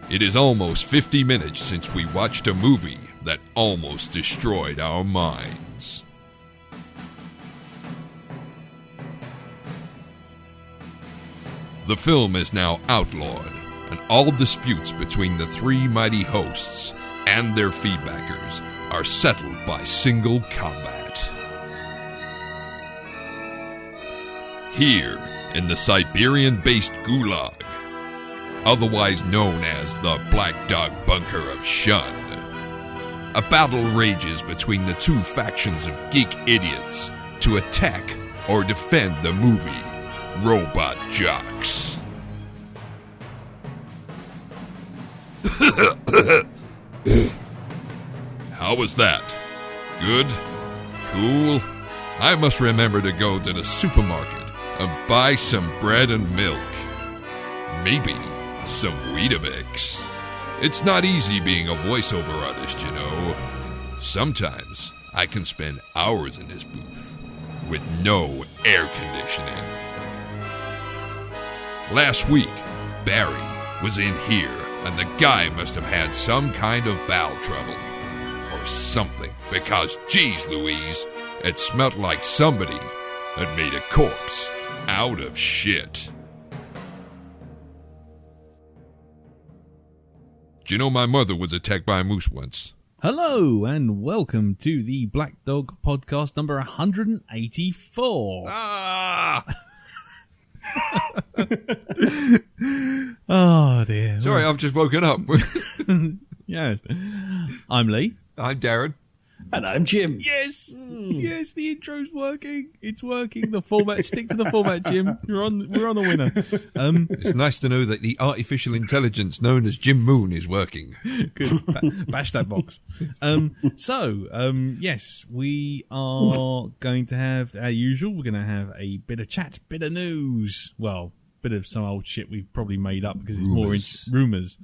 It is almost 50 minutes since we watched a movie that almost destroyed our minds. The film is now outlawed, and all disputes between the three mighty hosts and their feedbackers are settled by single combat. Here, in the Siberian-based Gulag, otherwise known as the Blackdog bunker of Shun, a battle rages between the two factions of geek idiots to attack or defend the movie Robot Jocks. How was that? Good? Cool? I must remember to go to the supermarket and buy some bread and milk. Maybe some Weetabix. It's not easy being a voiceover artist, you know. Sometimes I can spend hours in this booth with no air conditioning. Last week, Barry was in here, and the guy must have had some kind of bowel trouble or something, because, geez Louise, it smelled like somebody had made a corpse out of shit. Do you know my mother was attacked by a moose once? Hello, and welcome to the Blackdog podcast number 184. Ah! Oh, dear. Sorry, I've just woken up. Yes. I'm Lee. I'm Darren. And I'm Jim. Yes! Yes, the intro's working. It's working. The format. Stick to the format, Jim. We're on a winner. It's nice to know that the artificial intelligence known as Jim Moon is working. Good. Bash that box. Yes, we are going to have, as usual, we're going to have a bit of chat, bit of news. Well, bit of some old shit we've probably made up because it's more rumours.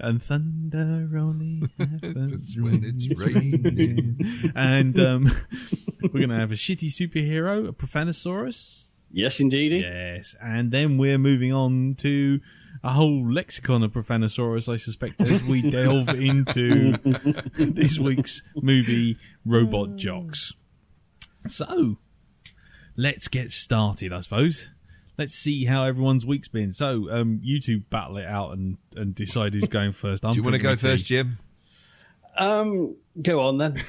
And thunder only happens when it's raining. And we're going to have a shitty superhero, a profanasaurus. Yes, indeedy. Yes, and then we're moving on to a whole lexicon of profanasaurus, I suspect, as we delve into this week's movie, Robot Jocks. So, let's get started, I suppose. Let's see how everyone's week's been. So, you two battle it out and decide who's going first. Do you want to go first, Jim? Go on then.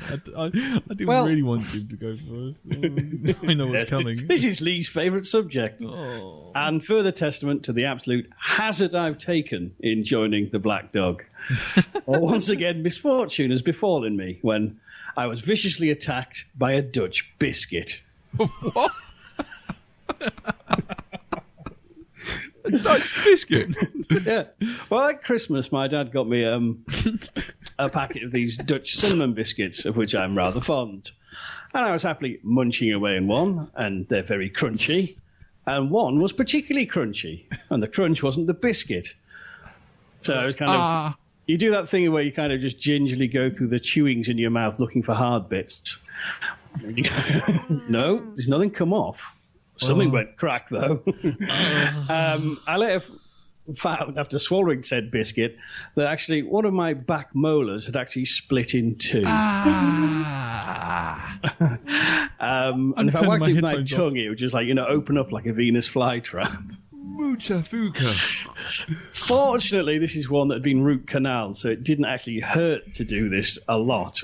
I didn't really want Jim to go first. I know what's coming. This is Lee's favourite subject. Oh. And further testament to the absolute hazard I've taken in joining the Black Dog. Once again, misfortune has befallen me when I was viciously attacked by a Dutch biscuit. What? A Dutch biscuit? Yeah. Well, at Christmas, my dad got me a packet of these Dutch cinnamon biscuits, of which I'm rather fond. And I was happily munching away on one, and they're very crunchy. And one was particularly crunchy, and the crunch wasn't the biscuit. So I was kind of... You do that thing where you kind of just gingerly go through the chewings in your mouth looking for hard bits. No, there's nothing come off. Something went crack, though. I later found, after swallowing said biscuit, that actually one of my back molars had actually split in two. And if I whacked it with my tongue, it would just open up like a Venus flytrap. Mucha fuca. Fortunately, this is one that had been root canal, so it didn't actually hurt to do this a lot.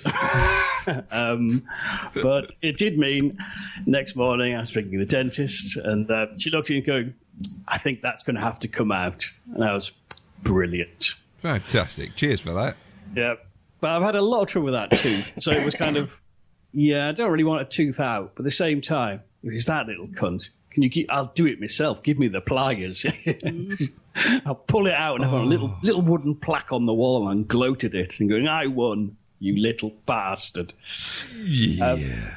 But it did mean next morning I was drinking the dentist, and she looked at me and going, I think that's going to have to come out. And I was brilliant. Fantastic. Cheers for that. Yeah. But I've had a lot of trouble with that tooth. So it was kind of, I don't really want a tooth out. But at the same time, if it's that little cunt, I'll do it myself. Give me the pliers. I'll pull it out and have a little wooden plaque on the wall and gloat at it and going, I won, you little bastard. Yeah.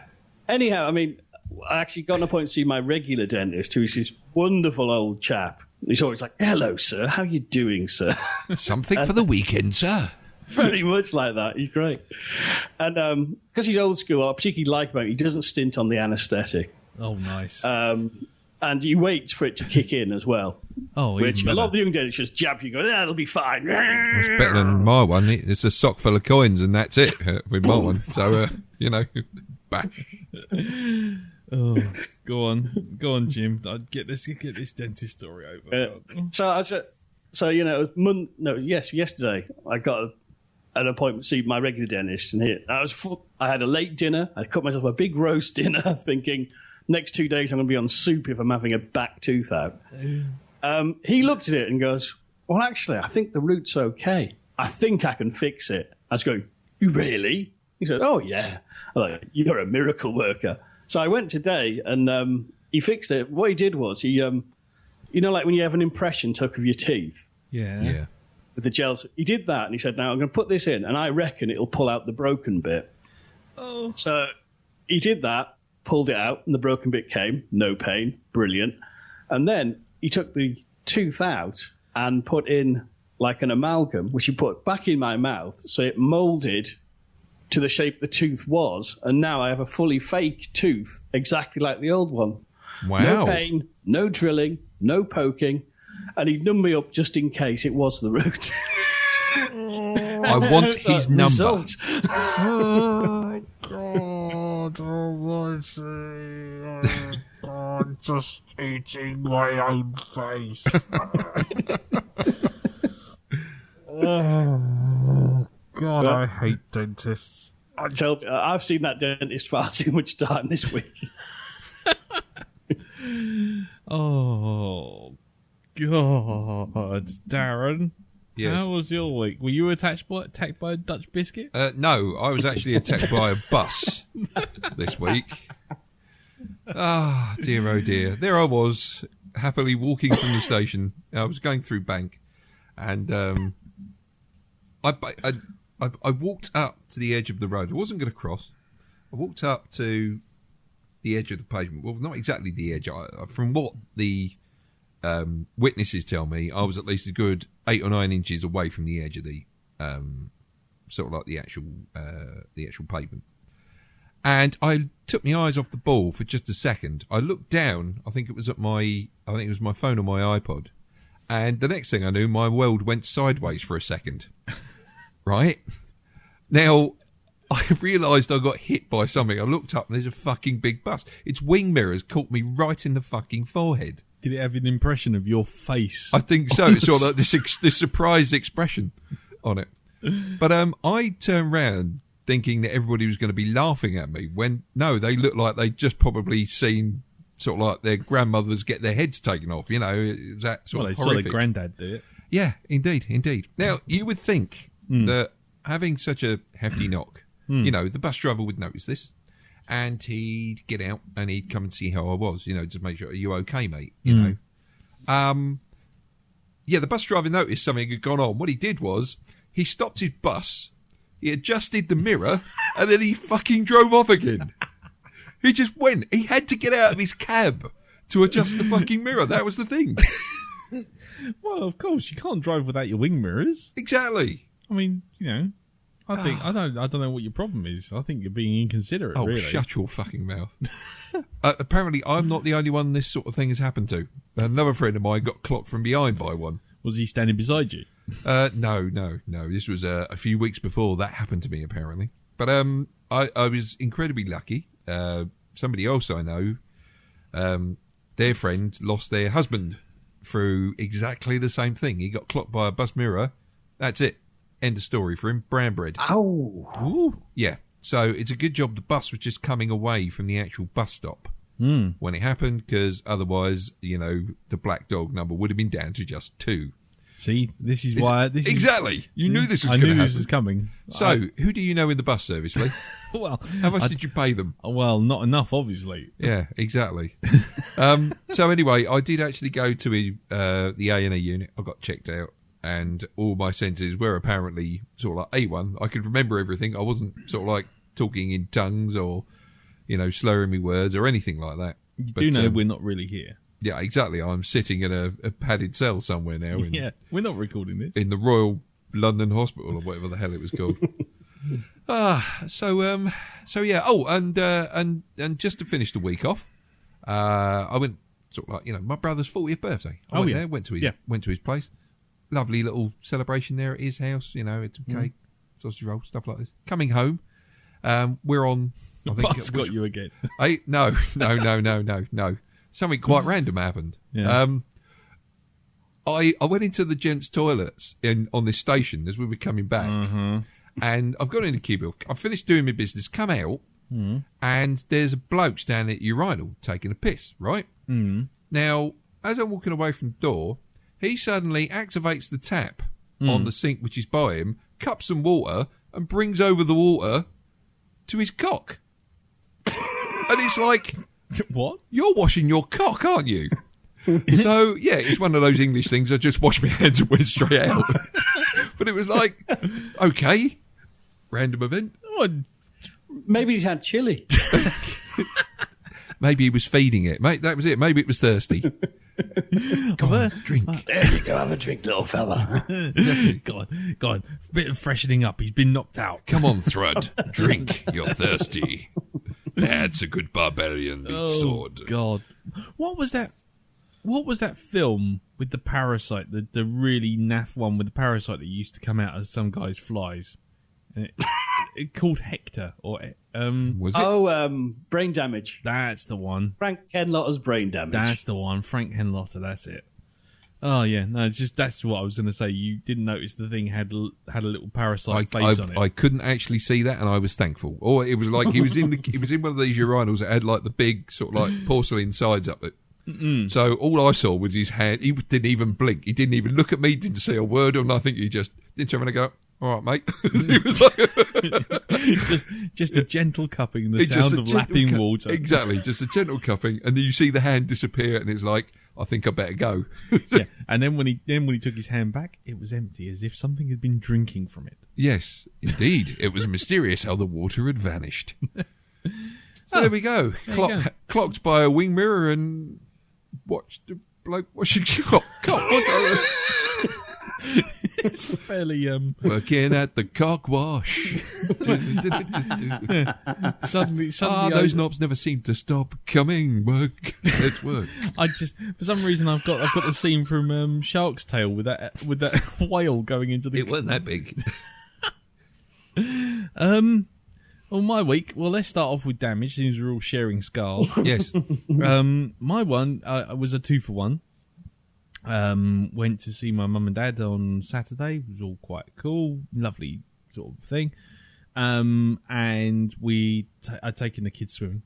Anyhow, I mean, I actually got an appointment to see my regular dentist, who is this wonderful old chap. He's always like, hello, sir. How you doing, sir? Something for the weekend, sir. Very much like that. He's great. And because he's old school, what I particularly like about him, he doesn't stint on the anaesthetic. Oh, nice. And and you wait for it to kick in as well. Oh, which a lot of the young dentists just jab you, go, it'll be fine. It's better than my one. It's a sock full of coins, and that's it with my one. So, bash. Oh, go on, Jim. Get this dentist story over. Yesterday I got an appointment to see my regular dentist, and I had a late dinner. I cut myself a big roast dinner, thinking next 2 days I'm going to be on soup if I'm having a back tooth out. He looked at it and goes, "Well, actually, I think the root's okay. I think I can fix it." I was going, "You really?" He said, "Oh yeah." I'm like, "You're a miracle worker." So I went today, and he fixed it. What he did was he, like when you have an impression took of your teeth. Yeah. With the gels. He did that, and he said, "Now I'm going to put this in, and I reckon it'll pull out the broken bit." Oh. So he did that, pulled it out, and the broken bit came. No pain. Brilliant. And then he took the tooth out and put in like an amalgam, which he put back in my mouth, so it moulded to the shape the tooth was, and now I have a fully fake tooth, exactly like the old one. Wow. No pain, no drilling, no poking, and he'd numb me up just in case it was the root. I want his number. Result. Oh, God almighty. I'm just eating my own face. Oh, God, I hate dentists. I've seen that dentist far too much time this week. Oh, God. Darren, Yes. how was your week? Were you attacked by a Dutch biscuit? No, I was actually attacked by a bus this week. Ah, dear, oh dear. There I was, happily walking from the station. I was going through Bank, and I walked up to the edge of the road. I wasn't going to cross. I walked up to the edge of the pavement. Well, not exactly the edge. From what the witnesses tell me, I was at least a good 8 or 9 inches away from the edge of the sort of like the actual pavement. And I took my eyes off the ball for just a second. I looked down. I think it was my phone or my iPod. And the next thing I knew, my world went sideways for a second. Right? Now, I realised I got hit by something. I looked up and there's a fucking big bus. Its wing mirrors caught me right in the fucking forehead. Did it have an impression of your face? I think so. It's sort of like this surprised expression on it. But I turned round thinking that everybody was going to be laughing at me, when no, they looked like they'd just probably seen sort of like their grandmothers get their heads taken off. You know, it was that sort of horrific. Well, they saw their granddad do it. Yeah, indeed. Now, you would think that having such a hefty knock, the bus driver would notice this, and he'd get out and he'd come and see how I was, to make sure, are you okay, mate? You know? The bus driver noticed something had gone on. What he did was, he stopped his bus, he adjusted the mirror, and then he fucking drove off again. He just went. He had to get out of his cab to adjust the fucking mirror. That was the thing. Well, of course, you can't drive without your wing mirrors. Exactly. I mean, I think I don't know what your problem is. I think you're being inconsiderate. Oh, really. Shut your fucking mouth. Apparently, I'm not the only one this sort of thing has happened to. Another friend of mine got clocked from behind by one. Was he standing beside you? No. This was a few weeks before that happened to me, apparently. But I was incredibly lucky. Somebody else I know, their friend lost their husband through exactly the same thing. He got clocked by a bus mirror. That's it. End of story for him. Brown bread. Ow. Ooh. Yeah. So it's a good job the bus was just coming away from the actual bus stop when it happened, because otherwise, the Blackdog number would have been down to just 2. See, this is why. Exactly. You knew this was I going to happen. knew this was coming. So, who do you know in the bus service, Lee? Well, how much did you pay them? Well, not enough, obviously. Yeah, exactly. So anyway, I did actually go to the A&E unit. I got checked out, and all my senses were apparently sort of like A1. I could remember everything. I wasn't sort of like talking in tongues or, slurring me words or anything like that. You do know we're not really here. Yeah, exactly. I'm sitting in a padded cell somewhere now. Yeah, we're not recording this. In the Royal London Hospital or whatever the hell it was called. So yeah. Oh, and just to finish the week off, I went sort of like, my brother's 40th birthday. I Oh, went yeah. there, went to his, Yeah. went to his place. Lovely little celebration there at his house. It's Mm. cake, sausage roll, stuff like this. Coming home, we're on. I think Bus got you again. No. Something quite random happened. Yeah. I went into the gents' toilets on this station as we were coming back, and I've gone in the cubicle. I've finished doing my business, come out, and there's a bloke standing at the urinal taking a piss, right? Now, as I'm walking away from the door, he suddenly activates the tap on the sink, which is by him, cups some water, and brings over the water to his cock. And it's like, What? you're washing your cock, aren't you? So, yeah, it's one of those English things. I just washed my hands and went straight out. But it was like, okay, random event. Oh, Maybe he's had chili. Maybe he was feeding it. Mate, that was it. Maybe it was thirsty. Go on, drink. There you go, have a drink, little fella. God, bit of freshening up. He's been knocked out. Come on, Thrud. Drink. You're thirsty. That's a good barbarian meat sword. God, what was that? What was that film with the parasite? The really naff one with the parasite that used to come out as some guy's flies. It called Hector, or Was it? Brain damage. that's the one. Frank Kenlotter's brain damage. That's the one. Frank Henlotter. That's it. Oh yeah, no, that's what I was going to say. You didn't notice the thing had a little parasite face on it. I couldn't actually see that, and I was thankful. Or it was like he was in one of these urinals that had like the big sort of like porcelain sides up it. So all I saw was his hand. He didn't even blink. He didn't even look at me. Didn't say a word or nothing. He just didn't turn around and go, "All right, mate." He was like, just a gentle cupping, the sound of lapping water. Exactly, just a gentle cupping, and then you see the hand disappear, and it's like, I think I better go. Yeah, and then when he took his hand back, it was empty, as if something had been drinking from it. Yes, indeed. It was mysterious how the water had vanished. So there we go. Clocked by a wing mirror and watched a bloke washing cock. It's fairly Working at the cock wash. suddenly those knobs never seem to stop coming. Work. Let's work. I just, for some reason, I've got the scene from Shark's Tale with that whale going into the. It wasn't that big. Well, my week. Well, let's start off with damage, since we're all sharing scars. Yes. My one was a 2-for-1. Went to see my mum and dad on Saturday. It was all quite cool, lovely sort of thing. And I'd taken the kids swimming,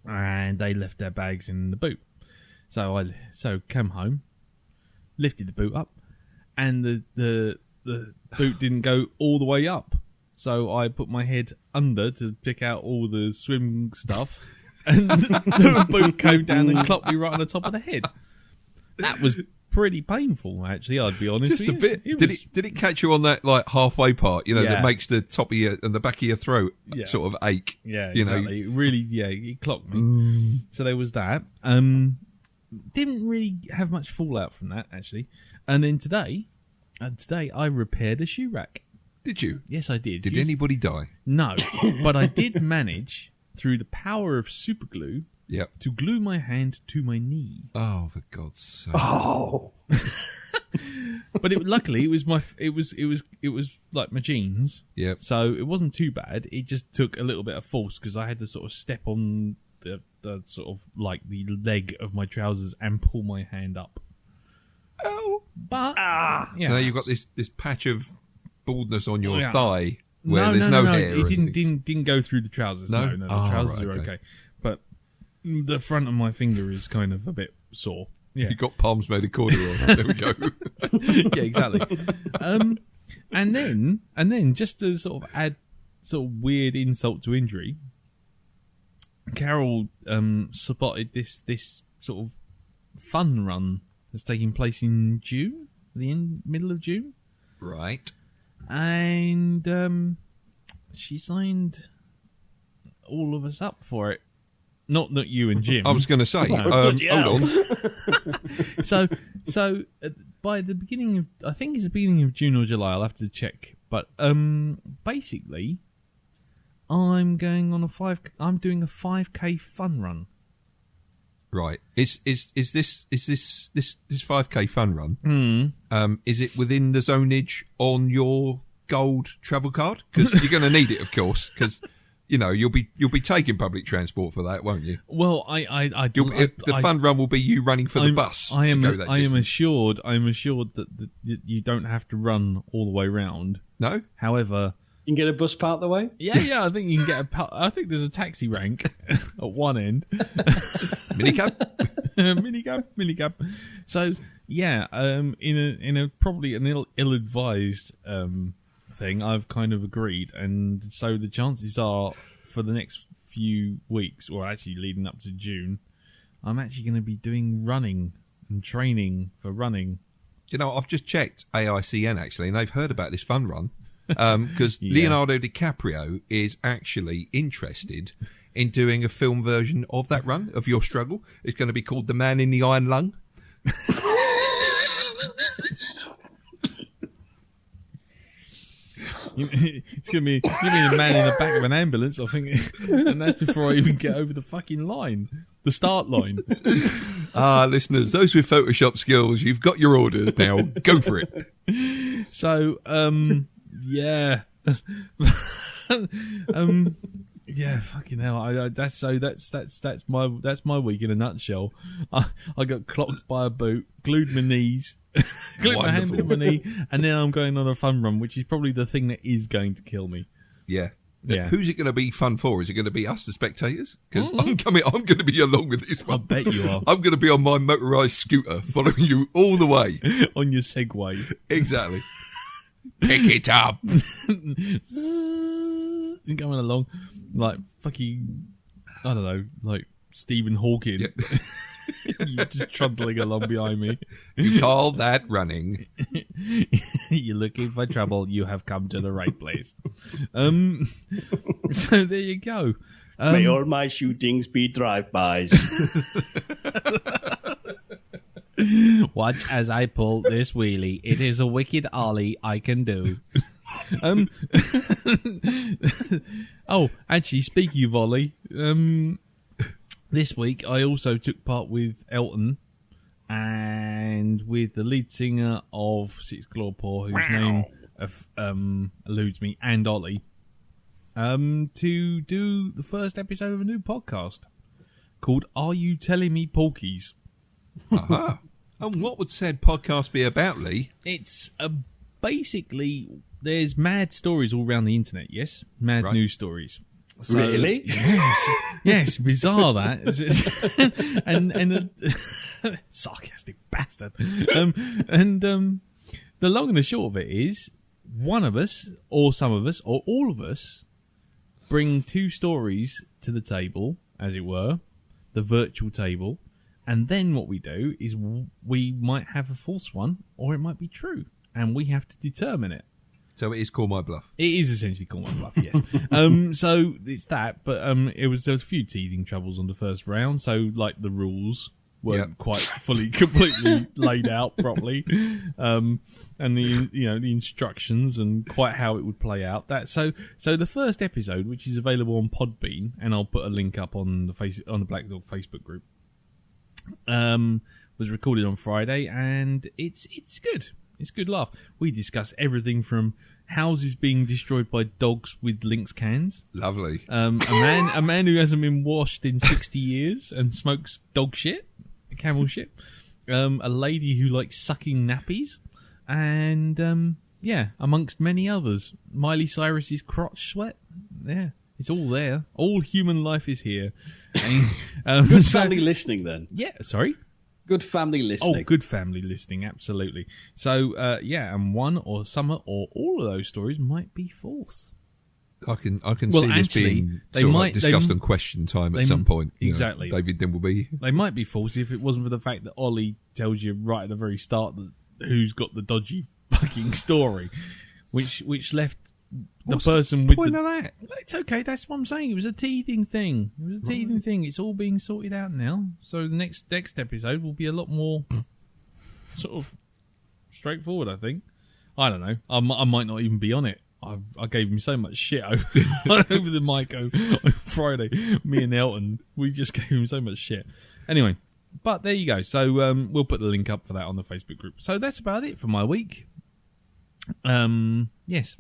and they left their bags in the boot. So I came home, lifted the boot up, and the boot didn't go all the way up. So I put my head under to pick out all the swim stuff, and the boot came down and clocked me right on the top of the head. That was pretty painful, actually. I'd be honest. Just a bit. Did it catch you on that like halfway part? That makes the top of your and the back of your throat sort of ache. Yeah, exactly. It really, it clocked me. So there was that. Didn't really have much fallout from that, actually. And then today I repaired a shoe rack. Did you? Yes, I did. Did anybody die? No, but I did manage through the power of superglue. Yep. To glue my hand to my knee. Oh, for God's sake! Oh. But luckily it was like my jeans. Yep. So it wasn't too bad. It just took a little bit of force because I had to sort of step on the sort of like the leg of my trousers and pull my hand up. Oh. But So now you've got this patch of baldness on your thigh where there's no hair. It didn't go through the trousers. No, the trousers are okay. But the front of my finger is kind of a bit sore. Yeah. You got palms made of corduroy. There we go. Yeah, exactly. And then just to sort of add sort of weird insult to injury, Carol spotted this sort of fun run that's taking place in June, middle of June. Right. And she signed all of us up for it. Not you and Jim. I was going to say, hold on. So by the beginning of, I think it's the beginning of June or July, I'll have to check. But basically, I'm doing a 5k fun run. Right. Is this 5K fun run? Is it within the zonage on your gold travel card? Because you're going to need it, of course. Because you'll be taking public transport for that, won't you? Well, the fun run will be you running for the bus. I am assured that you don't have to run all the way round. No. However, you can get a bus part of the way? Yeah, I think you can get I think there's a taxi rank at one end. Minicab. So, yeah, in a probably an ill-advised thing, I've kind of agreed. And so the chances are for the next few weeks, or actually leading up to June, I'm actually going to be doing running and training for running. I've just checked AICN, actually, and they've heard about this fun run. Because Leonardo DiCaprio is actually interested in doing a film version of that run, of your struggle. It's going to be called The Man in the Iron Lung. It's going to be the man in the back of an ambulance, I think. And that's before I even get over the fucking line. The start line. Listeners, those with Photoshop skills, you've got your orders now. Go for it. So, yeah. Yeah, fucking hell. That's my week in a nutshell. I got clocked by a boot, glued my knees, glued my hand to my knee, and now I'm going on a fun run, which is probably the thing that is going to kill me. Yeah. Who's it going to be fun for? Is it going to be us, the spectators? Because I'm going to be along with this one. I bet you are. I'm going to be on my motorised scooter, following you all the way. On your Segway. Exactly. Pick it up. Going along like fucking, I don't know, like Stephen Hawking. Yeah. You're just trundling along behind me. You call that running? You're looking for trouble. You have come to the right place. So there you go. May all my shootings be drive-bys. Watch as I pull this wheelie. It is a wicked ollie I can do. Oh, actually, speaking of ollie, this week I also took part with Elton and with the lead singer of Six Clawpaw, whose name eludes me, and Ollie, to do the first episode of a new podcast called Are You Telling Me Porkies? Uh-huh. And what would said podcast be about, Lee? It's basically, there's mad stories all around the internet, yes? Mad news stories. So, really? Yes, bizarre that. and sarcastic bastard. The long and the short of it is, one of us, or some of us, or all of us, bring two stories to the table, as it were, the virtual table, and then what we do is we might have a false one, or it might be true, and we have to determine it. So it is Call My Bluff. It is essentially Call My Bluff, yes. So it's that, but there was a few teething troubles on the first round. So like the rules weren't quite fully, completely laid out properly, and the instructions and quite how it would play out. So the first episode, which is available on Podbean, and I'll put a link up on the Blackdog Facebook group, was recorded on Friday, and it's good. It's a good laugh. We discuss everything from houses being destroyed by dogs with Lynx cans. Lovely. A man who hasn't been washed in 60 years and smokes dog shit, camel shit. A lady who likes sucking nappies, and amongst many others. Miley Cyrus's crotch sweat. Yeah, it's all there. All human life is here. Good family listening, then. Yeah, sorry. Good family listening. Oh, good family listening, absolutely. So, and one or some or all of those stories might be false. I can see this being discussed on Question Time at some point. Exactly. David Dimbleby. They might be false if it wasn't for the fact that Ollie tells you right at the very start who's got the dodgy fucking story, which left What's the person the with point of that? It's okay, that's what I'm saying. It was a teething thing. It's all being sorted out now. So the next episode will be a lot more sort of straightforward, I think. I don't know. I might not even be on it. I gave him so much shit over the mic on Friday. Me and Elton, we just gave him so much shit. Anyway, but there you go. So we'll put the link up for that on the Facebook group. So that's about it for my week. Yes.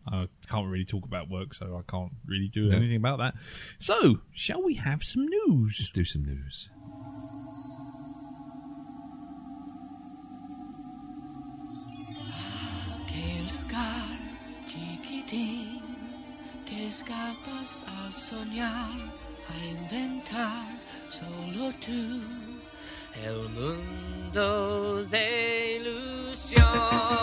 I can't really talk about work, so I can't really do anything about that. So, shall we have some news? Let's do some news. Qué lugar chiquitín te escapas a soñar, a inventar solo tú el mundo de ilusión.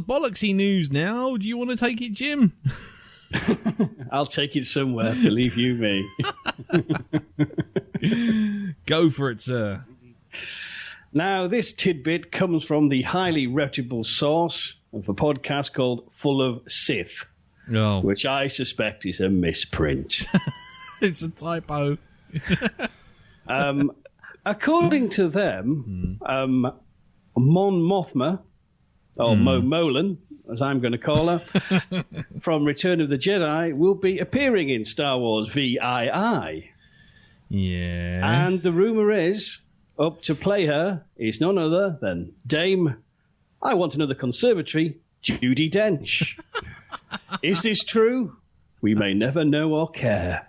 Bollocksy news now. Do you want to take it, Jim? I'll take it somewhere, believe you me. Go for it, sir. Now, this tidbit comes from the highly reputable source of a podcast called Full of Sith, which I suspect is a misprint. It's a typo. According to them, Mon Mothma, or Mo Molan, as I'm going to call her, from Return of the Jedi, will be appearing in Star Wars VII. Yeah. And the rumour is, up to play her is none other than Dame, I Want Another Conservatory, Judi Dench. Is this true? We may never know or care.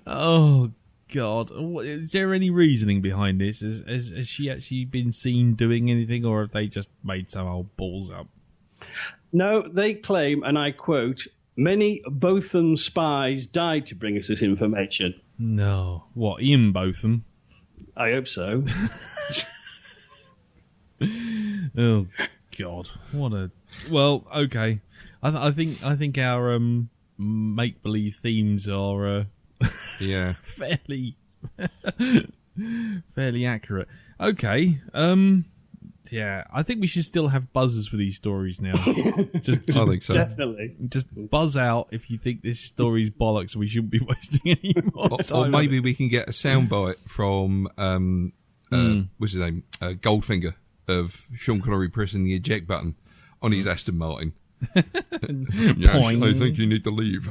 Oh, God. Is there any reasoning behind this? Has she actually been seen doing anything, or have they just made some old balls up? No, they claim, and I quote, many Botham spies died to bring us this information. No. What, Ian Botham? I hope so. Oh, God. What a... Well, okay. I think our make-believe themes are... Yeah. fairly accurate. Okay. Yeah, I think we should still have buzzers for these stories now. just I think so. Definitely. Just buzz out if you think this story's bollocks. We shouldn't be wasting any more time. Or maybe we can get a soundbite from what's his name, Goldfinger, of Sean Connery pressing the eject button on his Aston Martin. Yes, I think you need to leave.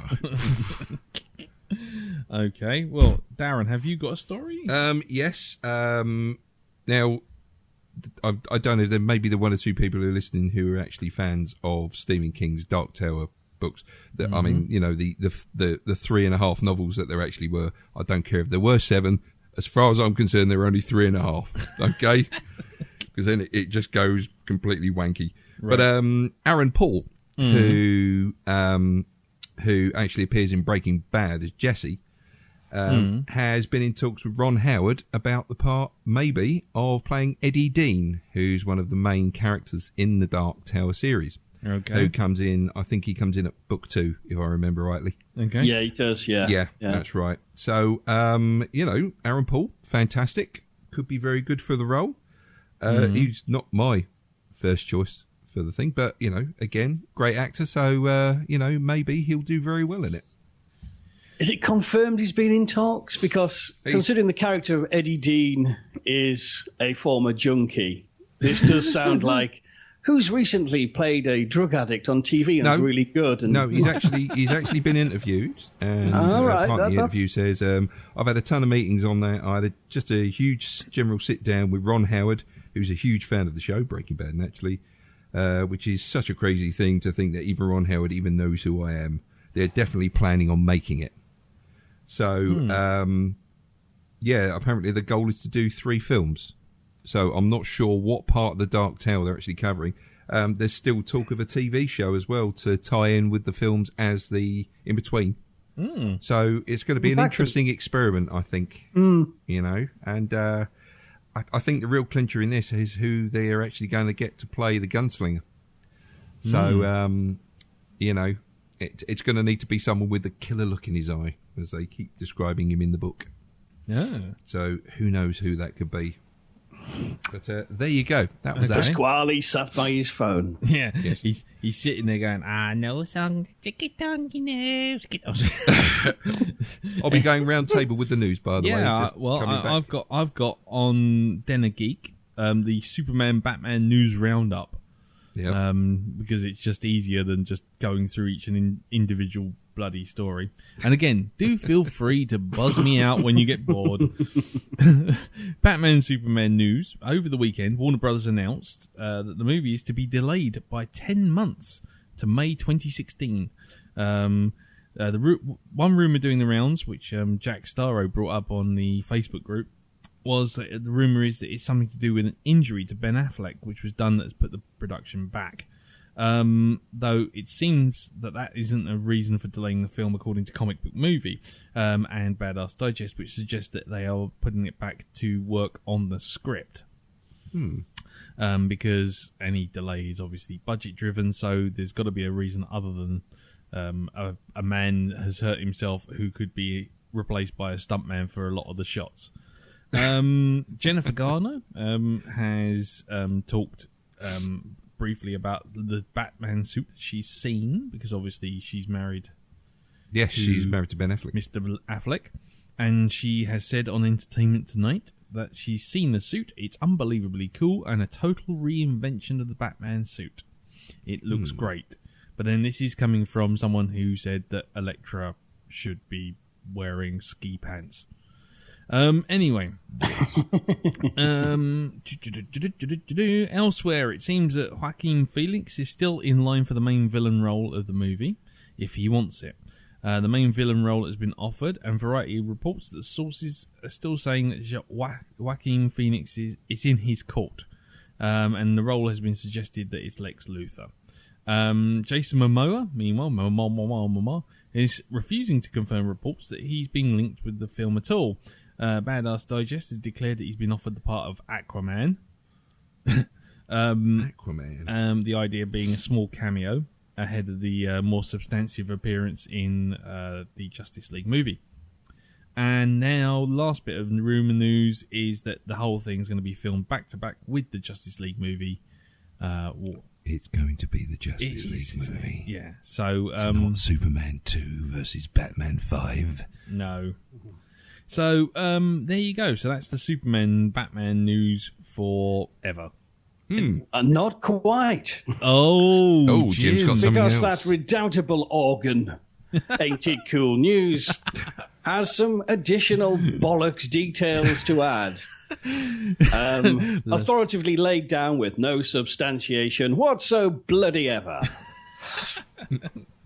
Okay, well, Darren, have you got a story? Yes. Now, I don't know. There may be the one or two people who are listening who are actually fans of Stephen King's Dark Tower books. That I mean, you know, the 3.5 novels that there actually were. I don't care if there were 7. As far as I'm concerned, there were only 3.5. Okay, because then it just goes completely wanky. Right. But Aaron Paul, who actually appears in Breaking Bad as Jesse, has been in talks with Ron Howard about the part, maybe, of playing Eddie Dean, who's one of the main characters in the Dark Tower series. Okay. Who comes in, I think he comes in at book 2, if I remember rightly. Okay. Yeah, he does, yeah. Yeah, that's right. So, you know, Aaron Paul, fantastic. Could be very good for the role. He's not my first choice for the thing, but, you know, again, great actor, so, you know, maybe he'll do very well in it. Is it confirmed he's been in talks? Because considering the character of Eddie Dean is a former junkie, this does sound like who's recently played a drug addict on TV and is really good. And... No, he's actually been interviewed, and part of the interview says, I've had a ton of meetings on that. I had just a huge general sit down with Ron Howard, who's a huge fan of the show, Breaking Bad, naturally. which is such a crazy thing to think that even Ron Howard even knows who I am. They're definitely planning on making it. So, apparently the goal is to do 3 films. So I'm not sure what part of the Dark Tower they're actually covering. There's still talk of a TV show as well to tie in with the films as the in-between. So it's going to be an interesting experiment, I think. You know, and I think the real clincher in this is who they are actually going to get to play the gunslinger. So, you know, it's going to need to be someone with a killer look in his eye, as they keep describing him in the book. Yeah. So who knows who that could be. But there you go. That was Pasquale sat by his phone. Yeah, yes. He's sitting there going, "I know a song, I'll be going round table with the news, by the way. I've got on Den of Geek the Superman Batman news roundup. Yeah. Because it's just easier than just going through each individual bloody story. And again, do feel free to buzz me out when you get bored. Batman Superman news. Over the weekend, Warner Brothers announced that the movie is to be delayed by 10 months to May 2016. One rumour doing the rounds, which Jack Starro brought up on the Facebook group, was that the rumour is that it's something to do with an injury to Ben Affleck, which was done that's put the production back. Though it seems that isn't a reason for delaying the film, according to Comic Book Movie and Badass Digest, which suggests that they are putting it back to work on the script. Because any delay is obviously budget driven, so there's got to be a reason other than a man has hurt himself who could be replaced by a stuntman for a lot of the shots. Jennifer Garner has talked briefly about the Batman suit that she's seen, because obviously she's married. Yes, she's married to Ben Affleck. Mr. Affleck. And she has said on Entertainment Tonight that she's seen the suit. It's unbelievably cool and a total reinvention of the Batman suit. It looks great. But then this is coming from someone who said that Elektra should be wearing ski pants. Anyway, elsewhere, it seems that Joaquin Phoenix is still in line for the main villain role of the movie, if he wants it. The main villain role has been offered, and Variety reports that sources are still saying that Joaquin Phoenix is in his court, and the role has been suggested that it's Lex Luthor. Jason Momoa, meanwhile, is refusing to confirm reports that he's being linked with the film at all. Badass Digest has declared that he's been offered the part of Aquaman. Aquaman. The idea being a small cameo ahead of the more substantive appearance in the Justice League movie. And now, last bit of rumour news is that the whole thing's going to be filmed back-to-back with the Justice League movie. It's going to be the Justice League movie. Yeah, so... it's not Superman 2 versus Batman 5. No. So, there you go. So that's the Superman Batman news forever. Not quite. Oh, Jim's got something else. Because that redoubtable organ, Ain't It Cool News, has some additional bollocks details to add. Authoritatively laid down with no substantiation whatso bloody ever.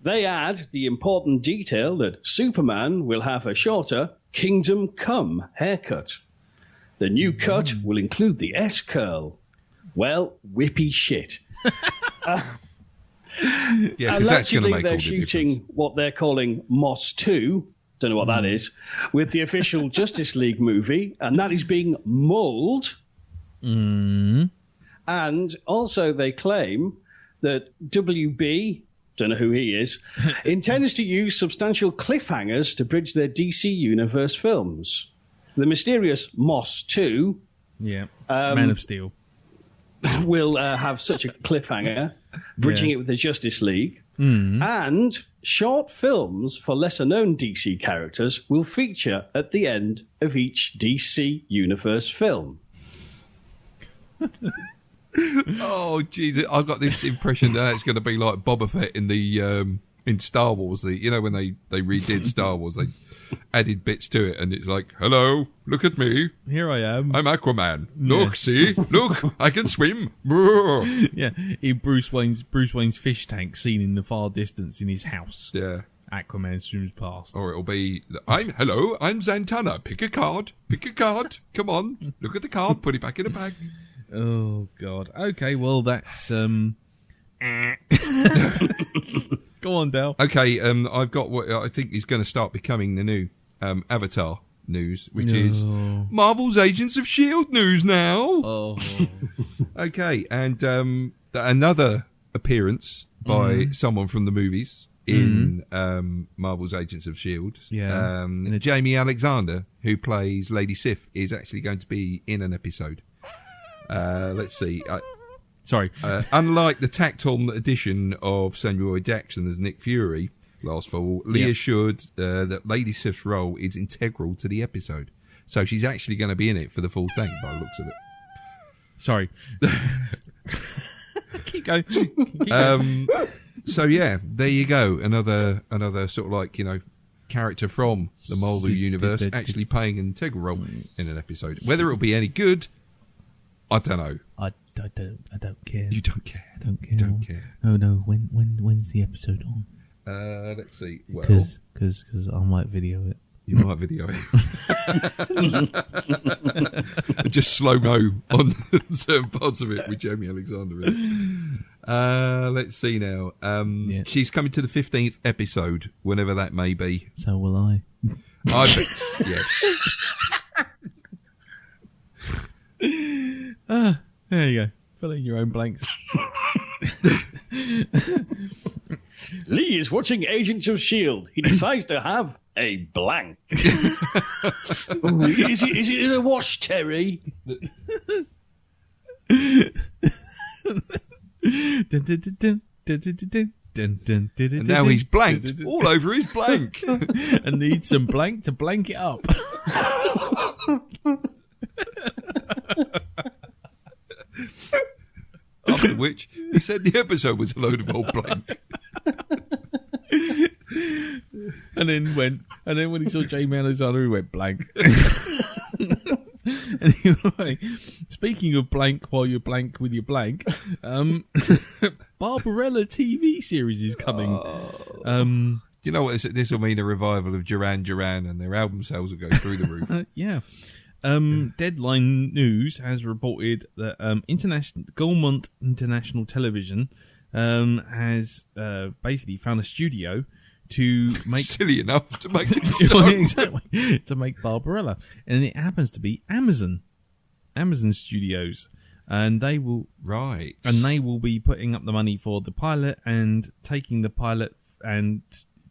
They add the important detail that Superman will have a shorter Kingdom Come haircut. The new cut will include the S-curl. Well, whippy shit. Allegedly, they're shooting what they're calling Moss 2. Don't know what that is. With the official Justice League movie, and that is being mulled. And also they claim that WB, don't know who he is, intends to use substantial cliffhangers to bridge their DC Universe films. The mysterious Moss 2... Man of Steel. ...will have such a cliffhanger, bridging it with the Justice League. And short films for lesser-known DC characters will feature at the end of each DC Universe film. Oh, Jesus. I've got this impression that it's going to be like Boba Fett in the in Star Wars. When they redid Star Wars, added bits to it, and it's like, hello, look at me. Here I am. I'm Aquaman. Look, see? Look, I can swim. Yeah, in Bruce Wayne's fish tank seen in the far distance in his house. Yeah. Aquaman swims past. Or it'll be, I'm Zatanna. Pick a card. Come on. Look at the card. Put it back in a bag. Oh, God. Okay, well, that's... Go on, Dale. Okay, I've got what I think is going to start becoming the new Avatar news, which is Marvel's Agents of S.H.I.E.L.D. news now. Oh. Okay, and another appearance by someone from the movies in Marvel's Agents of S.H.I.E.L.D. Yeah. Jamie Alexander, who plays Lady Sif, is actually going to be in an episode. Let's see. Sorry. Unlike the tacked-on edition of Samuel L. Jackson as Nick Fury last fall, Lee assured that Lady Sif's role is integral to the episode. So she's actually going to be in it for the full thing, by the looks of it. Sorry. Keep going. So yeah, there you go. Another sort of like, character from the Marvel universe actually playing an integral role in an episode. Whether it'll be any good, I don't know. I don't care. You don't care. I don't care. You don't care. No. When's the episode on? Let's see. Well, because I might video it. You might video it. Just slow-mo on certain parts of it with Jamie Alexander in it. Let's see now. She's coming to the 15th episode, whenever that may be. So will I. I bet, yes. There you go. Fill in your own blanks. Lee is watching Agents of S.H.I.E.L.D. He decides to have a blank. Ooh, is it a wash, Terry? And now he's blanked all over his blank. And needs some blank to blank it up. After which, he said the episode was a load of old blank. And then when he saw Jamie Alexander, he went blank. Anyway, speaking of blank while you're blank with your blank, Barbarella TV series is coming. You know what? This will mean a revival of Duran Duran, and their album sales will go through the roof. Yeah. Deadline News has reported that Gaumont International Television has basically found a studio to make silly enough to make exactly to make Barbarella, and it happens to be Amazon Studios, and they will be putting up the money for the pilot and taking the pilot and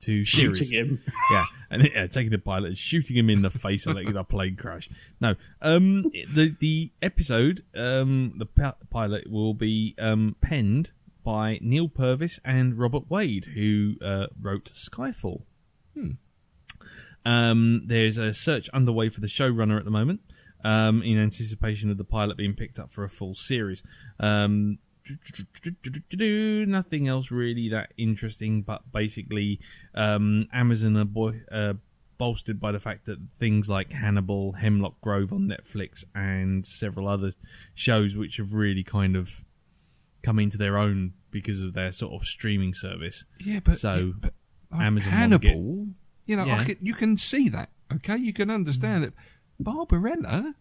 to series. Shooting him. Yeah, and taking the pilot and shooting him in the face and letting the plane crash. No, the episode, the pilot will be penned by Neil Purvis and Robert Wade, who wrote Skyfall. There's a search underway for the showrunner at the moment, in anticipation of the pilot being picked up for a full series. Nothing else really that interesting, but basically Amazon are bolstered by the fact that things like Hannibal, Hemlock Grove on Netflix, and several other shows which have really kind of come into their own because of their sort of streaming service. Yeah, but Amazon Hannibal, you can see that. Okay, you can understand that. Barbarella.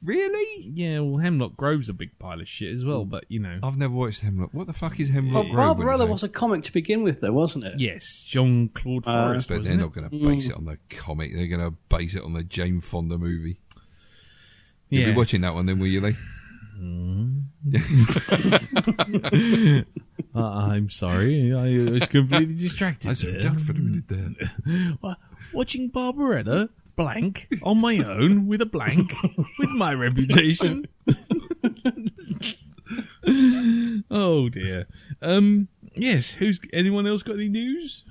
Really? Yeah, well, Hemlock Grove's a big pile of shit as well, but, I've never watched Hemlock. What the fuck is Hemlock Grove? Barbarella was a comic to begin with, though, wasn't it? Yes, Jean-Claude Forest, but they're not going to base it on the comic. They're going to base it on the Jane Fonda movie. You'll be watching that one then, will you, Lee? I'm sorry. I was completely distracted. I zoned out for a minute there. Watching Barbarella... blank on my own with a blank with my reputation. Oh dear. Yes. Anyone else got any news?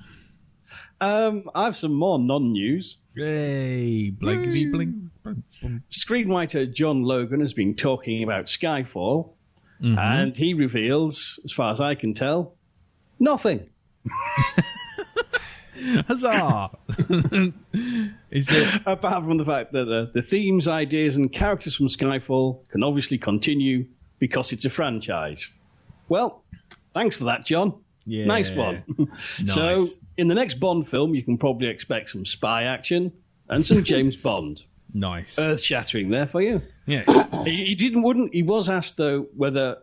I have some more non-news. Hey, blankety blink. Screenwriter John Logan has been talking about Skyfall, and he reveals, as far as I can tell, nothing. Huzzah! Is it? Apart from the fact that the themes, ideas, and characters from Skyfall can obviously continue because it's a franchise. Well, thanks for that, John. Yeah. Nice one. Nice. So, in the next Bond film, you can probably expect some spy action and some James Bond. Nice. Earth-shattering there for you. Yeah. He was asked, though, whether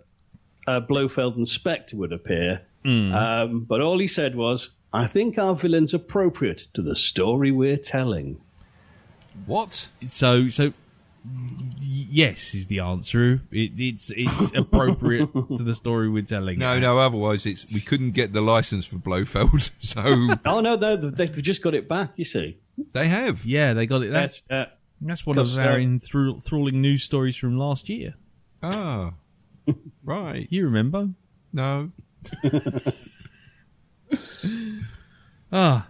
Blofeld and Spectre would appear. But all he said was, I think our villain's appropriate to the story we're telling. What? So yes is the answer. It's appropriate to the story we're telling. No. Otherwise, we couldn't get the license for Blofeld. So Oh no, they've just got it back. You see, they have. Yeah, they got it. That's one of our enthralling news stories from last year. Ah, right. You remember? No.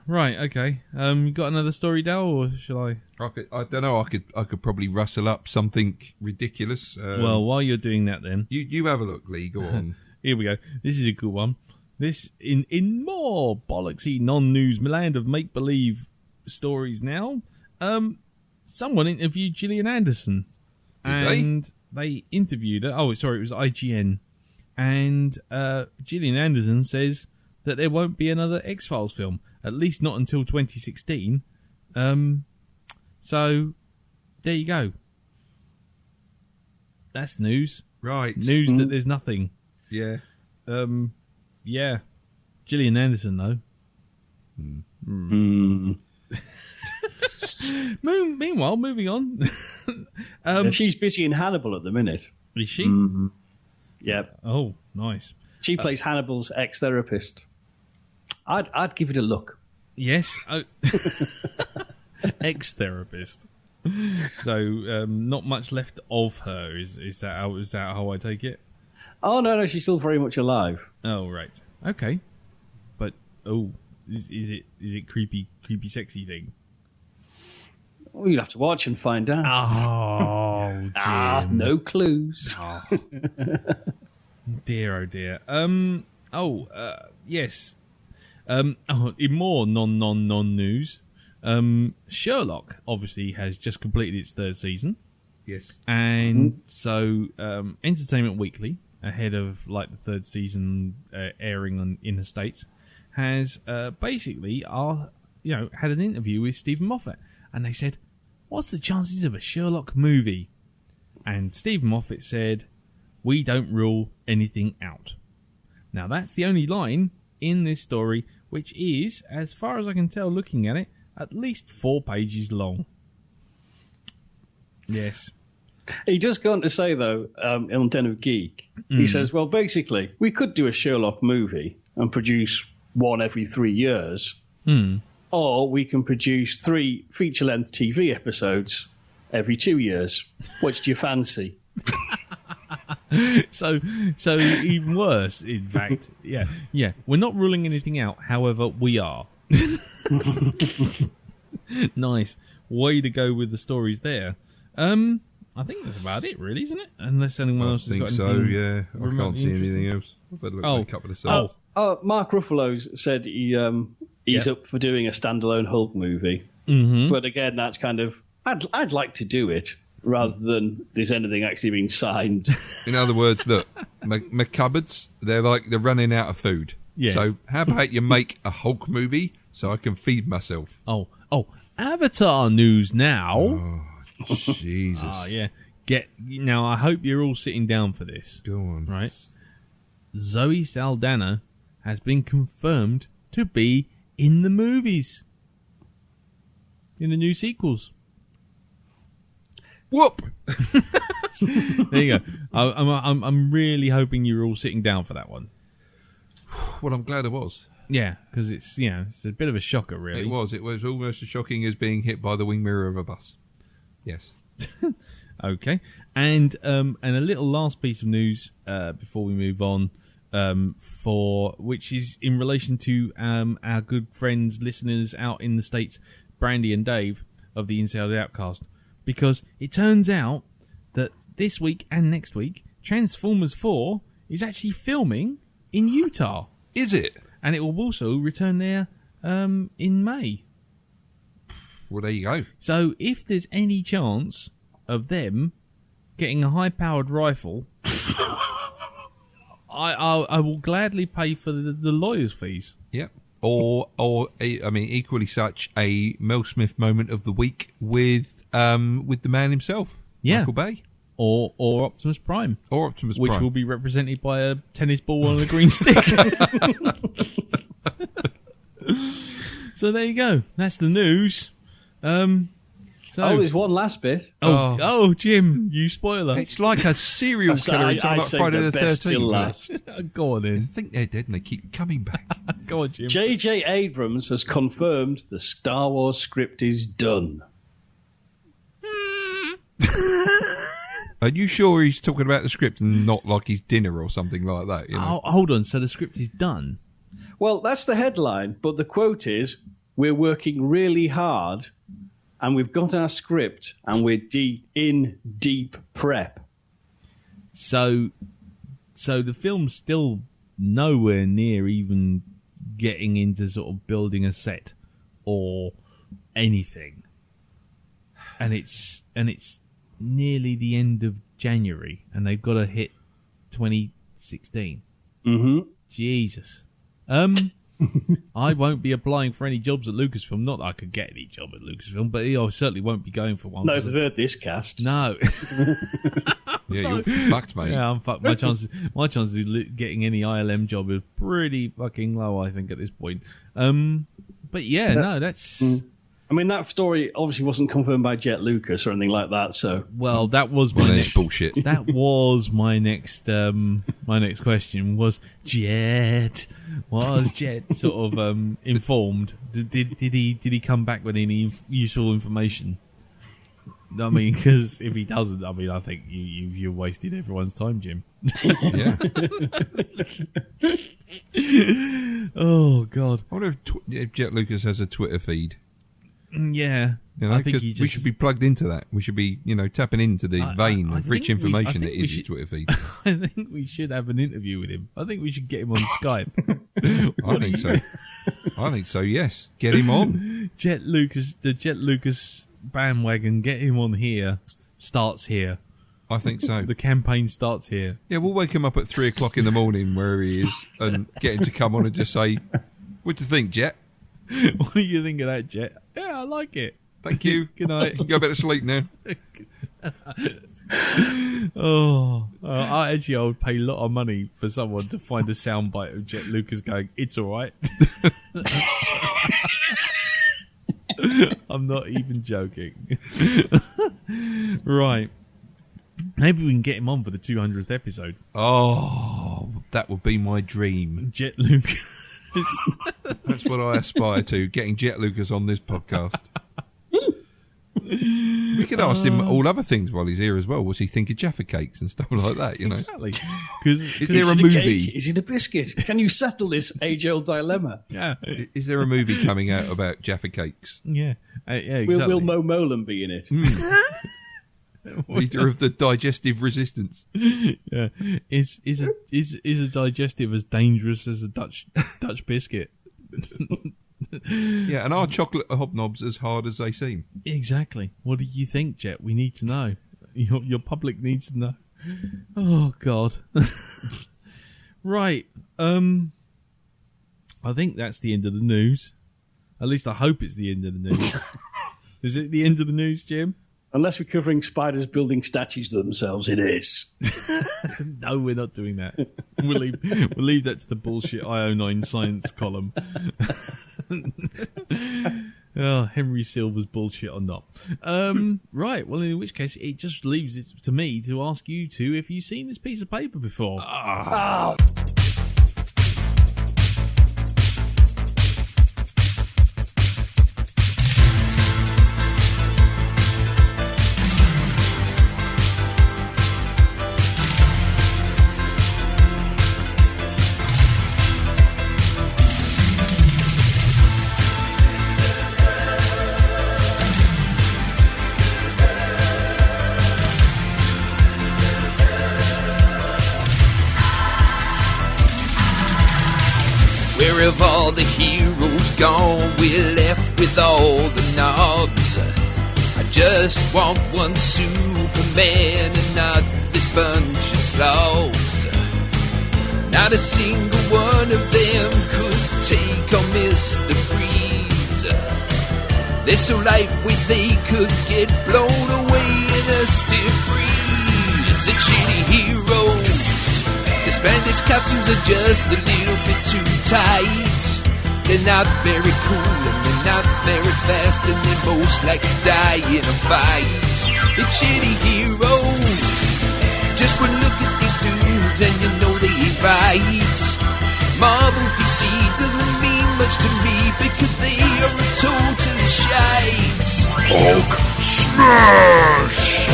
Right. Okay. You got another story, Dal, or shall I? I don't know. I could probably rustle up something ridiculous. Well, while you're doing that, then you have a look, Lee. Go on. here we go. This is a good one. This in more bollocksy non-news land of make-believe stories now. Someone interviewed Gillian Anderson, and they interviewed her. Oh, sorry, it was IGN, and Gillian Anderson says that there won't be another X-Files film, at least not until 2016. So there you go. That's news. Right. News that there's nothing. Yeah. Yeah. Gillian Anderson, though. Meanwhile, moving on. she's busy in Hannibal at the minute. Is she? Yep. Oh, nice. She plays Hannibal's ex-therapist. I'd give it a look. Yes. Oh. Ex-therapist. So, not much left of her. Is that how I take it? Oh no, she's still very much alive. Oh, right. Okay. But is it creepy, sexy thing? Well, you'll have to watch and find out. Oh, Jim. No clues. Oh. Dear, oh dear. Yes. In more non news, Sherlock obviously has just completed its third season. Yes. And so, Entertainment Weekly, ahead of like the third season airing in the States, has basically had an interview with Stephen Moffat, and they said, "What's the chances of a Sherlock movie?" And Stephen Moffat said, "We don't rule anything out." Now that's the only line in this story, which is, as far as I can tell looking at it, at least 4 pages long. Yes. He does go on to say, though, on Den of Geek, he says, well, basically, we could do a Sherlock movie and produce one every 3 years, or we can produce 3 feature-length TV episodes every 2 years. Which do you fancy? So even worse, in fact. Yeah. We're not ruling anything out. However, we are. Nice. Way to go with the stories there. I think that's about it, really, isn't it? Unless anyone else has got anything. I think so, yeah. I can't see anything else. I've had a look at a couple of stuff. Mark Ruffalo said he's up for doing a standalone Hulk movie. Mm-hmm. But again, that's kind of... I'd like to do it, rather than there's anything actually being signed. In other words, look, my cupboards, they're running out of food. Yes. So how about you make a Hulk movie so I can feed myself? Oh, Avatar news now. Oh, Jesus. Yeah. Now, I hope you're all sitting down for this. Go on. Right? Zoe Saldana has been confirmed to be in the movies. In the new sequels. Whoop! There you go. I'm really hoping you're all sitting down for that one. Well, I'm glad I was. Yeah, because it's a bit of a shocker, really. It was almost as shocking as being hit by the wing mirror of a bus. Yes. Okay, and a little last piece of news before we move on, which is in relation to our good friends, listeners out in the States, Brandy and Dave of the Inside Outcast, because it turns out that this week and next week, Transformers 4 is actually filming in Utah. Is it? And it will also return there in May. Well, there you go. So if there's any chance of them getting a high-powered rifle, I will gladly pay for the lawyer's fees. Yep. Or equally such a Mel Smith moment of the week with the man himself, Michael Bay. Or Optimus Prime. Which will be represented by a tennis ball on a green stick. So there you go. That's the news. There's one last bit. Oh, Jim, you spoiler. It's like a serial killer until like Friday the 13th. Last. Go on I then. think they're dead and they keep coming back. Go on, Jim. J.J. Abrams has confirmed the Star Wars script is done. Are you sure he's talking about the script and not like his dinner or something like that? You know? Oh, hold on. So the script is done? Well, that's the headline, but the quote is, "We're working really hard and we've got our script and we're in deep prep." So the film's still nowhere near even getting into sort of building a set or anything. And it's nearly the end of January, and they've got to hit 2016. Mm-hmm. Jesus. I won't be applying for any jobs at Lucasfilm. Not that I could get any job at Lucasfilm, but I certainly won't be going for one. No, they've heard this cast. No. Yeah, you're fucked, mate. Yeah, I'm fucked. My chances of getting any ILM job is pretty fucking low, I think, at this point. But yeah, no, that's... I mean, that story obviously wasn't confirmed by Jet Lucas or anything like that, so... Well, that was my next... bullshit. That was my next question. Was Jet sort of informed? Did he come back with any useful information? I mean, because if he doesn't, I mean, I think you've wasted everyone's time, Jim. Yeah. Oh God! I wonder if Jet Lucas has a Twitter feed. Yeah, You know, I think we should be plugged into that. We should be, tapping into the vein of rich information that is his Twitter feed. I think we should have an interview with him. I think we should get him on Skype. I think so. I think so. Yes, get him on. The Jet Lucas bandwagon. Get him on here. Starts here. I think so. The campaign starts here. Yeah, we'll wake him up at 3:00 in the morning wherever he is and get him to come on and just say, "What do you think, Jet? What do you think of that, Jet? Yeah, I like it. Thank you. Good night. You can go back to sleep now." I would pay a lot of money for someone to find a soundbite of Jet Lucas going, "It's all right." I'm not even joking. Right. Maybe we can get him on for the 200th episode. Oh, that would be my dream. Jet Lucas. That's what I aspire to, getting Jet Lucas on this podcast. We could ask him all other things while he's here as well. What's he think of Jaffa cakes and stuff like that, Exactly. Is there a movie? Is it a biscuit? Can you settle this age-old dilemma? Yeah. Is there a movie coming out about Jaffa cakes? Yeah. Yeah, exactly. Will Mo Molan be in it? Leader of the digestive resistance. Yeah. Is a digestive as dangerous as a Dutch biscuit? Yeah, and are chocolate hobnobs as hard as they seem? Exactly. What do you think, Jet? We need to know. Your public needs to know. Oh God. Right. I think that's the end of the news. At least I hope it's the end of the news. Is it the end of the news, Jim? Unless we're covering spiders building statues of themselves, it is. No, we're not doing that. We'll leave that to the bullshit IO9 science column. Oh, Henry Silver's bullshit or not. Right, well, in which case, it just leaves it to me to ask you two if you've seen this piece of paper before. Oh. Where have all the heroes gone? we're left with all the knobs. I just want one Superman and not this bunch of slobs. Not a single one of them could take on Mr. Freeze. They're so lightweight they could get blown away in a stiff breeze. The shitty heroes, the Spanish costumes are just a little bit too tight. They're not very cool and they're not very fast, and they're most likely die in a fight. It's shitty heroes. Just one look at these dudes and you know they ain't right. Marvel DC doesn't mean much to me because they are a total shite. Hulk smash!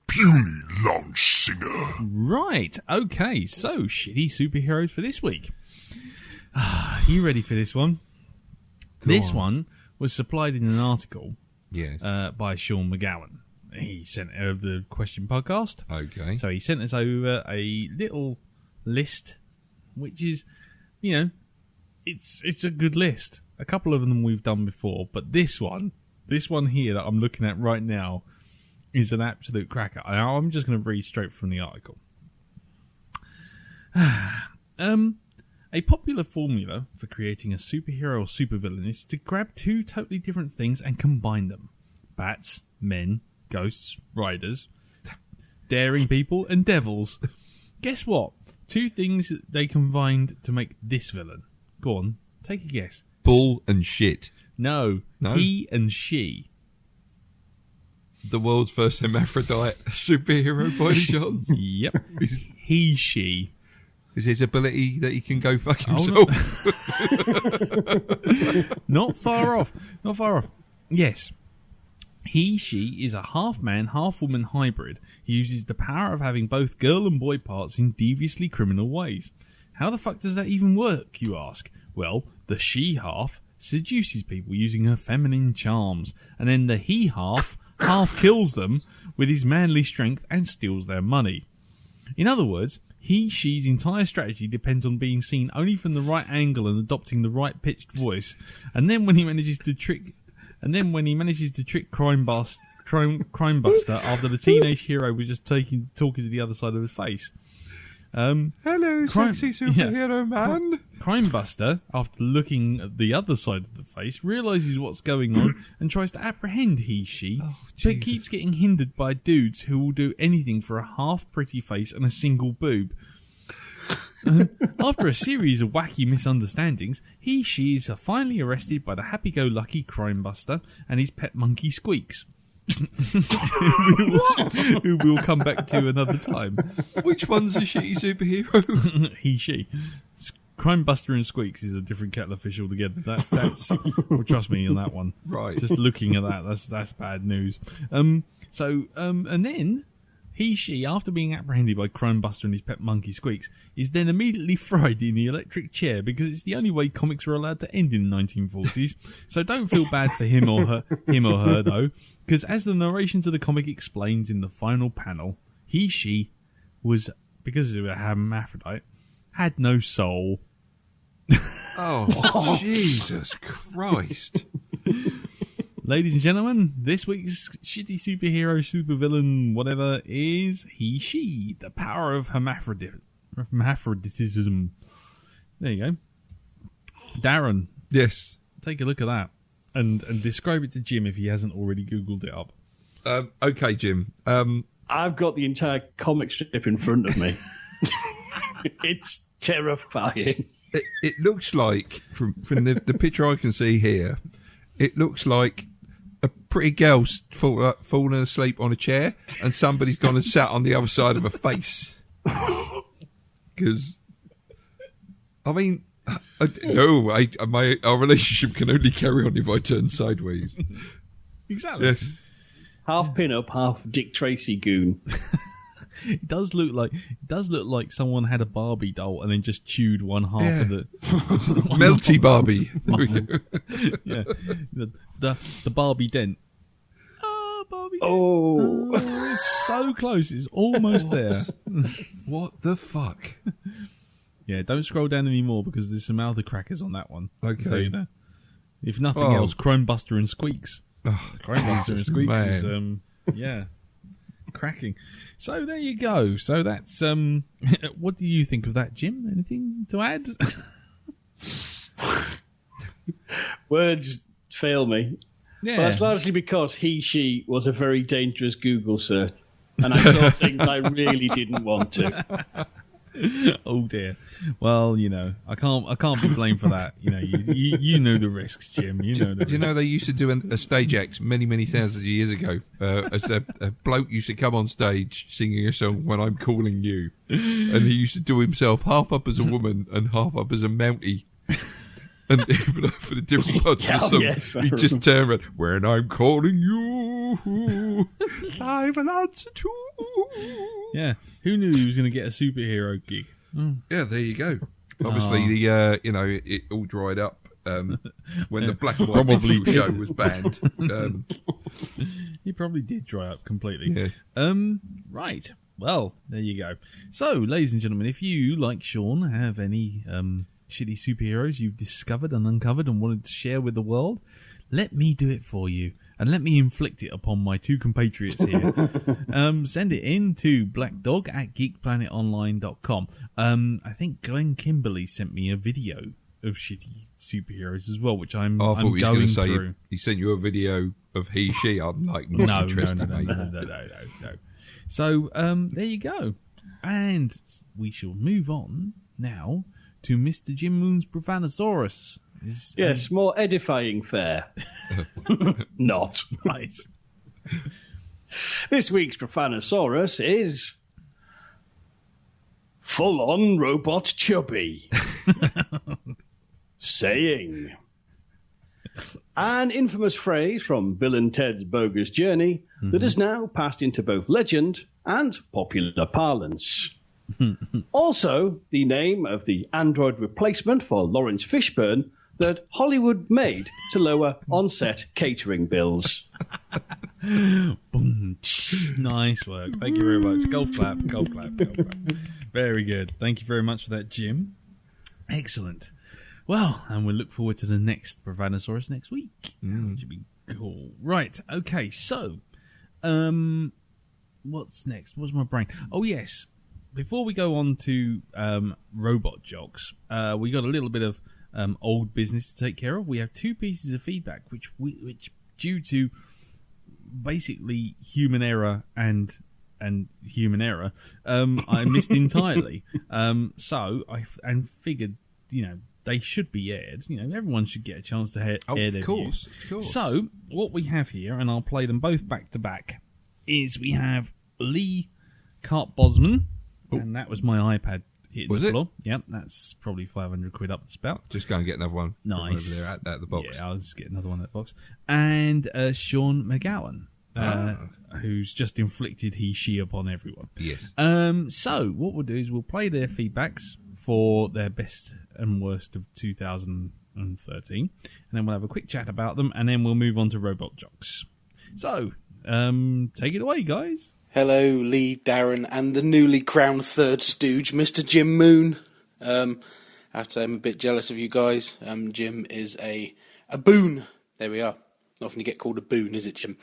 Puny Launch Singer. Right, okay, so shitty superheroes for this week. You ready for this one? This one was supplied in an article by Sean McGowan. He sent over the question podcast. Okay. So he sent us over a little list, which is, you know, it's a good list. A couple of them we've done before, but this one here that I'm looking at right now is an absolute cracker. I'm just going to read straight from the article. A popular formula for creating a superhero or supervillain is to grab two totally different things and combine them. Bats, men, ghosts, riders, daring people, and devils. Guess what? Two things that they combined to make this villain. Go on, take a guess. Bull and shit. No, he and she. The world's first hermaphrodite superhero by any chance? Yep. He, she. Is his ability that he can go fuck himself? Not far off. Not far off. Yes. He, she is a half-man, half-woman hybrid. He uses the power of having both girl and boy parts in deviously criminal ways. How the fuck does that even work, you ask? Well, the she-half seduces people using her feminine charms, and then the he-half kills them with his manly strength and steals their money. In other words, he/she's entire strategy depends on being seen only from the right angle and adopting the right pitched voice. And then when he manages to trick Crime Buster after the teenage hero was just talking to the other side of his face. Hello, sexy superhero man. Crime Buster, after looking at the other side of the face, realises what's going on and tries to apprehend he/she, but keeps getting hindered by dudes who will do anything for a half-pretty face and a single boob. After a series of wacky misunderstandings, he/she is finally arrested by the happy-go-lucky Crime Buster and his pet monkey Squeaks. Who we'll come back to another time. Which one's a shitty superhero? He/she. Crime Buster and Squeaks is a different kettle of fish altogether. That's well, trust me on that one. Right. Just looking at that, that's bad news. And then he/she, after being apprehended by Crime Buster and his pet monkey Squeaks, is then immediately fried in the electric chair because it's the only way comics were allowed to end in the 1940s. So don't feel bad for him or her though, because as the narration to the comic explains in the final panel, he/she was, because of a hermaphrodite, had no soul. Oh, Jesus Christ. Ladies and gentlemen, this week's shitty superhero, supervillain, whatever, is he/she, the power of hermaphroditism. There you go. Darren. Yes. Take a look at that and describe it to Jim if he hasn't already Googled it up. Okay, Jim. I've got the entire comic strip in front of me. It's terrifying. It looks like, from the picture I can see here, it looks like a pretty girl's fallen asleep on a chair and somebody's gone and sat on the other side of her face. Because, I mean, our relationship can only carry on if I turn sideways. Exactly. Yes. Half pin-up, half Dick Tracy goon. It does look like someone had a Barbie doll and then just chewed one half of it. Melty Barbie. There we go. Yeah, the Barbie dent. Ah, Barbie Oh. It's so close. It's almost there. What the fuck? Yeah, don't scroll down anymore because there's some other crackers on that one. Okay. I'll tell you that. If nothing else, Chromebuster and Squeaks. Oh, Chromebuster and Squeaks is, man. cracking. So there you go. So that's, what do you think of that, Jim? Anything to add? Words fail me. Yeah. But that's largely because she was a very dangerous Google search. And I saw things I really didn't want to. Oh dear. Well, I can't be blamed for that. You know the risks, Jim. You know the Do you know they used to do a stage act many thousands of years ago? As a bloke used to come on stage singing a song "When I'm Calling You," and he used to do himself half up as a woman and half up as a mountie. And for the different parts of the song, yes, he just turned around. When I'm calling you, I've an answer to. Yeah. Who knew he was going to get a superhero gig? Yeah, there you go. Obviously, it all dried up when the Black and White Probably Minstrel show was banned. He probably did dry up completely. Yeah. Right. Well, there you go. So, ladies and gentlemen, if you, like Sean, have any shitty superheroes you've discovered and uncovered and wanted to share with the world, let me do it for you. And let me inflict it upon my two compatriots here. Send it in to Blackdog at geekplanetonline.com. I think Glenn Kimberly sent me a video of shitty superheroes as well, which I'm I thought he was going going to say through. he sent you a video of he, she. I'm like, No. not interested, mate. No. So, there you go. And we shall move on now to Mr. Jim Moon's Profanasaurus. Yes, more edifying fare. Not. Right. This week's Profanasaurus is full-on robot chubby. Saying. An infamous phrase from Bill and Ted's Bogus Journey that has now passed into both legend and popular parlance. Also, the name of the android replacement for Lawrence Fishburne that Hollywood made to lower on-set catering bills. Boom. Nice work. Thank you very much. Golf clap. Very good. Thank you very much for that, Jim. Excellent. Well, and we'll look forward to the next Profanasaurus next week. Should be cool. Right. Okay. So, what's next? What's my brain? Oh, yes. Before we go on to robot jocks, we got a little bit of old business to take care of. We have two pieces of feedback, which due to basically human error and human error, I missed entirely. So I figured, they should be aired. Everyone should get a chance to air their views. Of course. So what we have here, and I'll play them both back to back, is we have Lee Carp-Bosman, and that was my iPad hitting Was the it? floor. Yep, that's probably 500 quid up the spout. Just go and get another one. Nice. Over there at the box. Yeah, I'll just get another one in that box. And Sean McGowan, who's just inflicted he, she upon everyone. Yes. So what we'll do is we'll play their feedbacks for their best and worst of 2013, and then we'll have a quick chat about them, and then we'll move on to Robot Jocks. So, take it away, guys. Hello, Lee, Darren, and the newly crowned third stooge, Mr. Jim Moon. I have to say I'm a bit jealous of you guys. Jim is a boon. There we are. Not often you get called a boon, is it, Jim?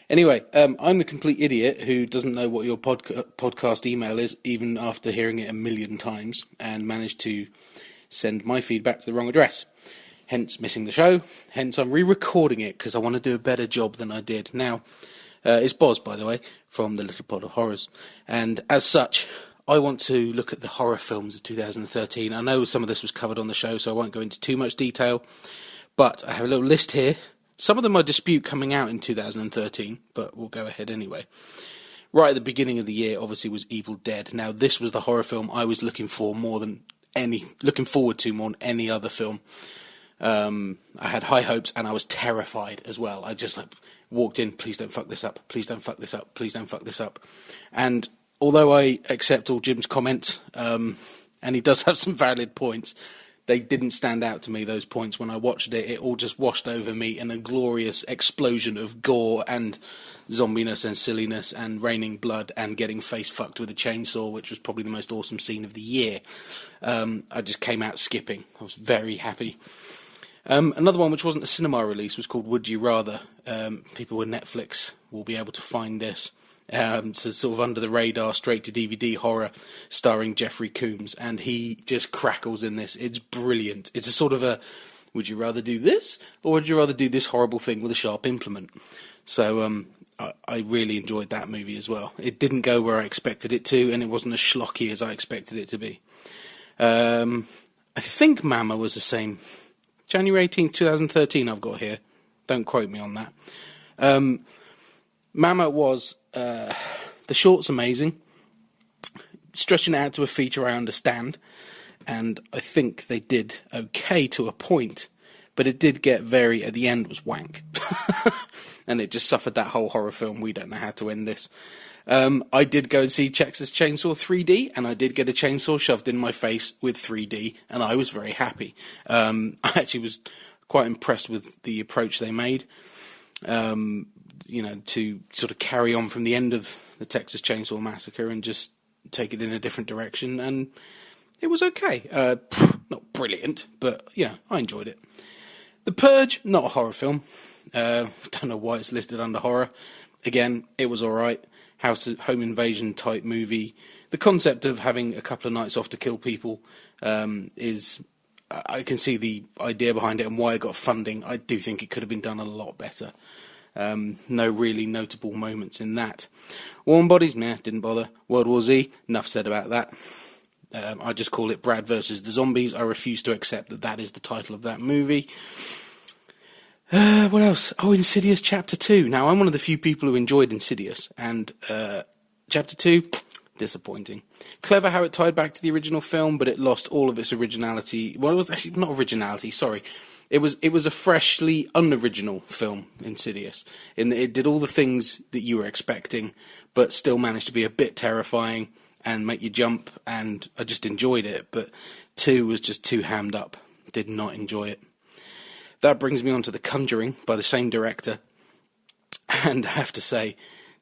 Anyway, I'm the complete idiot who doesn't know what your podcast email is, even after hearing it a million times, and managed to send my feedback to the wrong address. Hence missing the show. Hence I'm re-recording it because I want to do a better job than I did. Now, it's Boz, by the way, from the Little Pod of Horrors. And as such, I want to look at the horror films of 2013. I know some of this was covered on the show, so I won't go into too much detail. But I have a little list here. Some of them I dispute coming out in 2013, but we'll go ahead anyway. Right at the beginning of the year, obviously, was Evil Dead. Now, this was the horror film I was looking forward to more than any other film. I had high hopes and I was terrified as well. I just walked in, please don't fuck this up, please don't fuck this up, please don't fuck this up. And although I accept all Jim's comments, and he does have some valid points, they didn't stand out to me, those points. When I watched it, it all just washed over me in a glorious explosion of gore and zombiness and silliness and raining blood and getting face fucked with a chainsaw, which was probably the most awesome scene of the year. I just came out skipping. I was very happy. Another one which wasn't a cinema release was called Would You Rather. People with Netflix will be able to find this. So sort of under the radar, straight to DVD horror, starring Jeffrey Combs, and he just crackles in this. It's brilliant. It's a sort of a, would you rather do this, or would you rather do this horrible thing with a sharp implement? So I really enjoyed that movie as well. It didn't go where I expected it to, and it wasn't as schlocky as I expected it to be. I think Mama was the same. January 18th, 2013 I've got here. Don't quote me on that. Mama was... the short's amazing. Stretching it out to a feature, I understand. And I think they did okay to a point. But it did get very... At the end was wank. And it just suffered that whole horror film. We don't know how to end this. I did go and see Texas Chainsaw 3D, and I did get a chainsaw shoved in my face with 3D, and I was very happy. I actually was quite impressed with the approach they made, to sort of carry on from the end of the Texas Chainsaw Massacre and just take it in a different direction, and it was okay. Not brilliant, but yeah, I enjoyed it. The Purge, not a horror film. Don't know why it's listed under horror. Again, it was alright. Home invasion type movie. The concept of having a couple of nights off to kill people is... I can see the idea behind it and why it got funding. I do think it could have been done a lot better. No really notable moments in that. Warm Bodies, meh, didn't bother. World War Z, enough said about that. I just call it Brad versus the Zombies. I refuse to accept that that is the title of that movie. What else? Oh, Insidious Chapter 2. Now, I'm one of the few people who enjoyed Insidious, and Chapter 2, disappointing. Clever how it tied back to the original film, but it lost all of its originality. Well, it was actually not originality, sorry. It was a freshly unoriginal film, Insidious, in that it did all the things that you were expecting, but still managed to be a bit terrifying and make you jump, and I just enjoyed it, but 2 was just too hammed up. Did not enjoy it. That brings me on to The Conjuring by the same director, and I have to say,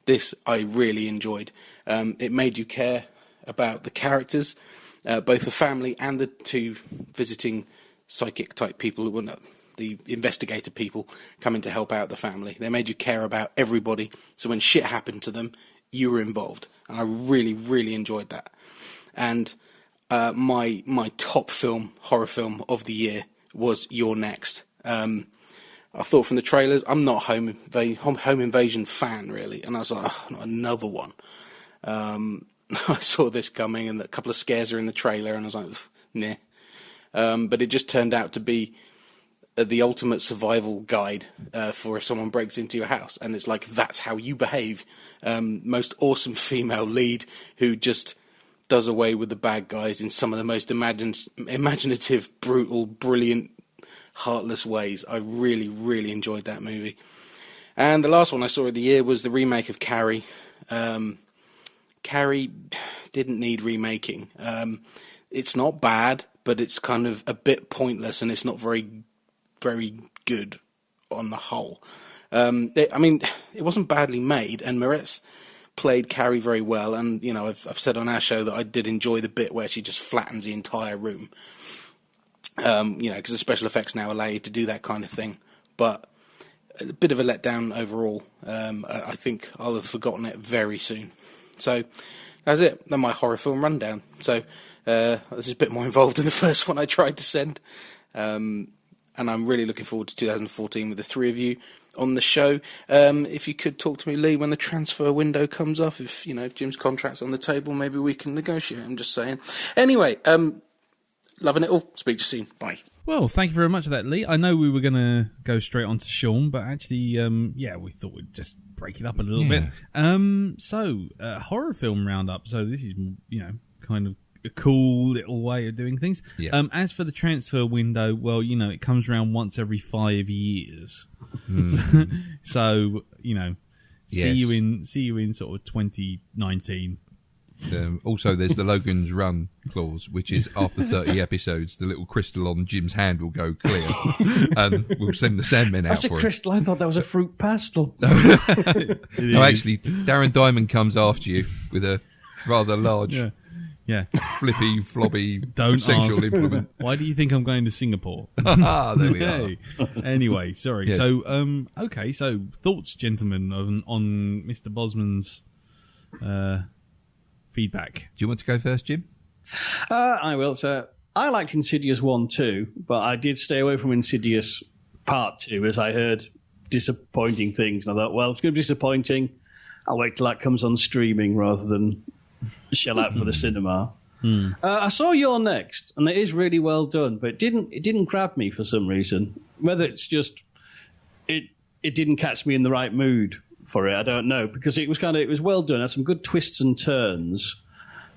this I really enjoyed. It made you care about the characters, both the family and the two visiting psychic type people, the investigator people coming to help out the family. They made you care about everybody, so when shit happened to them, you were involved, and I really, really enjoyed that. And my top horror film of the year was You're Next. I thought from the trailers, I'm not a home invasion fan, really, and I was like, oh, not another one. I saw this coming, and a couple of scares are in the trailer, and I was like, nah. But it just turned out to be the ultimate survival guide for if someone breaks into your house, and it's like, that's how you behave. Most awesome female lead who just does away with the bad guys in some of the most imaginative, brutal, brilliant, heartless ways. I really, really enjoyed that movie. And the last one I saw of the year was the remake of Carrie. Carrie didn't need remaking. It's not bad, but it's kind of a bit pointless, and it's not very, very good on the whole. It wasn't badly made, and Moretz played Carrie very well, and I've said on our show that I did enjoy the bit where she just flattens the entire room. Because the special effects now allow you to do that kind of thing. But a bit of a letdown overall. I think I'll have forgotten it very soon. So that's it. That's my horror film rundown. So this is a bit more involved than the first one I tried to send. And I'm really looking forward to 2014 with the three of you on the show. If you could talk to me, Lee, when the transfer window comes up, if Jim's contract's on the table, maybe we can negotiate. I'm just saying. Anyway, loving it all. Speak to you soon. Bye. Well, thank you very much for that, Lee. I know we were going to go straight on to Sean, but actually, we thought we'd just break it up a little bit. Horror film roundup. So this is, kind of a cool little way of doing things. Yeah. As for the transfer window, well, it comes around once every 5 years. So, see you in sort of 2019. Also, there's the Logan's Run clause, which is after 30 episodes, the little crystal on Jim's hand will go clear, and we'll send the Sandmen out That's a for crystal. I thought that was a fruit pastel. No, actually, Darren Diamond comes after you with a rather large, flippy, flobby, Don't sexual ask. implement. Why do you think I'm going to Singapore? There we are. Anyway, sorry. Yes. So, okay. So, thoughts, gentlemen, on Mr. Bosman's feedback. Do you want to go first, Jim? I will. So I liked Insidious 1 too, but I did stay away from Insidious Part 2 as I heard disappointing things. And I thought, well, it's going to be disappointing. I'll wait till that comes on streaming rather than shell out for the cinema. I saw You're Next, and it is really well done, but it didn't grab me for some reason. Whether it's just it didn't catch me in the right mood for it, I don't know, because it was well done. It had some good twists and turns,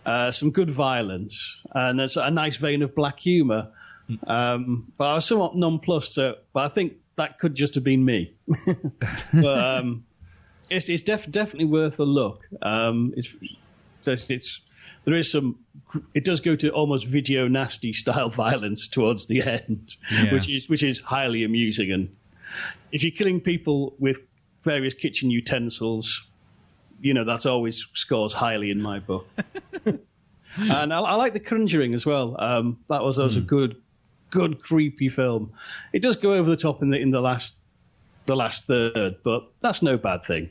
some good violence, and it's a nice vein of black humour. But I was somewhat nonplussed. But I think that could just have been me. But it's definitely worth a look. There is some. It does go to almost video nasty style violence towards the end, which is highly amusing. And if you're killing people with various kitchen utensils, that's always scores highly in my book. And I like The Conjuring as well. That was a good creepy film. It does go over the top in the last third, but that's no bad thing.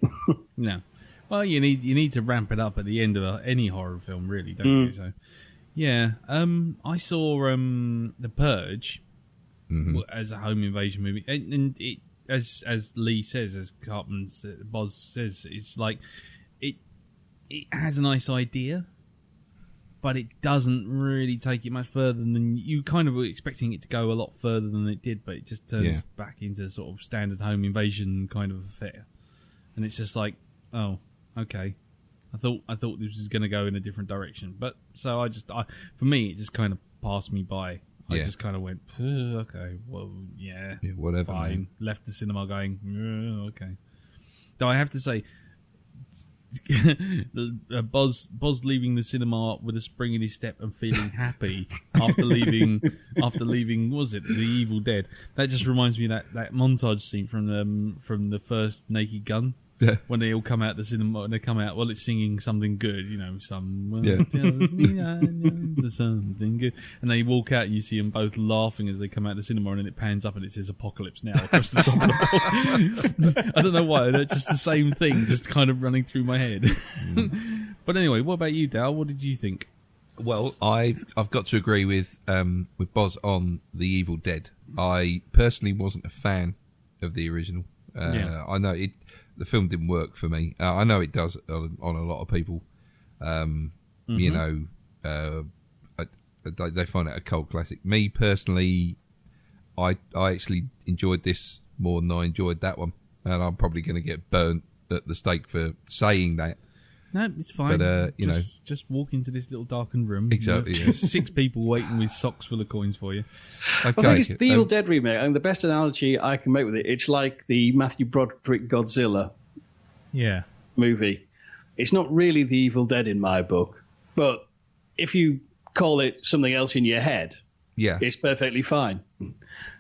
No. Well, you need to ramp it up at the end of any horror film, really, don't you? So, yeah. I saw The Purge as a home invasion movie, and it, as Lee says, as Cartman's Boz says, it's like it has a nice idea, but it doesn't really take it much further than you kind of were expecting it to go a lot further than it did, but it just turns back into sort of standard home invasion kind of affair, and it's just like, oh. Okay, I thought this was going to go in a different direction, but so for me, it just kind of passed me by. I just kind of went, okay, well, whatever. Fine. Man. Left the cinema going, okay. Though I have to say, Boz leaving the cinema with a spring in his step and feeling happy after leaving. Was it The Evil Dead? That just reminds me of that montage scene from the first Naked Gun. Yeah. When they all come out the cinema and they come out, well, it's singing something good, someone tells me I know something good, and they walk out and you see them both laughing as they come out the cinema, and then it pans up and it says "Apocalypse Now" across the top of the board. I don't know why, they're just the same thing, just kind of running through my head. But anyway, what about you, Dal? What did you think? Well, I've got to agree with Boz on The Evil Dead. I personally wasn't a fan of the original. I know the film didn't work for me. I know it does on a lot of people. They find it a cult classic. Me personally, I actually enjoyed this more than I enjoyed that one, and I'm probably going to get burnt at the stake for saying that. No, it's fine. But just walk into this little darkened room. Exactly. Yeah. 6 people waiting with socks full of coins for you. Okay. I think it's the Evil Dead remake. I think the best analogy I can make with it's like the Matthew Broderick Godzilla movie. It's not really the Evil Dead in my book, but if you call it something else in your head, it's perfectly fine.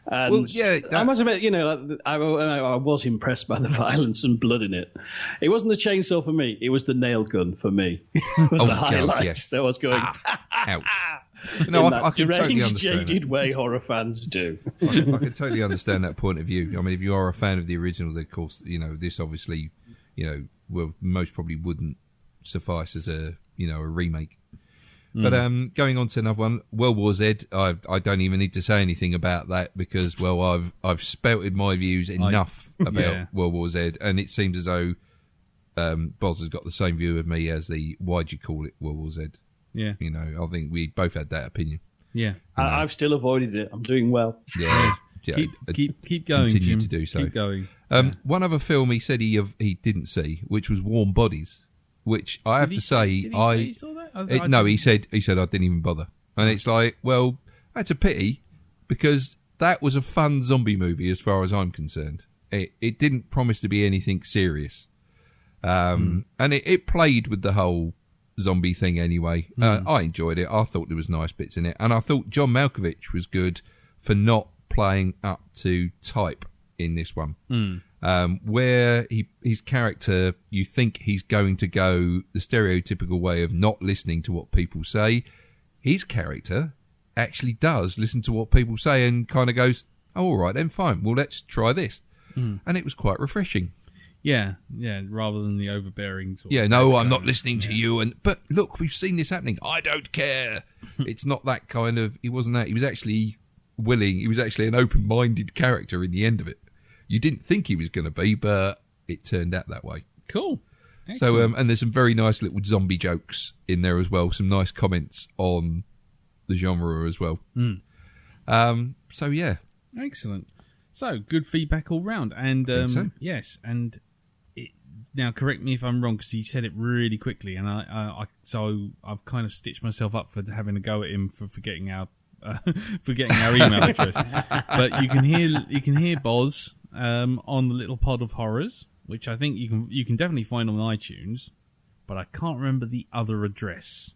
And I must admit, I was impressed by the violence and blood in it. It wasn't the chainsaw for me; it was the nail gun for me. It was the highlight that was going. Ouch! No, I can totally understand. Jaded way horror fans do. I can totally understand that point of view. I mean, if you are a fan of the original, then of course, this obviously, well, most probably wouldn't suffice as a remake. But going on to another one, World War Z, I don't even need to say anything about that because, well, I've spouted my views enough about World War Z, and it seems as though Boz has got the same view of me as the why'd you call it World War Z? Yeah. I think we both had that opinion. Yeah. I've still avoided it. I'm doing well. Yeah. Keep going, Continue Jim. to do so. Keep going. One other film he said he didn't see, which was Warm Bodies, which I have to say, did he say he saw that? No, he said I didn't even bother, and it's like, well, that's a pity because that was a fun zombie movie as far as I'm concerned. It didn't promise to be anything serious, and it played with the whole zombie thing anyway. I enjoyed it. I thought there was nice bits in it. And I thought John Malkovich was good for not playing up to type in this one. Where his character, you think he's going to go the stereotypical way of not listening to what people say. His character actually does listen to what people say and kind of goes, oh, all right then, fine. Well, let's try this. And it was quite refreshing. Yeah, rather than the overbearing sort Yeah, of... no, I'm not listening to you. But look, we've seen this happening. I don't care. It's not that kind of... He wasn't that. He was actually willing. He was actually an open-minded character in the end of it. You didn't think he was going to be, but it turned out that way. Cool. Excellent. So, and there's some very nice little zombie jokes in there as well. Some nice comments on the genre as well. So, yeah. Excellent. So, good feedback all round. And so. yes, and now correct me if I'm wrong, because he said it really quickly, and so I've kind of stitched myself up for having a go at him for forgetting our email address. But you can hear Boz on the Little Pod of Horrors, which I think you can definitely find on iTunes, but I can't remember the other address.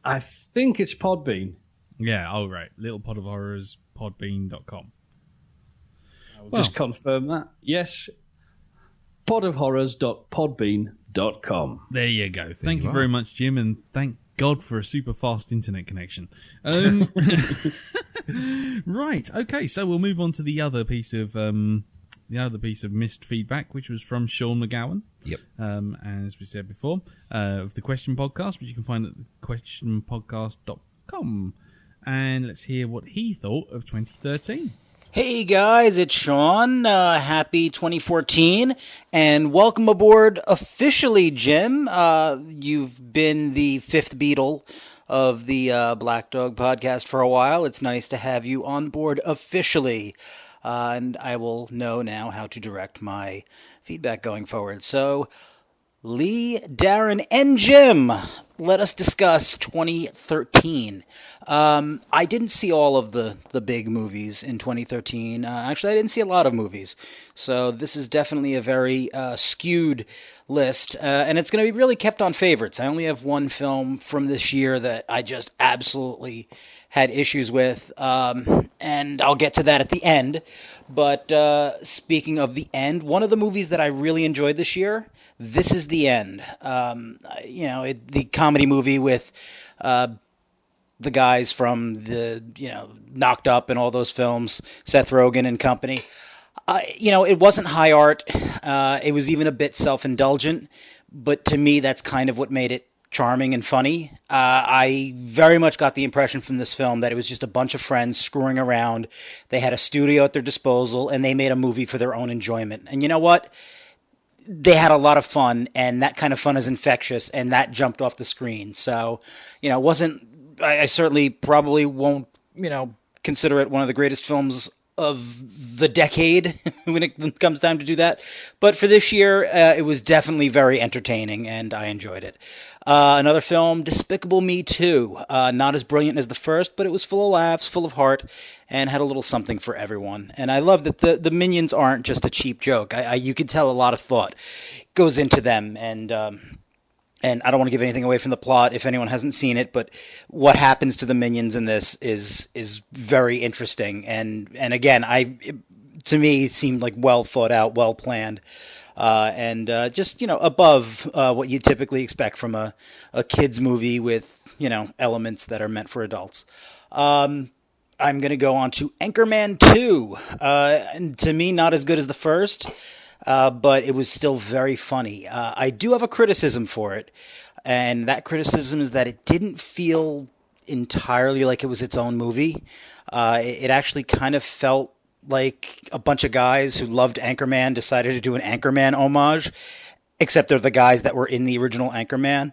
I think it's Podbean. Yeah, oh right, Little Pod of Horrors, podbean.com. Just confirm that. Yes, podofhorrors.podbean.com. There you go. Thank you very much, Jim, and thank God for a super fast internet connection. Right, okay, so we'll move on to the other piece of missed feedback, which was from Sean McGowan. Yep. As we said before, of the Question Podcast, which you can find at questionpodcast.com. And let's hear what he thought of 2013. Hey guys, it's Sean. Happy 2014, and welcome aboard officially, Jim. You've been the fifth Beatle of the Blackdog podcast for a while. It's nice to have you on board officially, and I will know now how to direct my feedback going forward. So, Lee, Darren, and Jim, let us discuss 2013. I didn't see all of the big movies in 2013. Actually, I didn't see a lot of movies. So this is definitely a very skewed list. And it's going to be really kept on favorites. I only have one film from this year that I just absolutely had issues with. And I'll get to that at the end. But speaking of the end, one of the movies that I really enjoyed this year, This Is the End. The comedy movie with the guys from the, Knocked Up and all those films, Seth Rogen and company. It wasn't high art. It was even a bit self-indulgent. But to me, that's kind of what made it charming and funny. I very much got the impression from this film that it was just a bunch of friends screwing around. They had a studio at their disposal, and they made a movie for their own enjoyment. And you know what? They had a lot of fun, and that kind of fun is infectious, and that jumped off the screen. So, it wasn't... I certainly probably won't, consider it one of the greatest films of the decade when it comes time to do that. But for this year, it was definitely very entertaining, and I enjoyed it. Another film, Despicable Me 2. Not as brilliant as the first, but it was full of laughs, full of heart, and had a little something for everyone. And I love that the Minions aren't just a cheap joke. You can tell a lot of thought goes into them, and I don't want to give anything away from the plot if anyone hasn't seen it, but what happens to the Minions in this is very interesting. And again, to me, it seemed like well thought out, well planned, and just above what you typically expect from a kids movie with elements that are meant for adults. I'm going to go on to Anchorman 2. And to me, not as good as the first. But it was still very funny. I do have a criticism for it, and that criticism is that it didn't feel entirely like it was its own movie. It actually kind of felt like a bunch of guys who loved Anchorman decided to do an Anchorman homage, except they're the guys that were in the original Anchorman.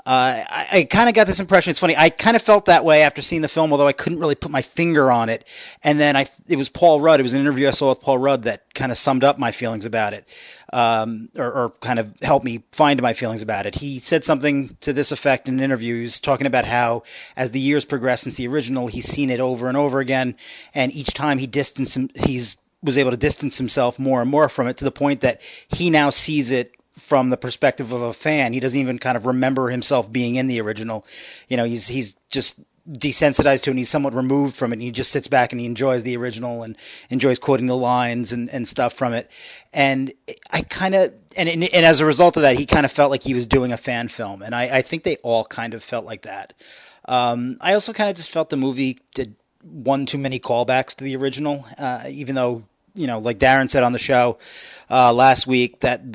I kind of got this impression. It's funny. I kind of felt that way after seeing the film, although I couldn't really put my finger on it. And then it was Paul Rudd. It was an interview I saw with Paul Rudd that kind of summed up my feelings about it, or kind of helped me find my feelings about it. He said something to this effect in interviews, talking about how as the years progressed since the original, he's seen it over and over again, and each time he was able to distance himself more and more from it to the point that he now sees it from the perspective of a fan. He doesn't even kind of remember himself being in the original. You know, he's just desensitized to it, and he's somewhat removed from it, and he just sits back and he enjoys the original and enjoys quoting the lines and stuff from it. And I kind of, and as a result of that, he kind of felt like he was doing a fan film, and I think they all kind of felt like that. I also kind of just felt the movie did one too many callbacks to the original, even though, you know, like Darren said on the show last week, that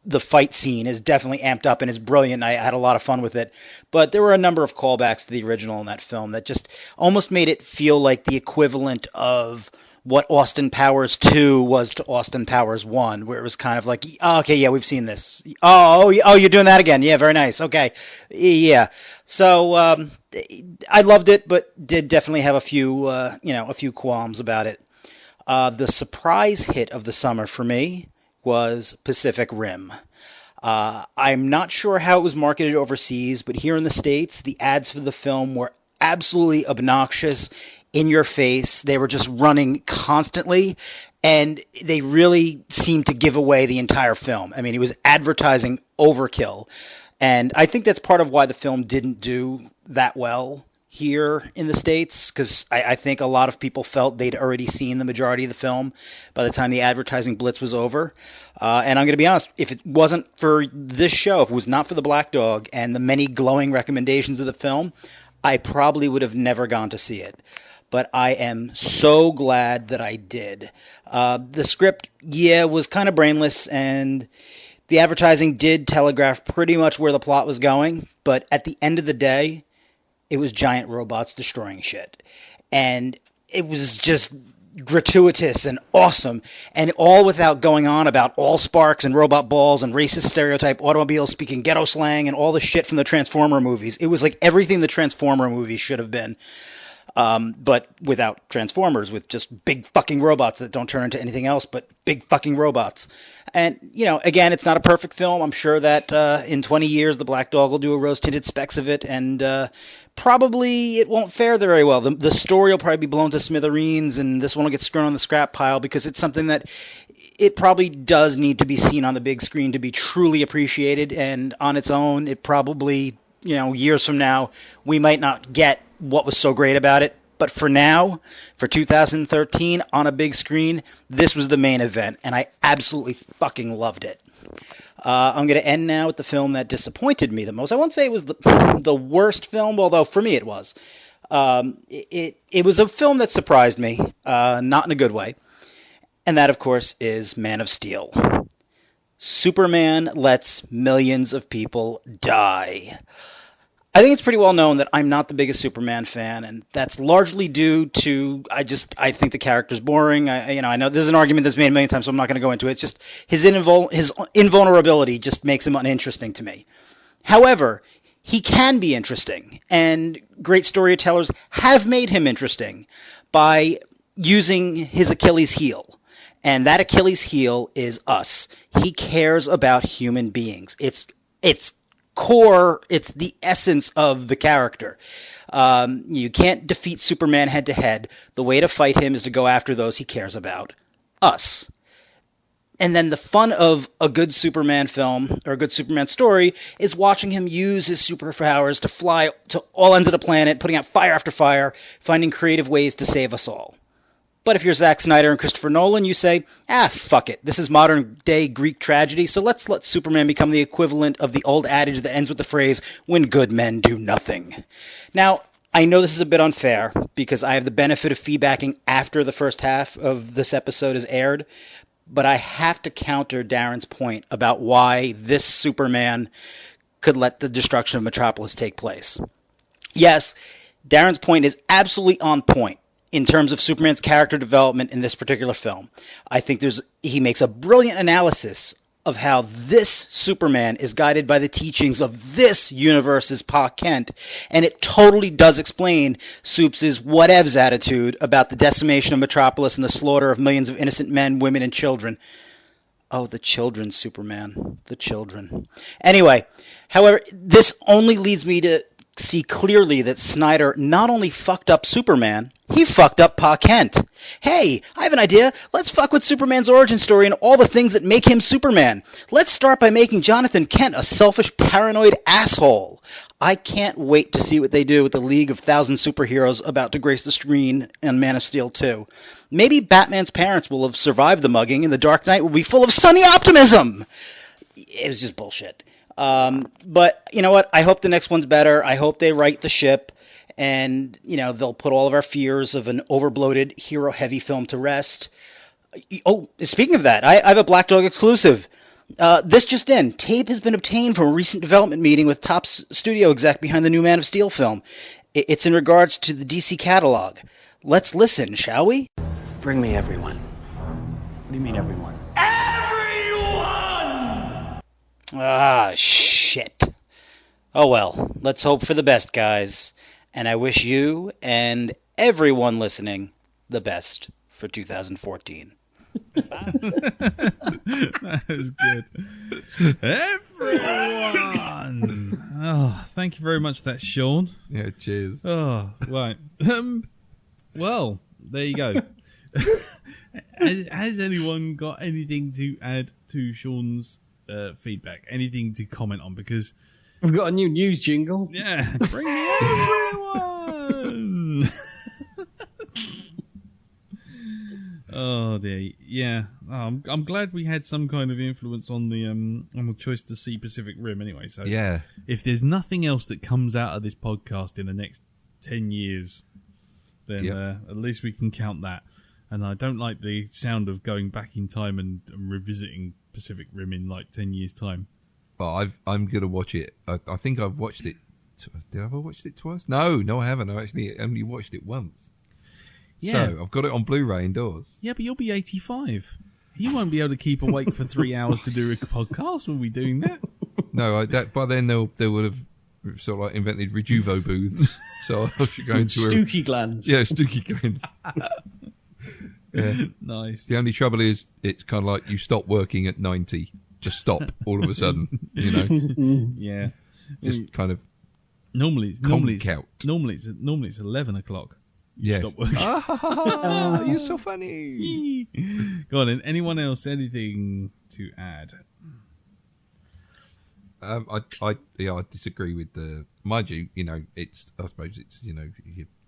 the fight scene is definitely amped up and is brilliant. I had a lot of fun with it. But there were a number of callbacks to the original in that film that just almost made it feel like the equivalent of what Austin Powers 2 was to Austin Powers 1, where it was kind of like, oh, okay, yeah, we've seen this. Oh, you're doing that again. Yeah, very nice. Okay. Yeah. So I loved it, but did definitely have a few qualms about it. The surprise hit of the summer for me was Pacific Rim. I'm not sure how it was marketed overseas, but here in the States, the ads for the film were absolutely obnoxious, in your face. They were just running constantly, and they really seemed to give away the entire film. I mean, it was advertising overkill, and I think that's part of why the film didn't do that well here in the States, because I think a lot of people felt they'd already seen the majority of the film by the time the advertising blitz was over. And I'm going to be honest, if it wasn't for this show, if it was not for the Blackdog and the many glowing recommendations of the film, I probably would have never gone to see it. But I am so glad that I did. The script, was kind of brainless, and the advertising did telegraph pretty much where the plot was going, but at the end of the day, it was giant robots destroying shit. And it was just gratuitous and awesome, and all without going on about all sparks and robot balls and racist stereotype automobiles speaking ghetto slang and all the shit from the Transformer movies. It was like everything the Transformer movies should have been, but without Transformers, with just big fucking robots that don't turn into anything else but big fucking robots. And, again, it's not a perfect film. I'm sure that in 20 years the Blackdog will do a rose-tinted specs of it, and probably it won't fare very well. The story will probably be blown to smithereens, and this one will get thrown on the scrap pile, because it's something that it probably does need to be seen on the big screen to be truly appreciated, and on its own, it probably, years from now, we might not get what was so great about it. But for now, for 2013, on a big screen, this was the main event, and I absolutely fucking loved it. I'm going to end now with the film that disappointed me the most. I won't say it was the worst film, although for me it was. It was a film that surprised me, not in a good way, and that, of course, is Man of Steel. Superman lets millions of people die. I think it's pretty well known that I'm not the biggest Superman fan, and that's largely due to I think the character's boring. I know there's an argument that's made a million times, so I'm not going to go into it. It's just his invulnerability just makes him uninteresting to me. However, he can be interesting, and great storytellers have made him interesting by using his Achilles heel. And that Achilles heel is us. He cares about human beings. It's core, it's the essence of the character. You can't defeat Superman head to head. The way to fight him is to go after those he cares about, us. And then the fun of a good Superman film or a good Superman story is watching him use his superpowers to fly to all ends of the planet, putting out fire after fire, finding creative ways to save us all. But if you're Zack Snyder and Christopher Nolan, you say, fuck it. This is modern-day Greek tragedy, so let's let Superman become the equivalent of the old adage that ends with the phrase, when good men do nothing. Now, I know this is a bit unfair, because I have the benefit of feedbacking after the first half of this episode is aired, but I have to counter Darren's point about why this Superman could let the destruction of Metropolis take place. Yes, Darren's point is absolutely on point in terms of Superman's character development in this particular film. I think he makes a brilliant analysis of how this Superman is guided by the teachings of this universe's Pa Kent, and it totally does explain Supes' whatevs attitude about the decimation of Metropolis and the slaughter of millions of innocent men, women, and children. Oh, the children, Superman. The children. Anyway, however, this only leads me to see clearly that Snyder not only fucked up Superman, he fucked up Pa Kent. Hey, I have an idea. Let's fuck with Superman's origin story and all the things that make him Superman. Let's start by making Jonathan Kent a selfish, paranoid asshole. I can't wait to see what they do with the League of Thousand Superheroes about to grace the screen in Man of Steel 2. Maybe Batman's parents will have survived the mugging and the Dark Knight will be full of sunny optimism. It was just bullshit. But you know what? I hope the next one's better. I hope they right the ship and, they'll put all of our fears of an overbloated hero-heavy film to rest. Oh, speaking of that, I have a Blackdog exclusive. This just in. Tape has been obtained from a recent development meeting with top studio exec behind the new Man of Steel film. It's in regards to the DC catalog. Let's listen, shall we? Bring me everyone. What do you mean everyone? Ah, shit. Oh well, let's hope for the best, guys. And I wish you and everyone listening the best for 2014. That was good. Everyone! Oh, thank you very much for that, Sean. Yeah, cheers. Oh, right. Well, there you go. Has anyone got anything to add to Sean's feedback? Anything to comment on? Because we've got a new news jingle. Yeah, bring everyone. Oh dear, yeah. I'm glad we had some kind of influence on the choice to see Pacific Rim. Anyway, so yeah, if there's nothing else that comes out of this podcast in the next 10 years, then at least we can count that. And I don't like the sound of going back in time and revisiting Pacific Rim in like 10 years' time. But I'm going to watch it. I think I've watched it. Did I ever watch it twice? No, I haven't. I actually only watched it once. Yeah. So I've got it on Blu-ray indoors. Yeah, but you'll be 85. You won't be able to keep awake for 3 hours to do a podcast. Will we doing that? No, by then they would have sort of like invented rejuvo booths. So I should go into Stooky glands. Yeah, stooky glands. Yeah. Nice. The only trouble is it's kind of like you stop working at 90. Just stop all of a sudden, Yeah. Just kind of normally it's 11 o'clock. Yes. Stop working. You're so funny. Go on, then. Anyone else? Anything to add? I disagree with the. Mind you, it's. I suppose it's.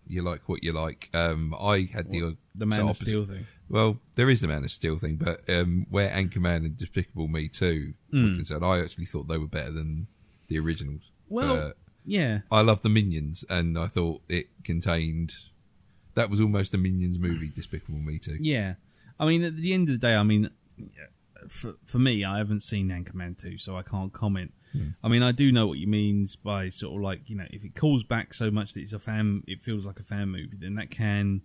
You like what you like. I had the Man of Steel thing. Well, there is the Man of Steel thing, but where Anchorman and Despicable Me 2 were concerned, I actually thought they were better than the originals. Well, yeah. I love the Minions, and I thought it contained. That was almost a Minions movie, Despicable Me 2. Yeah. I mean, at the end of the day, for me, I haven't seen Anchorman 2, so I can't comment. I mean, I do know what you mean by sort of like, if it calls back so much that it feels like a fan movie, then that can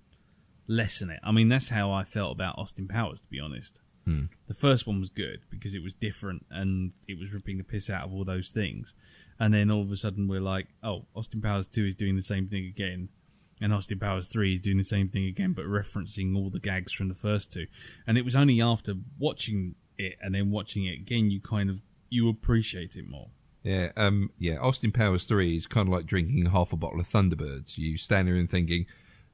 lessen it. I mean, that's how I felt about Austin Powers, to be honest. The first one was good because it was different and it was ripping the piss out of all those things. And then all of a sudden we're like, oh, Austin Powers 2 is doing the same thing again. And Austin Powers 3 is doing the same thing again, but referencing all the gags from the first two. And it was only after watching it and then watching it again, you appreciate it more. Yeah, Austin Powers 3 is kind of like drinking half a bottle of Thunderbirds. You stand there and thinking,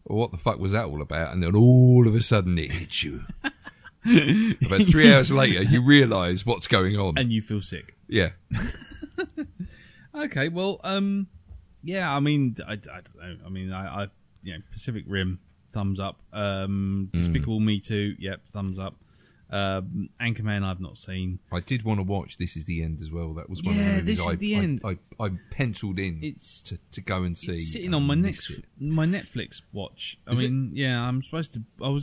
well, what the fuck was that all about? And then all of a sudden it hits you. About 3 hours later, you realise what's going on. And you feel sick. Yeah. Okay, well, yeah, I mean, I don't know. I mean, I Pacific Rim, thumbs up. Despicable Me 2, yep, thumbs up. Anchorman, I've not seen. I did want to watch This Is the End as well. That was one of the movies This Is the End. I penciled in to go and see. It's sitting on my Netflix watch. I was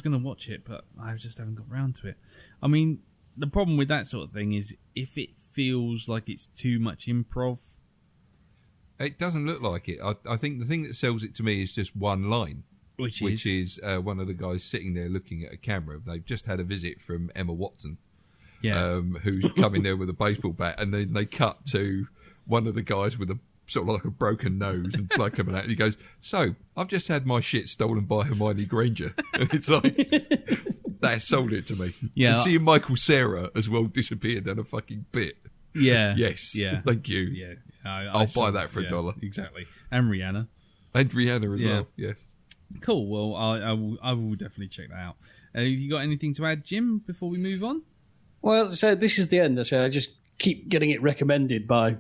going to watch it, but I just haven't got round to it. I mean, the problem with that sort of thing is if it feels like it's too much improv. It doesn't look like it. I think the thing that sells it to me is just one line. Which is one of the guys sitting there looking at a camera. They've just had a visit from Emma Watson, who's coming there with a baseball bat, and then they cut to one of the guys with a sort of like a broken nose and blood coming out, and he goes, "So, I've just had my shit stolen by Hermione Granger," and it's like that sold it to me. Yeah, and seeing Michael Cera as well disappear down a fucking bit. Yeah. Yes. Yeah. Thank you. Yeah. I'll buy that for $1. Exactly. And Rihanna. And Rihanna as well, yes. Cool. Well, I will definitely check that out. Have you got anything to add, Jim, before we move on? Well, so this is the end. I just keep getting it recommended by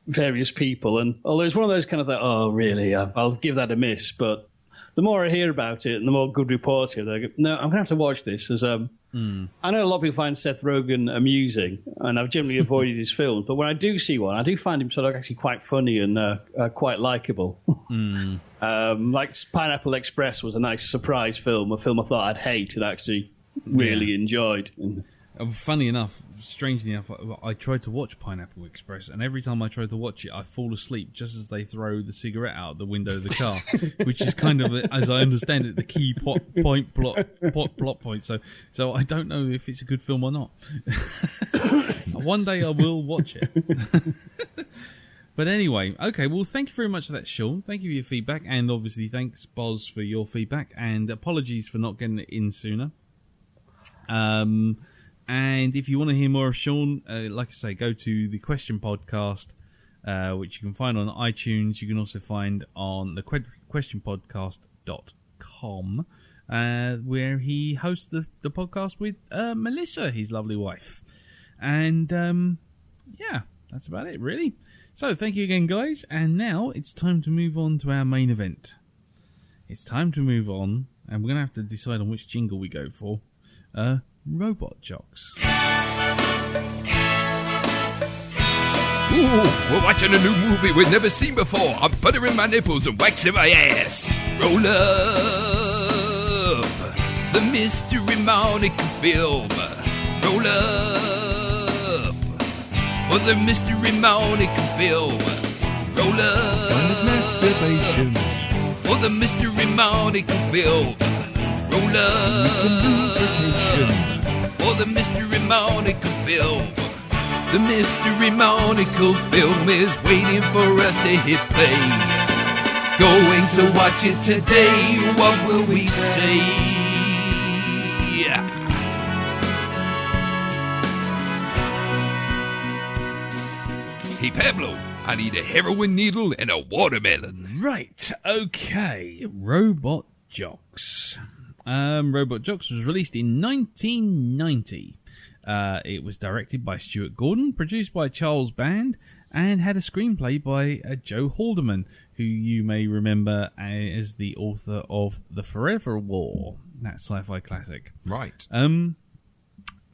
various people. And although it's one of those kind of like, oh, really, I'll give that a miss. But the more I hear about it and the more good reports I go, no, I'm going to have to watch this. As I know a lot of people find Seth Rogen amusing, and I've generally avoided his films. But when I do see one, I do find him sort of actually quite funny and quite likeable. Like Pineapple Express was a nice surprise film, a film I thought I'd hate and actually really enjoyed. Funny enough, strangely enough, I tried to watch Pineapple Express, and every time I tried to watch it, I fall asleep just as they throw the cigarette out the window of the car, which is kind of, as I understand it, the key plot point. So I don't know if it's a good film or not. One day I will watch it. But anyway, okay, well, thank you very much for that, Sean. Thank you for your feedback, and obviously thanks, Boz, for your feedback, and apologies for not getting it in sooner. And if you want to hear more of Sean, like I say, go to the Question Podcast, which you can find on iTunes. You can also find on the questionpodcast.com, where he hosts the podcast with Melissa, his lovely wife. And, that's about it, really. So, thank you again, guys. And now it's time to move on to our main event. It's time to move on, and we're going to have to decide on which jingle we go for. Robot jocks. Ooh, we're watching a new movie we've never seen before. I'm buttering my nipples and waxing my ass. Roll up the Mystery Monica film. Roll up for the Mystery Monica film. Roll up Masturbation. for the Mystery Monica film. Roll up for the Mystery Monica film. The Mystery Monica film is waiting for us to hit play. Going to watch it today. What will we say? Hey Pablo, I need a heroin needle and a watermelon. Right, okay. Robot jocks. Robot Jocks was released in 1990. It was directed by Stuart Gordon, produced by Charles Band, and had a screenplay by Joe Haldeman, who you may remember as the author of The Forever War, that sci-fi classic. Right.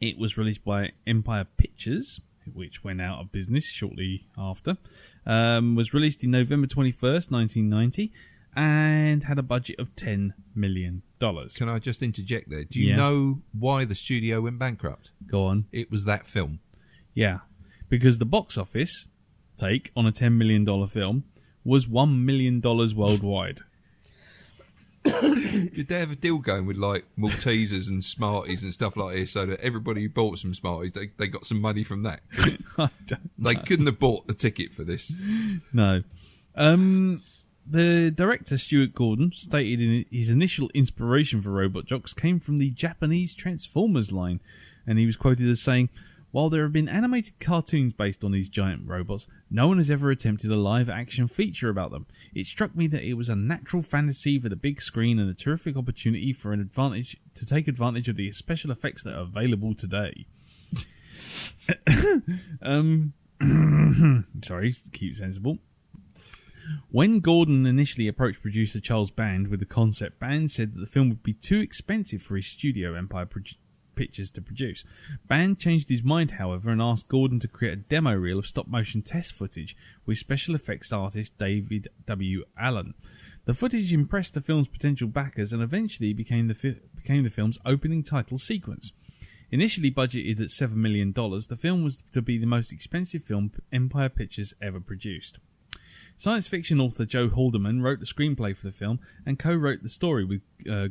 It was released by Empire Pictures, which went out of business shortly after. Was released in November 21st, 1990, and had a budget of $10 million. Can I just interject there? Do you know why the studio went bankrupt? Go on. It was that film. Yeah, because the box office take on a $10 million film was $1 million worldwide. Did they have a deal going with like Maltesers and Smarties and stuff like this, so that everybody who bought some Smarties, they got some money from that? I don't know. They couldn't have bought the ticket for this. No. The director, Stuart Gordon, stated in his initial inspiration for Robot Jocks came from the Japanese Transformers line, and he was quoted as saying, "While there have been animated cartoons based on these giant robots, no one has ever attempted a live-action feature about them. It struck me that it was a natural fantasy for the big screen and a terrific opportunity to take advantage of the special effects that are available today." Sorry, keep sensible. When Gordon initially approached producer Charles Band with the concept, Band said that the film would be too expensive for his studio, Empire Pictures, to produce. Band changed his mind, however, and asked Gordon to create a demo reel of stop-motion test footage with special effects artist David W. Allen. The footage impressed the film's potential backers and eventually became the film's opening title sequence. Initially budgeted at $7 million, the film was to be the most expensive film Empire Pictures ever produced. Science fiction author Joe Haldeman wrote the screenplay for the film and co-wrote the story with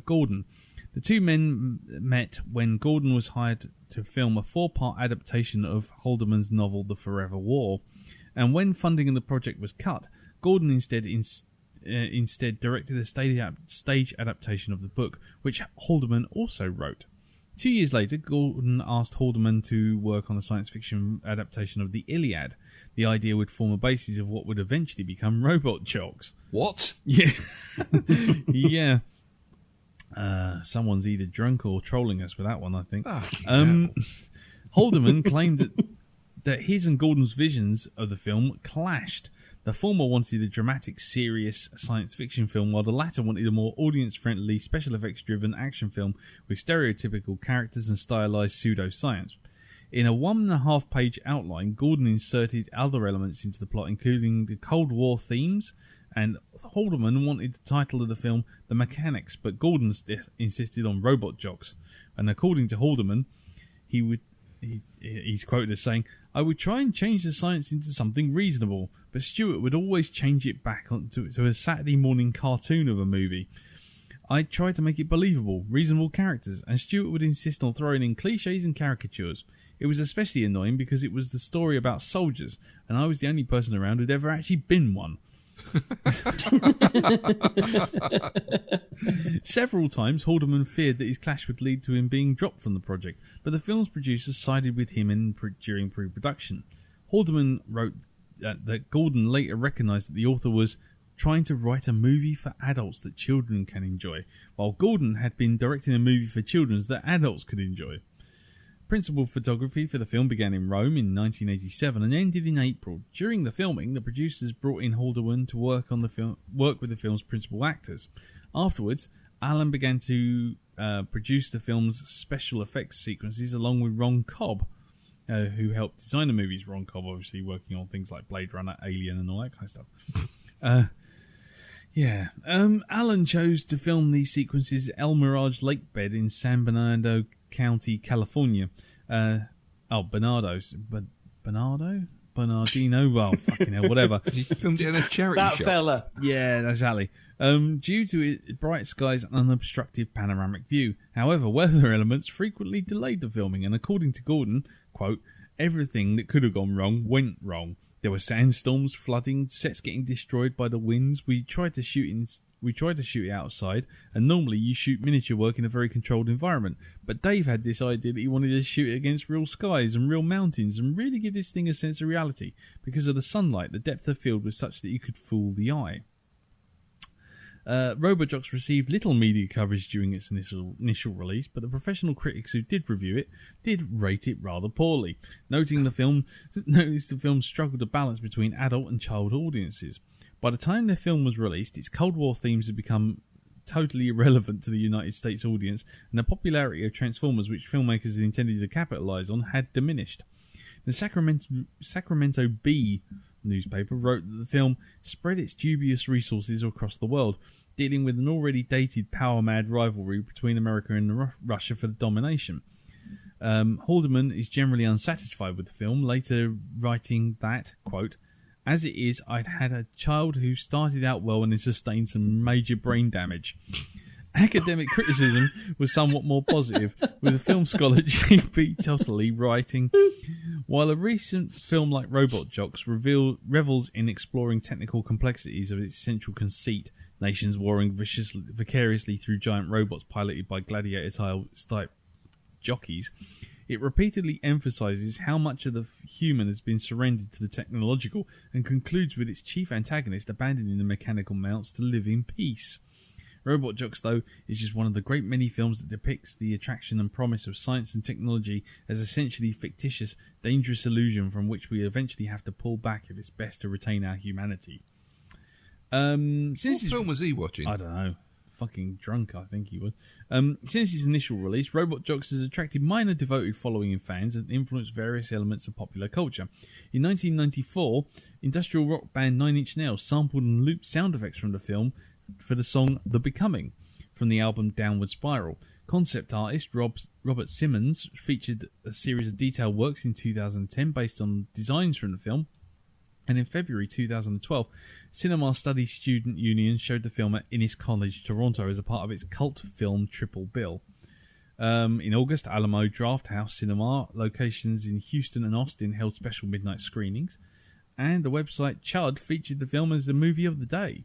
Gordon. The two men met when Gordon was hired to film a 4-part adaptation of Haldeman's novel The Forever War, and when funding of the project was cut, Gordon instead directed a stage adaptation of the book, which Haldeman also wrote. 2 years later, Gordon asked Haldeman to work on a science fiction adaptation of the Iliad. The idea would form a basis of what would eventually become Robot Jocks. What? Yeah. Yeah. Someone's either drunk or trolling us with that one, I think. Haldeman claimed that his and Gordon's visions of the film clashed. The former wanted a dramatic, serious science fiction film, while the latter wanted a more audience-friendly, special effects-driven action film with stereotypical characters and stylized pseudoscience. In a 1.5-page outline, Gordon inserted other elements into the plot, including the Cold War themes, and Haldeman wanted the title of the film The Mechanics, but Gordon insisted on Robot Jocks. And according to Haldeman, he's quoted as saying, "I would try and change the science into something reasonable, but Stewart would always change it back to a Saturday morning cartoon of a movie. I tried to make it believable, reasonable characters, and Stewart would insist on throwing in cliches and caricatures. It was especially annoying because it was the story about soldiers, and I was the only person around who'd ever actually been one." Several times, Haldeman feared that his clash would lead to him being dropped from the project, but the film's producers sided with him during pre-production. Haldeman wrote that Gordon later recognised that the author was trying to write a movie for adults that children can enjoy, while Gordon had been directing a movie for children that adults could enjoy. Principal photography for the film began in Rome in 1987 and ended in April. During the filming, the producers brought in Haldeman to work with the film's principal actors. Afterwards, Allen began to produce the film's special effects sequences along with Ron Cobb, who helped design the movies. Ron Cobb, obviously, working on things like Blade Runner, Alien, and all that kind of stuff. Allen chose to film these sequences at El Mirage Lake Bed in San Bernardino County, California. Bernardino? Well, fucking hell, whatever. He filmed it in a charity That shop. fella. Yeah, that's Ali. Due to its bright skies and unobstructed panoramic view. However, weather elements frequently delayed the filming, and according to Gordon, quote, "Everything that could have gone wrong went wrong. There were sandstorms, flooding, sets getting destroyed by the winds. We tried to shoot it outside, and normally you shoot miniature work in a very controlled environment. But Dave had this idea that he wanted to shoot it against real skies and real mountains and really give this thing a sense of reality. Because of the sunlight, the depth of field was such that you could fool the eye." Robojocks received little media coverage during its initial release, but the professional critics who did review it did rate it rather poorly, noting the film struggled to balance between adult and child audiences. By the time the film was released, its Cold War themes had become totally irrelevant to the United States audience, and the popularity of Transformers, which filmmakers had intended to capitalize on, had diminished. The Sacramento Bee newspaper wrote that the film spread its dubious resources across the world, dealing with an already dated power-mad rivalry between America and Russia for the domination. Haldeman is generally unsatisfied with the film, later writing that, quote, "As it is, I'd had a child who started out well and has sustained some major brain damage." Academic criticism was somewhat more positive, with the film scholar J.P. Totally writing, "While a recent film like Robot Jocks revels in exploring technical complexities of its central conceit, nations warring vicariously through giant robots piloted by gladiator-type jockeys, it repeatedly emphasizes how much of the human has been surrendered to the technological, and concludes with its chief antagonist abandoning the mechanical mounts to live in peace. Robot Jocks, though, is just one of the great many films that depicts the attraction and promise of science and technology as essentially fictitious, dangerous illusion from which we eventually have to pull back if it's best to retain our humanity." What film was he watching? I don't know. Fucking drunk, I think he was. Since its initial release, Robot Jocks has attracted minor devoted following in fans and influenced various elements of popular culture. In 1994, industrial rock band 9 Inch Nails sampled and looped sound effects from the film for the song The Becoming from the album Downward Spiral. Concept artist Robert Simmons featured a series of detailed works in 2010 based on designs from the film, and in February 2012, Cinema Studies Student Union showed the film at Innis College, Toronto, as a part of its cult film Triple Bill. In August, Alamo Drafthouse Cinema locations in Houston and Austin held special midnight screenings, and the website Chud featured the film as the movie of the day.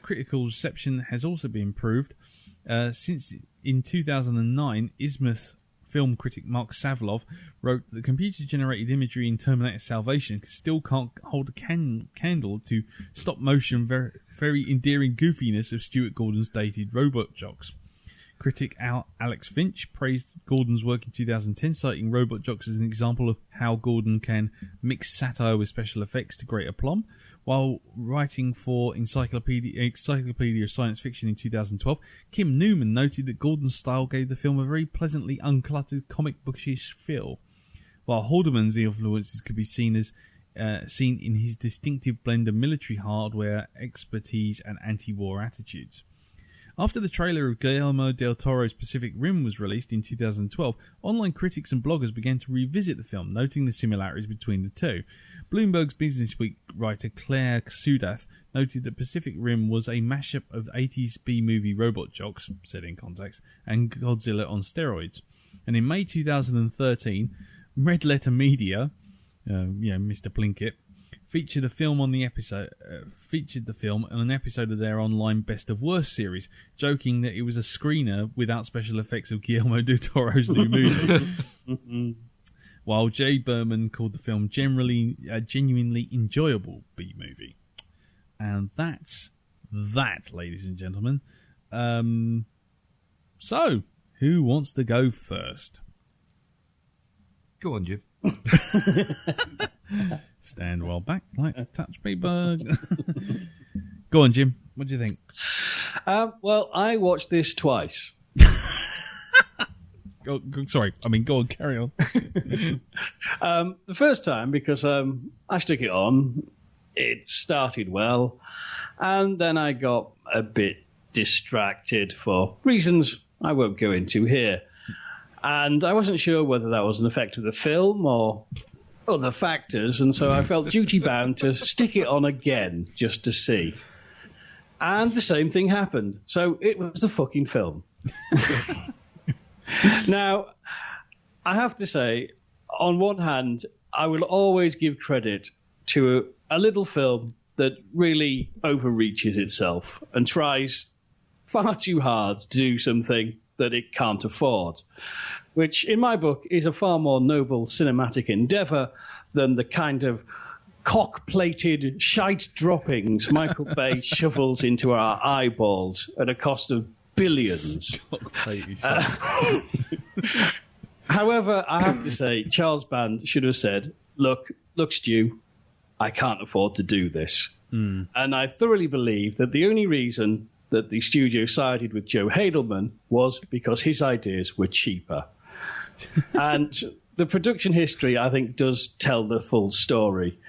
Critical reception has also been improved, Since in 2009, Ismuth film critic Mark Savlov wrote that the computer-generated imagery in Terminator Salvation still can't hold a candle to stop-motion, very endearing goofiness of Stuart Gordon's dated robot jocks. Critic Alex Finch praised Gordon's work in 2010, citing Robot Jocks as an example of how Gordon can mix satire with special effects to great aplomb. While writing for Encyclopedia of Science Fiction in 2012, Kim Newman noted that Gordon's style gave the film a very pleasantly uncluttered comic bookish feel, while Haldeman's influences could be seen in his distinctive blend of military hardware, expertise, and anti-war attitudes. After the trailer of Guillermo del Toro's Pacific Rim was released in 2012, online critics and bloggers began to revisit the film, noting the similarities between the two. Bloomberg's Business Week writer Claire Sudath noted that Pacific Rim was a mashup of 80s B-movie robot jocks, set in context, and Godzilla on steroids. And in May 2013, Red Letter Media, Mr. Plinkett, featured the film on an episode of their online Best of Worst series, joking that it was a screener without special effects of Guillermo del Toro's new movie. While Jay Berman called the film generally a genuinely enjoyable B-movie. And that's that, ladies and gentlemen. So, who wants to go first? Go on, Jim. Stand well back, like touch me bug. Go on, Jim. What do you think? Well, I watched this twice. Go on, carry on. The first time, because I stuck it on, it started well, and then I got a bit distracted for reasons I won't go into here. And I wasn't sure whether that was an effect of the film or other factors, and so I felt duty-bound to stick it on again just to see. And the same thing happened. So it was the fucking film. Now, I have to say, on one hand, I will always give credit to a little film that really overreaches itself and tries far too hard to do something that it can't afford, which in my book is a far more noble cinematic endeavour than the kind of cock-plated shite droppings Michael Bay shovels into our eyeballs at a cost of billions. However, I have to say, Charles Band should have said, look, Stu, I can't afford to do this. And I thoroughly believe that the only reason that the studio sided with Joe Hadelman was because his ideas were cheaper. And the production history, I think, does tell the full story.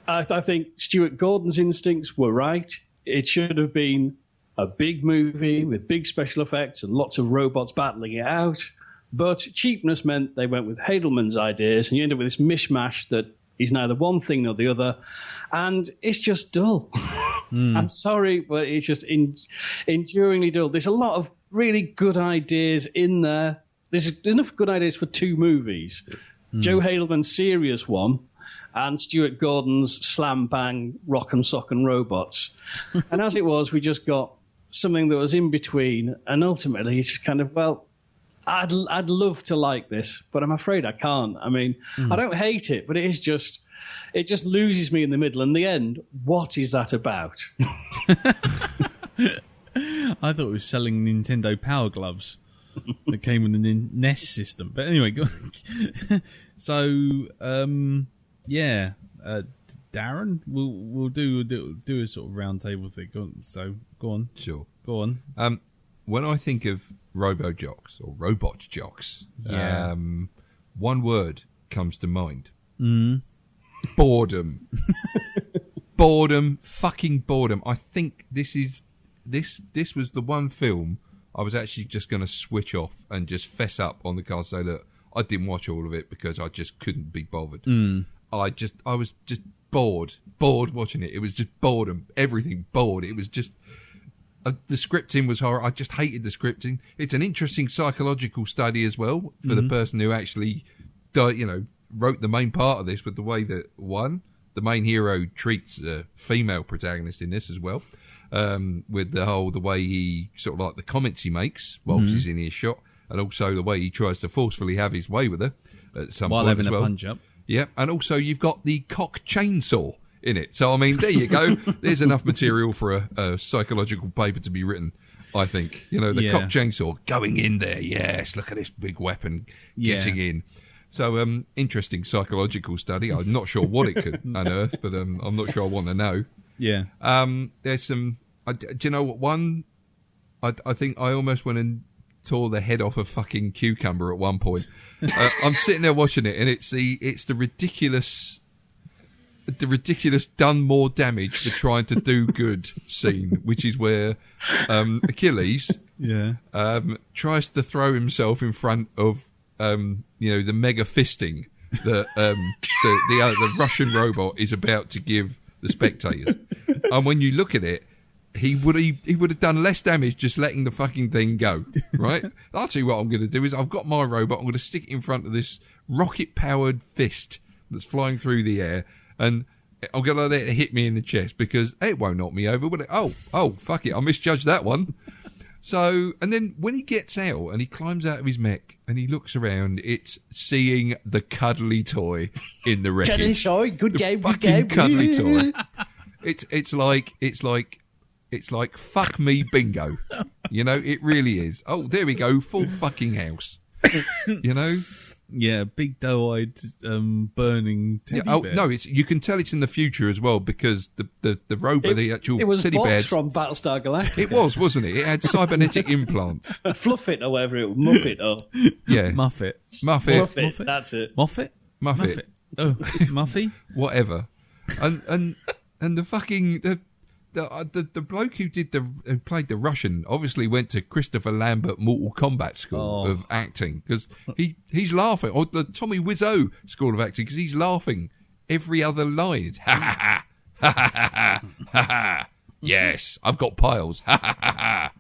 I think Stuart Gordon's instincts were right. It should have been a big movie with big special effects and lots of robots battling it out. But cheapness meant they went with Hadelman's ideas, and you end up with this mishmash that is neither one thing nor the other. And it's just dull. I'm sorry, but it's just enduringly dull. There's a lot of really good ideas in there. There's enough good ideas for two movies. Joe Hadelman's serious one and Stuart Gordon's slam-bang rock and sock and robots. And as it was, we just got something that was in between, and ultimately it's just kind of, well, I'd love to like this, but I'm afraid I can't. I mean, I don't hate it, but it just loses me in the middle. And the end, what is that about? I thought it was selling Nintendo Power Gloves that came with the NES system. But anyway, so Darren, we'll do a sort of round table thing. So go on. Sure. Go on. When I think of robot jocks, one word comes to mind. Boredom. Fucking boredom. I think this was the one film I was actually just going to switch off and just fess up on the car and say, look, I didn't watch all of it because I just couldn't be bothered. I was just bored watching it. It was just boredom. Everything bored. It was just... the scripting was horrible. I just hated the scripting. It's an interesting psychological study as well for the person who actually, wrote the main part of this, with the way that the main hero treats a female protagonist in this as well. with the way he sort of like the comments he makes whilst he's in earshot, and also the way he tries to forcefully have his way with her at some While point having as well. a punch up. Yeah, and also you've got the cock chainsaw in it. So, I mean, there you go. There's enough material for a psychological paper to be written, I think. You know, the cock chainsaw going in there. Yes, look at this big weapon getting in. So, interesting psychological study. I'm not sure what it could unearth, but I'm not sure I want to know. Yeah. There's some... do you know what? One, I think I almost went and tore the head off a fucking cucumber at one point. I'm sitting there watching it, and it's the ridiculous done more damage for trying to do good scene, which is where Achilles tries to throw himself in front of the mega fisting that the Russian robot is about to give the spectators. And when you look at it, he would have done less damage just letting the fucking thing go, right? I'll tell you what I'm going to do is I've got my robot. I'm going to stick it in front of this rocket-powered fist that's flying through the air, and I'm going to let it hit me in the chest because it won't knock me over, will it? Oh, fuck it. I misjudged that one. So, and then when he gets out and he climbs out of his mech and he looks around, it's seeing the cuddly toy in the wreckage. Cuddly toy, good game, good fucking game. Cuddly toy. It's like fuck me bingo. You know, it really is. Oh, there we go, full fucking house. You know? Yeah, big doe-eyed burning teddy bear. No, you can tell it's in the future as well because the robot, the actual it was teddy bear from Battlestar Galactica. It was, wasn't it? It had cybernetic implants. Fluffit or whatever it was. Muppet or yeah, Muffet. Muffet. That's it. Muffet. Oh, Muffy. Whatever. And the fucking the bloke who played the Russian obviously went to Christopher Lambert Mortal Kombat School of acting because he's laughing, or the Tommy Wiseau School of Acting because he's laughing every other line. Ha ha ha ha ha ha ha ha. Yes, I've got piles. Ha ha ha ha.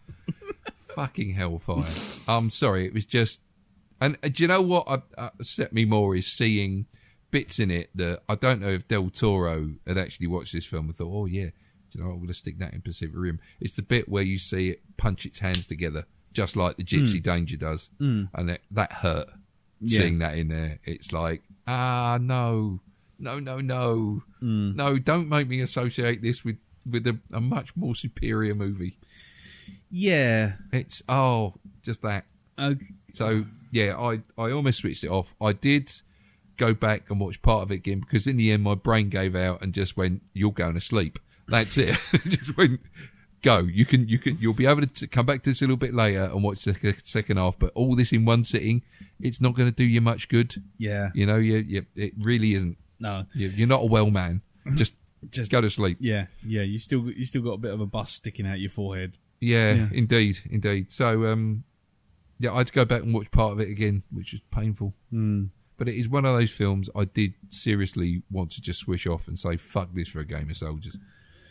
Fucking hellfire. I'm sorry, it was just. And do you know what upset me more is seeing bits in it that I don't know if Del Toro had actually watched this film and thought, oh yeah. Do you know, I'm going to stick that in Pacific Rim. It's the bit where you see it punch its hands together, just like the Gypsy Danger does. And that hurt, seeing that in there. It's like, no. No, don't make me associate this with a much more superior movie. Yeah. It's, just that. So, yeah, I almost switched it off. I did go back and watch part of it again because in the end my brain gave out and just went, you're going to sleep. That's it. Just went, go. You'll be able to come back to this a little bit later and watch the second half. But all this in one sitting, it's not going to do you much good. Yeah. You know, it really isn't. No. You're not a well man. Just go to sleep. Yeah. Yeah. You still got a bit of a bus sticking out your forehead. Yeah. Indeed. So, I had to go back and watch part of it again, which was painful. But it is one of those films I did seriously want to just switch off and say, fuck this for a game of soldiers.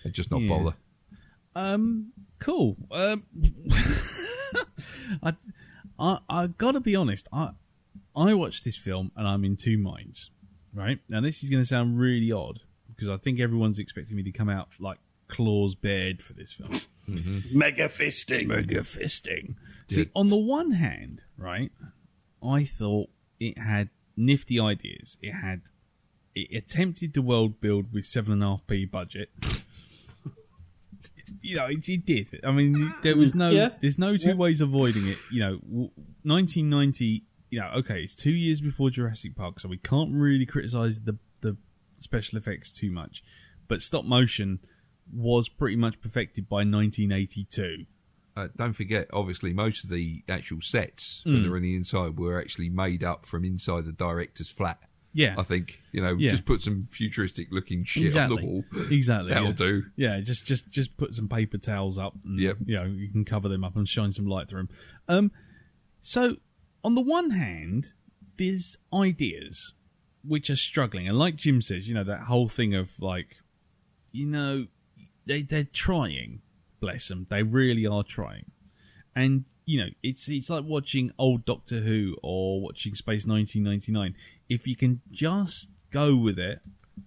And just not bother. Cool. I gotta be honest. I watched this film and I'm in two minds. Right now, this is going to sound really odd because I think everyone's expecting me to come out like claws bared for this film. Mega fisting. See, on the one hand, right, I thought it had nifty ideas. It attempted to world build with 7.5p budget. You know, it did. I mean, there was there's no two ways of avoiding it. You know, 1990. You know, okay, it's 2 years before Jurassic Park, so we can't really criticize the special effects too much. But stop motion was pretty much perfected by 1982. Don't forget, obviously, most of the actual sets when they're on the inside were actually made up from inside the director's flat. Yeah. I think, just put some futuristic looking shit on the wall. Exactly. That'll do. Yeah, just put some paper towels up and you can cover them up and shine some light through them. So on the one hand, there's ideas which are struggling. And like Jim says, that whole thing of like, they're trying, bless them. They really are trying. And, it's like watching old Doctor Who or watching Space 1999. If you can just go with it,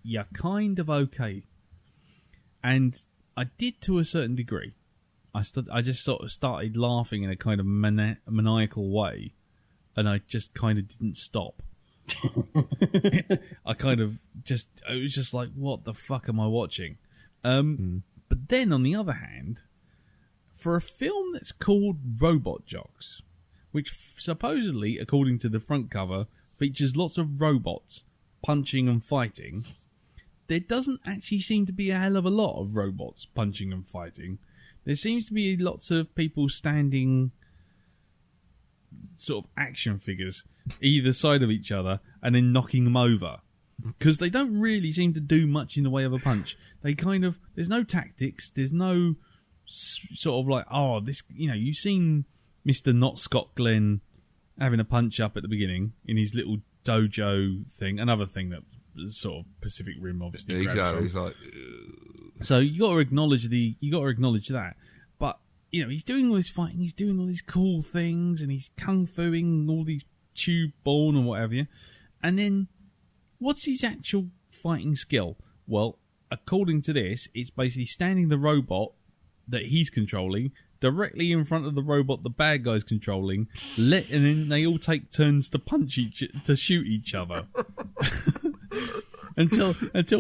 you're kind of okay. And I did to a certain degree. I just sort of started laughing in a kind of maniacal way, and I just kind of didn't stop. I kind of just, it was just like, what the fuck am I watching? But then, on the other hand, for a film that's called Robot Jocks, which supposedly, according to the front cover, features lots of robots punching and fighting, there doesn't actually seem to be a hell of a lot of robots punching and fighting. There seems to be lots of people standing, sort of action figures, either side of each other, and then knocking them over. Because they don't really seem to do much in the way of a punch. They kind of, there's no tactics, there's no sort of like, oh, this, you know, you've seen Mr. Not Scott Glenn having a punch up at the beginning in his little dojo thing, another thing that sort of Pacific Rim obviously. Yeah, exactly. He's like, so you got to acknowledge that. But you know, he's doing all this fighting, he's doing all these cool things, and he's kung fuing all these tube born and whatever. And then, what's his actual fighting skill? Well, according to this, it's basically standing the robot that he's controlling directly in front of the robot the bad guy's controlling, and then they all take turns to shoot each other. until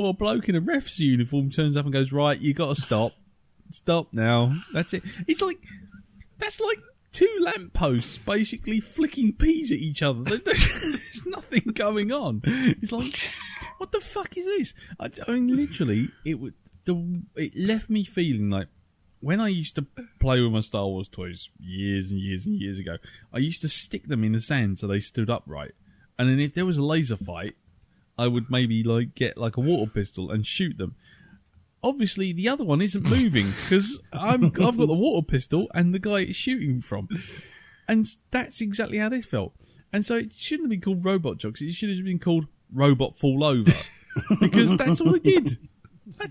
a bloke in a ref's uniform turns up and goes, right, you got to stop now. That's it. That's like two lampposts basically flicking peas at each other. There's nothing going on. It's like, what the fuck is this? I mean, literally, it left me feeling like, when I used to play with my Star Wars toys years and years and years ago, I used to stick them in the sand so they stood upright. And then if there was a laser fight, I would maybe get a water pistol and shoot them. Obviously, the other one isn't moving because I've got the water pistol and the guy is shooting from. And that's exactly how this felt. And so it shouldn't have been called Robot Jocks. It should have been called Robot Fall Over. Because that's all they did.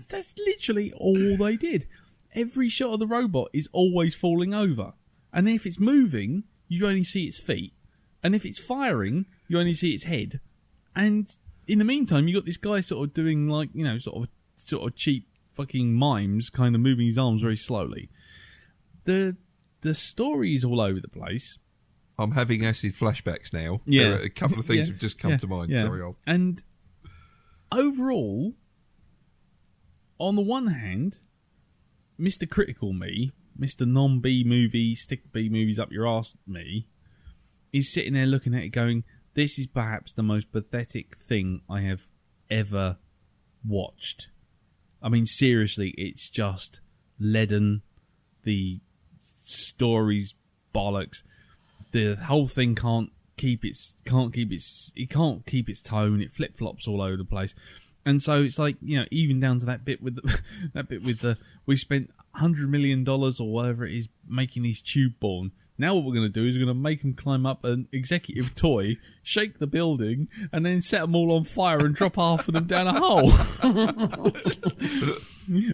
That's literally all they did. Every shot of the robot is always falling over. And if it's moving, you only see its feet. And if it's firing, you only see its head. And in the meantime, you got this guy sort of doing sort of cheap fucking mimes, kind of moving his arms very slowly. The story is all over the place. I'm having acid flashbacks now. Yeah. There are a couple of things have just come to mind. Yeah. Sorry, And overall, on the one hand, Mr. Critical me, Mr. Non-B movie, stick B movies up your arse me, is sitting there looking at it going, this is perhaps the most pathetic thing I have ever watched. I mean, seriously, it's just leaden. The story's bollocks. The whole thing can't keep its tone. It flip flops all over the place. And so it's like, you know, even down to that bit with the we spent $100 million or whatever it is making these tube born. Now what we're going to do is we're going to make them climb up an executive toy, shake the building, and then set them all on fire and drop half of them down a hole.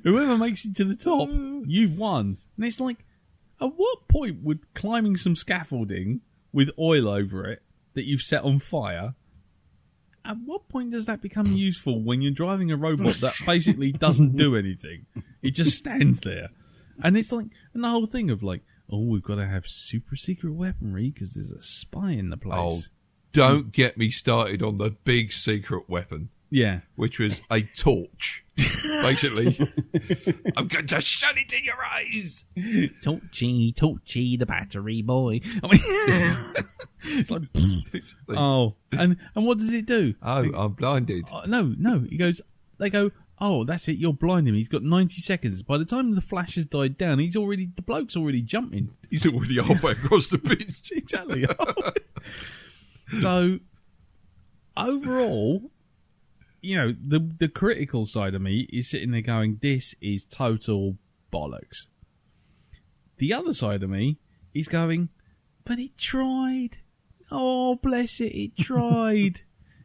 Whoever makes it to the top, you've won. And it's like, at what point would climbing some scaffolding with oil over it that you've set on fire, at what point does that become useful when you're driving a robot that basically doesn't do anything? It just stands there. And it's like, and the whole thing of like, oh, we've got to have super secret weaponry because there's a spy in the place. Oh, don't get me started on the big secret weapon. Yeah. Which was a torch. Basically. I'm going to shut it in your eyes. Torchy, the battery boy. I mean, it's like, oh, and what does it do? Oh, I'm blinded. No. They go, oh, that's it, you're blinding me. He's got 90 seconds. By the time the flash has died down, the bloke's already jumping. He's already halfway across the pitch. Exactly. So, overall, you know, the critical side of me is sitting there going, this is total bollocks. The other side of me is going, but it tried. Oh, bless it tried.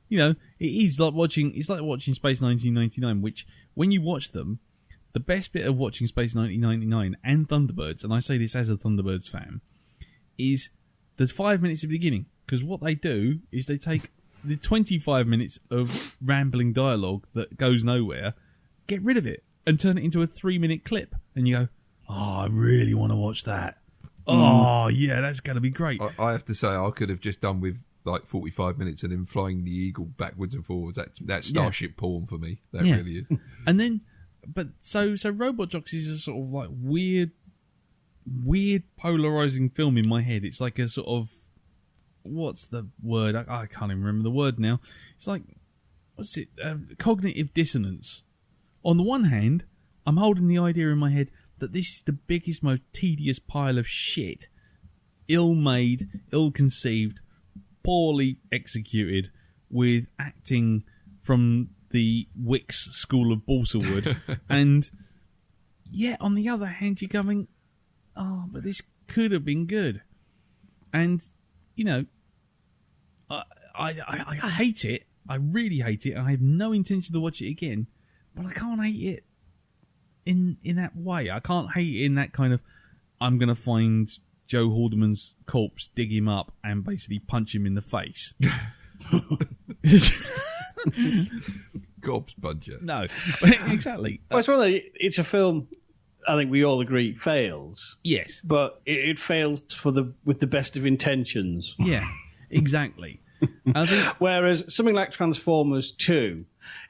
You know, it's like watching Space 1999, which, when you watch them, the best bit of watching Space 1999 and Thunderbirds, and I say this as a Thunderbirds fan, is the 5 minutes at the beginning. Because what they do is they take the 25 minutes of rambling dialogue that goes nowhere, get rid of it, and turn it into a 3-minute clip, and you go, "Oh, I really want to watch that. Oh, yeah, that's going to be great." I have to say, I could have just done with like 45 minutes and then flying the eagle backwards and forwards. That's starship porn for me. That really is. And then, so Robot Jocks is a sort of like weird polarizing film in my head. It's like a sort of, what's the word? I can't even remember the word now. It's like, what's it? Cognitive dissonance. On the one hand, I'm holding the idea in my head that this is the biggest, most tedious pile of shit, ill-made, ill-conceived, poorly executed, with acting from the Wicks School of Balsawood. And yet, on the other hand, you're going, oh, but this could have been good. And, you know, I hate it. I really hate it. I have no intention to watch it again. But I can't hate it in that way. I can't hate it in that kind of, I'm going to find Joe Haldeman's corpse, dig him up, and basically punch him in the face. Corpse puncher. No, exactly. Well, it's a film, I think we all agree, fails. Yes. But it fails with the best of intentions. Yeah, exactly. I think, whereas something like Transformers 2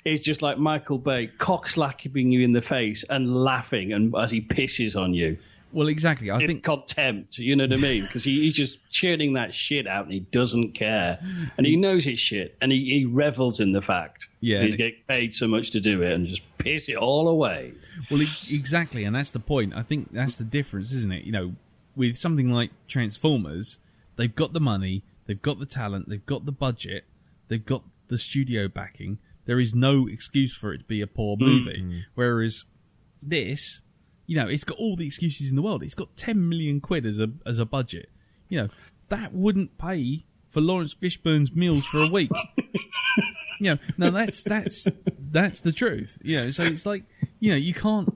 is just like Michael Bay cock-slapping you in the face and laughing as he pisses on you. Well, exactly. I think contempt, you know what I mean? Because he's just churning that shit out and he doesn't care. And he knows it's shit and he revels in the fact that he's getting paid so much to do it and just piss it all away. Well, exactly. And that's the point. I think that's the difference, isn't it? You know, with something like Transformers, they've got the money, they've got the talent, they've got the budget, they've got the studio backing. There is no excuse for it to be a poor movie. Whereas this, you know, it's got all the excuses in the world. It's got 10 million quid as a budget. You know, that wouldn't pay for Lawrence Fishburne's meals for a week. You know, no, that's the truth. You know, so it's like, you know, you couldn't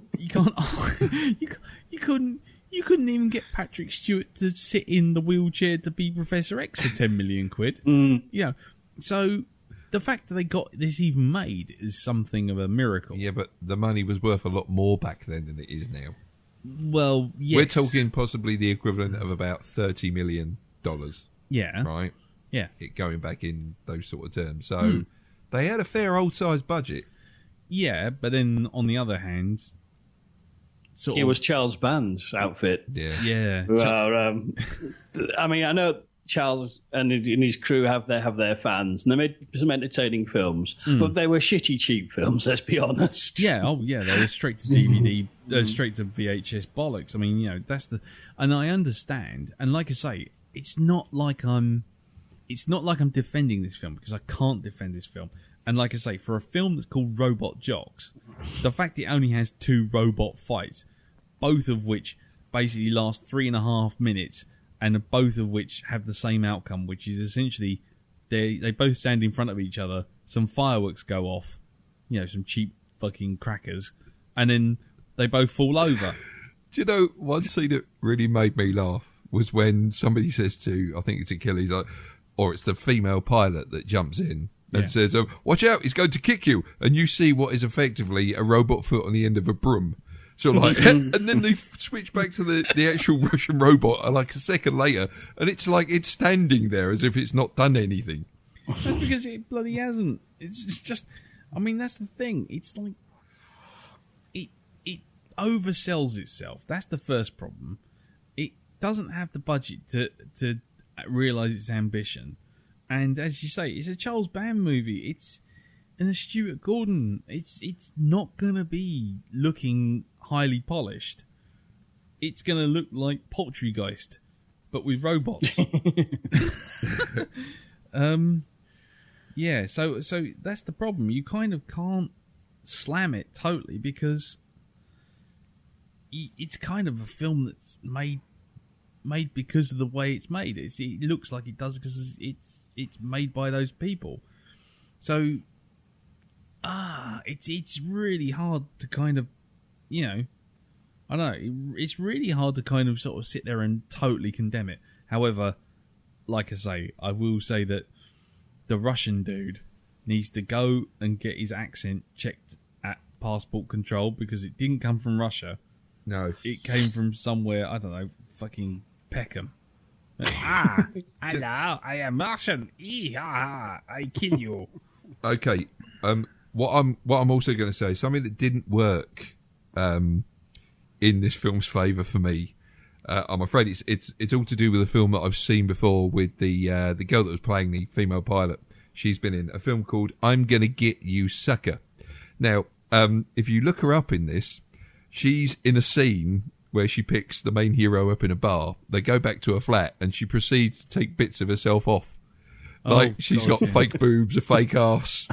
even get Patrick Stewart to sit in the wheelchair to be Professor X for 10 million quid. You know, so the fact that they got this even made is something of a miracle. Yeah, but the money was worth a lot more back then than it is now. Well, yes. We're talking possibly the equivalent of about $30 million. Yeah. Right? Yeah. Going back in those sort of terms. So they had a fair old-sized budget. Yeah, but then on the other hand, it was Charles Band's outfit. Yeah. I mean, I know Charles and his crew have their fans, and they made some entertaining films, but they were shitty, cheap films, let's be honest. Yeah, they were straight to DVD, straight to VHS bollocks. I mean, you know, and I understand, and like I say, it's not like I'm defending this film, because I can't defend this film. And like I say, for a film that's called Robot Jocks, the fact it only has 2 robot fights, both of which basically last 3.5 minutes, and both of which have the same outcome, which is essentially they both stand in front of each other, some fireworks go off, you know, some cheap fucking crackers, and then they both fall over. Do you know, one scene that really made me laugh was when somebody says to, I think it's Achilles, or it's the female pilot that jumps in and says, watch out, he's going to kick you. And you see what is effectively a robot foot on the end of a broom. So like, and then they switch back to the actual Russian robot like a second later, and it's like it's standing there as if it's not done anything. That's because it bloody hasn't. It's just, I mean, that's the thing. It's like, it oversells itself. That's the first problem. It doesn't have the budget to realise its ambition. And as you say, it's a Charles Band movie. It's a Stuart Gordon. It's not going to be looking highly polished. It's going to look like Poultrygeist, but with robots. Yeah, so that's the problem. You kind of can't slam it totally, because it's kind of a film that's made because of the way it's made. It looks like it does because it's made by those people. So it's really hard to kind of, you know, I don't know, it's really hard to kind of sort of sit there and totally condemn it. However, like I say, I will say that the Russian dude needs to go and get his accent checked at passport control because it didn't come from Russia. No. It came from somewhere, I don't know, fucking Peckham. Hello, I am Russian. I kill you. Okay. What I'm also going to say, something that didn't work in this film's favour for me. I'm afraid it's all to do with a film that I've seen before with the girl that was playing the female pilot. She's been in a film called I'm Gonna Get You, Sucker. Now, if you look her up in this, she's in a scene where she picks the main hero up in a bar. They go back to her flat and she proceeds to take bits of herself off. Like, she's got fake boobs, a fake ass,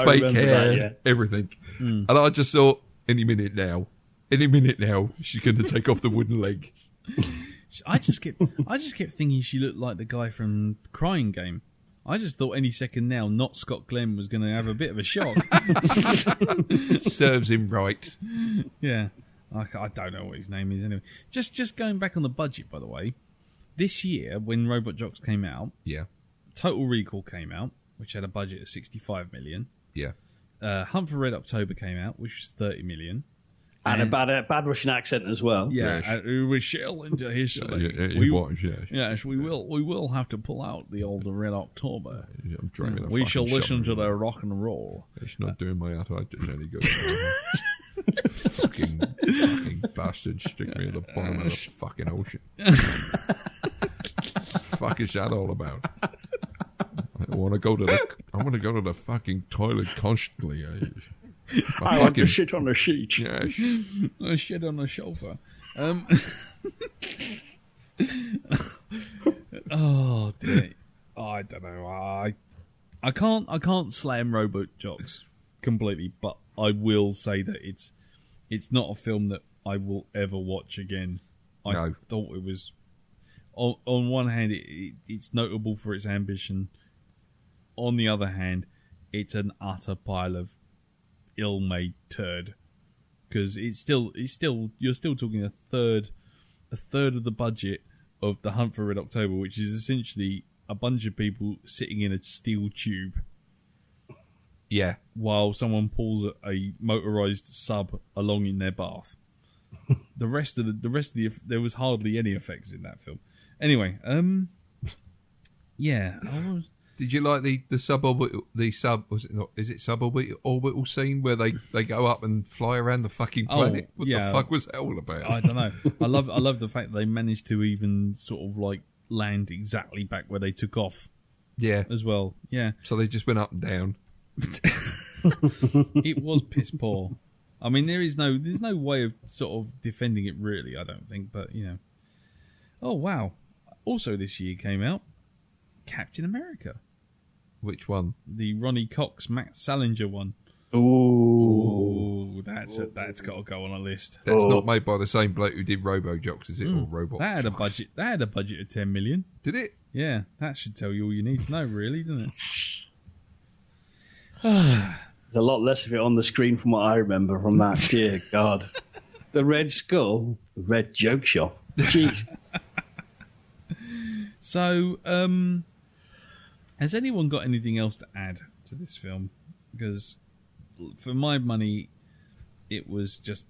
fake hair, everything. And I just thought, any minute now, she's going to take off the wooden leg. I just kept thinking she looked like the guy from Crying Game. I just thought any second now, not Scott Glenn was going to have a bit of a shock. Serves him right. Yeah. I don't know what his name is anyway. Just going back on the budget, by the way. This year, when Robot Jocks came out, Total Recall came out, which had a budget of 65 million. Yeah. Hunt for Red October came out, which was 30 million. And a bad Russian accent as well. Yeah, we shall into history. Yes, we will have to pull out the old Red October. I'm drinking we shall listen to the rock and roll. It's not doing my arthritis any good. fucking bastard, stick me at the bottom of the fucking ocean. Fuck is that all about? I want to go to the fucking toilet constantly. I want to shit on a sheet. Yes. I shit on a sofa. Oh dear. I don't know. I can't slam Robot Jocks completely, but I will say that it's not a film that I will ever watch again. I thought it was on one hand it's notable for its ambition. On the other hand, it's an utter pile of ill-made turd, because you're still talking a third of the budget of the Hunt for Red October, which is essentially a bunch of people sitting in a steel tube, while someone pulls a motorized sub along in their bath. the rest of the there was hardly any effects in that film. Anyway, Did you like the suborbital suborbital scene where they go up and fly around the fucking planet? What the fuck was that all about? I don't know. I love the fact that they managed to even sort of like land exactly back where they took off. Yeah. As well. Yeah. So they just went up and down. It was piss poor. I mean, there's no way of sort of defending it really, I don't think, but you know. Oh wow. Also this year came out Captain America. Which one? The Ronnie Cox, Matt Salinger one. Ooh, that's got to go on a list. That's not made by the same bloke who did Robo Jocks, is it? Or Robot? That had a budget of 10 million. Did it? Yeah, that should tell you all you need to know, really, doesn't it? There's a lot less of it on the screen from what I remember from that. Dear God, the Red Skull, the Red Joke Shop. Jeez. So, has anyone got anything else to add to this film? Because for my money, it was just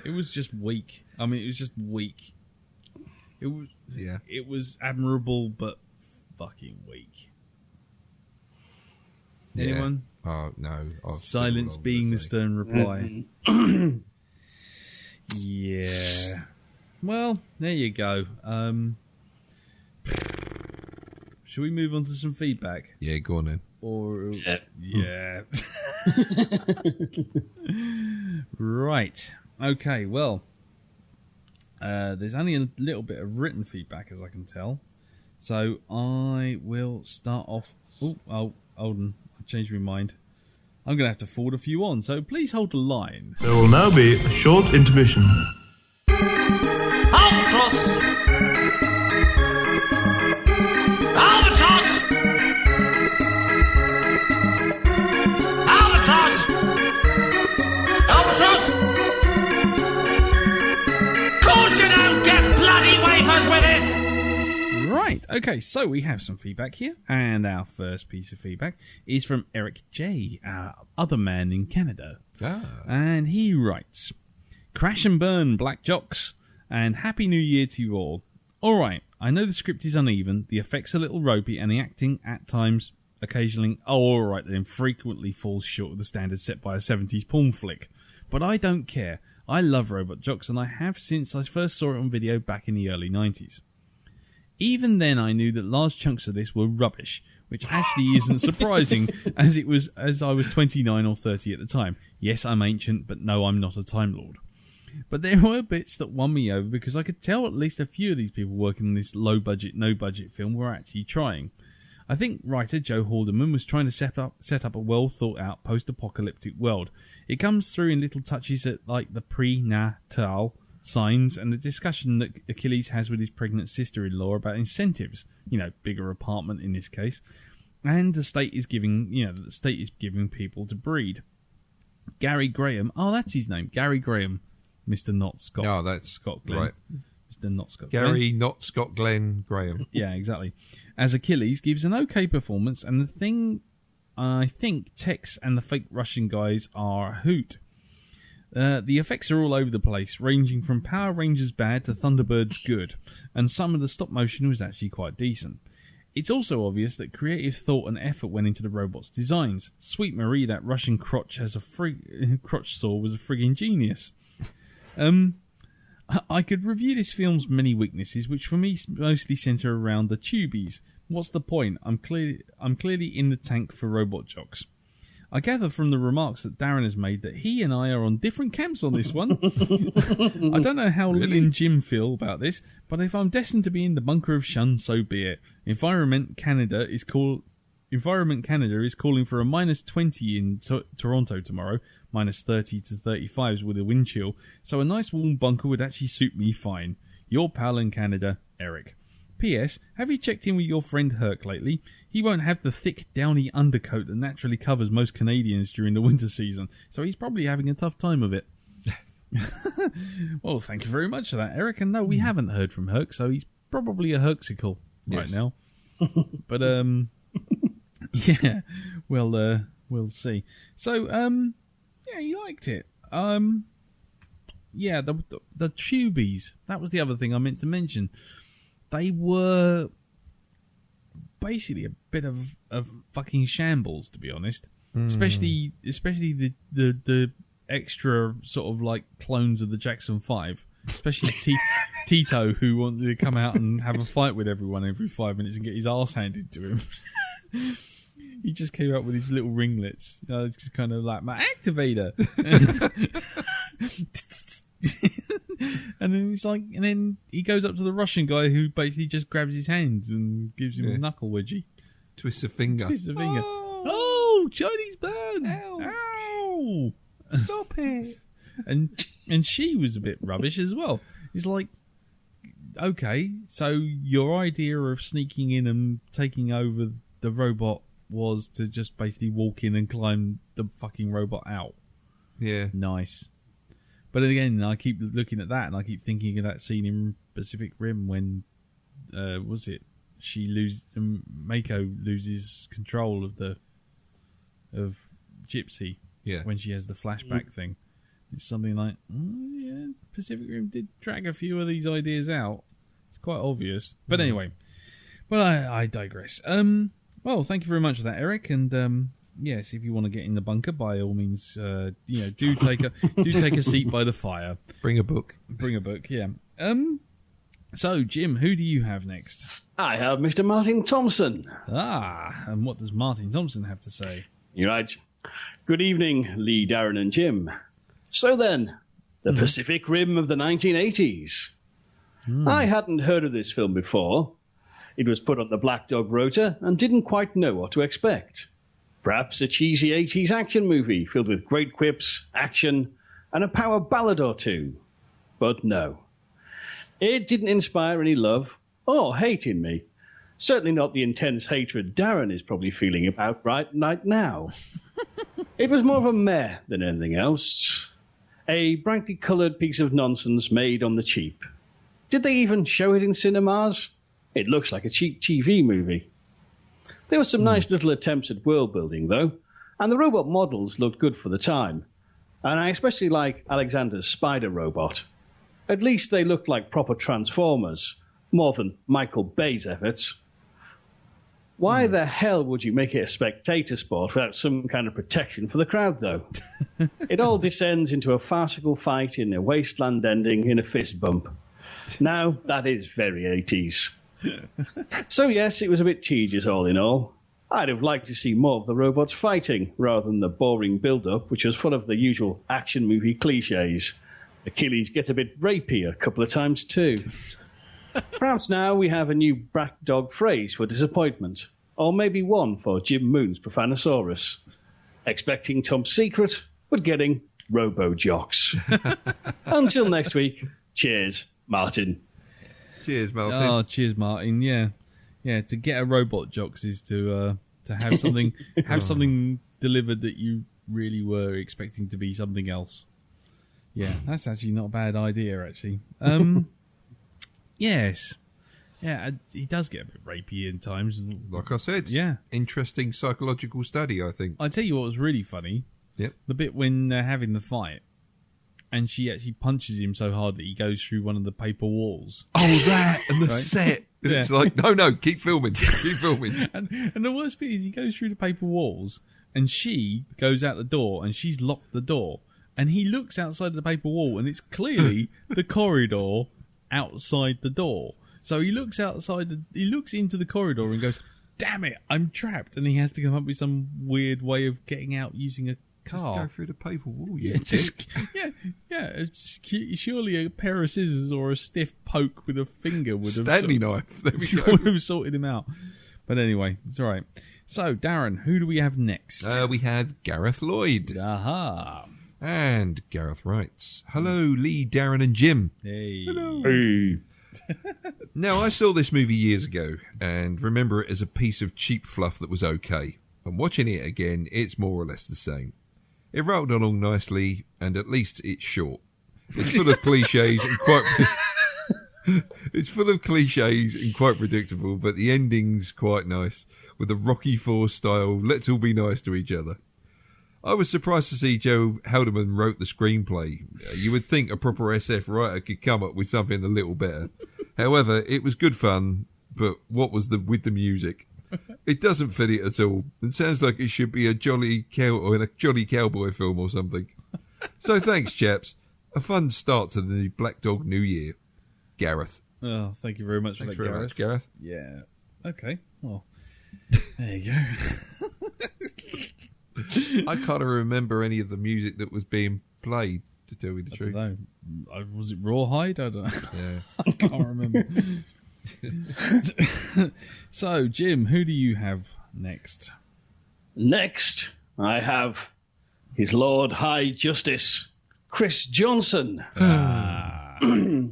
it was just weak. I mean, it was just weak. It was admirable, but fucking weak. Anyone? No. Silence being the stern reply. Yeah. Well, there you go. Shall we move on to some feedback? Yeah, go on then. Or yeah. Right. Okay, well, there's only a little bit of written feedback, as I can tell. So I will start off. Oh, hold on. I changed my mind. I'm going to have to forward a few on, so please hold the line. There will now be a short intermission. Albatross! Albatross! Albatross! Albatross! Course you don't get bloody wafers with it! Right, okay, so we have some feedback here, and our first piece of feedback is from Eric J., our other man in Canada. And he writes, "Crash and burn, Black Jocks, and Happy New Year to you all. Alright, I know the script is uneven, the effects a little ropey, and the acting, at times, occasionally, frequently falls short of the standard set by a 70s porn flick. But I don't care. I love Robot Jocks, and I have since I first saw it on video back in the early 90s. Even then I knew that large chunks of this were rubbish, which actually isn't surprising, as I was 29 or 30 at the time. Yes, I'm ancient, but no, I'm not a Time Lord. But there were bits that won me over because I could tell at least a few of these people working on this low-budget, no-budget film were actually trying. I think writer Joe Haldeman was trying to set up a well-thought-out post-apocalyptic world. It comes through in little touches at like the prenatal signs and the discussion that Achilles has with his pregnant sister-in-law about incentives, bigger apartment in this case, and the state is giving people to breed. Gary Graham, that's his name, Gary Graham, Mr. Not Scott. Oh, that's Scott Glenn. Right. Mr. Not Scott Gary, Glenn. not Scott Glenn Graham. Yeah, exactly. As Achilles gives an okay performance, and the thing I think Tex and the fake Russian guys are a hoot. The effects are all over the place, ranging from Power Rangers bad to Thunderbirds good, and some of the stop motion was actually quite decent. It's also obvious that creative thought and effort went into the robots' designs. Sweet Marie, that Russian crotch crotch saw, was a friggin' genius. I could review this film's many weaknesses, which for me mostly centre around the tubies. What's the point? I'm clearly in the tank for Robot Jocks. I gather from the remarks that Darren has made that he and I are on different camps on this one. I don't know how Lee and Jim feel about this, but if I'm destined to be in the bunker of shun, so be it. Environment Canada is calling for a -20 in Toronto tomorrow, -30 to 35s with a wind chill, so a nice warm bunker would actually suit me fine. Your pal in Canada, Eric. P.S. Have you checked in with your friend Herc lately? He won't have the thick, downy undercoat that naturally covers most Canadians during the winter season, so he's probably having a tough time of it. Well, thank you very much for that, Eric. And no, we haven't heard from Herc, so he's probably a Herksicle right now. But, yeah, well, we'll see. So, yeah, he liked it. Yeah, the tubies, that was the other thing I meant to mention. They were basically a bit of fucking shambles, to be honest. Especially the extra sort of like clones of the Jackson 5. Especially Tito, who wanted to come out and have a fight with everyone every 5 minutes and get his arse handed to him. He just came out with his little ringlets. It's just kind of like, my activator. And then he's like, and then he goes up to the Russian guy who basically just grabs his hands and gives him a knuckle wedgie. Twists a finger. Oh, Chinese burn! Ow! Stop it! And she was a bit rubbish as well. It's like, okay, so your idea of sneaking in and taking over the robot was to just basically walk in and climb the fucking robot out. Yeah. Nice. But again, I keep looking at that and I keep thinking of that scene in Pacific Rim when, Mako loses control of Gypsy. Yeah. When she has the flashback thing. It's something like, yeah, Pacific Rim did drag a few of these ideas out. It's quite obvious. But anyway, I digress. Well, thank you very much for that, Eric. And yes, if you want to get in the bunker, by all means, do take a seat by the fire. Bring a book. Yeah. So, Jim, who do you have next? I have Mr. Martin Thompson. And what does Martin Thompson have to say? You're right. Good evening, Lee, Darren and Jim. So then, the Pacific Rim of the 1980s. I hadn't heard of this film before. It was put on the Blackdog rota and didn't quite know what to expect. Perhaps a cheesy 80s action movie filled with great quips, action, and a power ballad or two. But no. It didn't inspire any love or hate in me. Certainly not the intense hatred Darren is probably feeling about right now. It was more of a meh than anything else. A brightly coloured piece of nonsense made on the cheap. Did they even show it in cinemas? It looks like a cheap TV movie. There were some nice little attempts at world building, though, and the robot models looked good for the time. And I especially like Alexander's spider robot. At least they looked like proper Transformers, more than Michael Bay's efforts. Why the hell would you make it a spectator sport without some kind of protection for the crowd, though? It all descends into a farcical fight in a wasteland ending in a fist bump. Now, that is very 80s. So yes, it was a bit tedious all in all. I'd have liked to see more of the robots fighting, rather than the boring build-up, which was full of the usual action movie cliches. Achilles gets a bit rapey a couple of times too. Perhaps now we have a new Blackdog phrase for disappointment, or maybe one for Jim Moon's Profanasaurus. Expecting Tom's Secret, but getting Robo-Jocks. Until next week, cheers, Martin. Cheers, Martin. Oh, cheers, Martin. Yeah. To get a robot jocks is to have something delivered that you really were expecting to be something else. Yeah, that's actually not a bad idea, actually. Yes. Yeah, he does get a bit rapey in times. Like I said, yeah, interesting psychological study, I think. I tell you what was really funny. Yep. The bit when they're having the fight, and she actually punches him so hard that he goes through one of the paper walls. Oh, that and the Right? set. And Yeah. it's like, no, keep filming, keep filming. And the worst bit is he goes through the paper walls, and she goes out the door, and she's locked the door, and he looks outside the paper wall, and it's clearly the corridor outside the door. So he looks he looks into the corridor and goes, "Damn it, I'm trapped!" And he has to come up with some weird way of getting out using a car. Just go through the paper wall. Surely a pair of scissors or a stiff poke with a finger would have Stanley knife. There we go. would have sorted him out. But anyway, it's all right. So, Darren, who do we have next? We have Gareth Lloyd. Aha. And Gareth writes, "Hello, Lee, Darren and Jim. Hey. Hello. Hey. Now, I saw this movie years ago and remember it as a piece of cheap fluff that was okay. And watching it again, it's more or less the same. It rolled along nicely, and at least it's short. It's full of cliches and quite predictable, but the ending's quite nice, with a Rocky IV style, let's all be nice to each other. I was surprised to see Joe Haldeman wrote the screenplay. You would think a proper SF writer could come up with something a little better. However, it was good fun, but what was with the music? It doesn't fit it at all, and sounds like it should be a jolly cowboy film or something. So thanks, chaps. A fun start to the Blackdog New Year. Gareth. Oh, thank you very much for that, very Gareth. much, Gareth. Yeah. Okay. Well, there you go. I can't remember any of the music that was being played, to tell you the truth. I don't know. Was it Rawhide? I don't know. Yeah. I can't remember. So, Jim, who do you have next? Next, I have His Lord High Justice, Chris Johnson,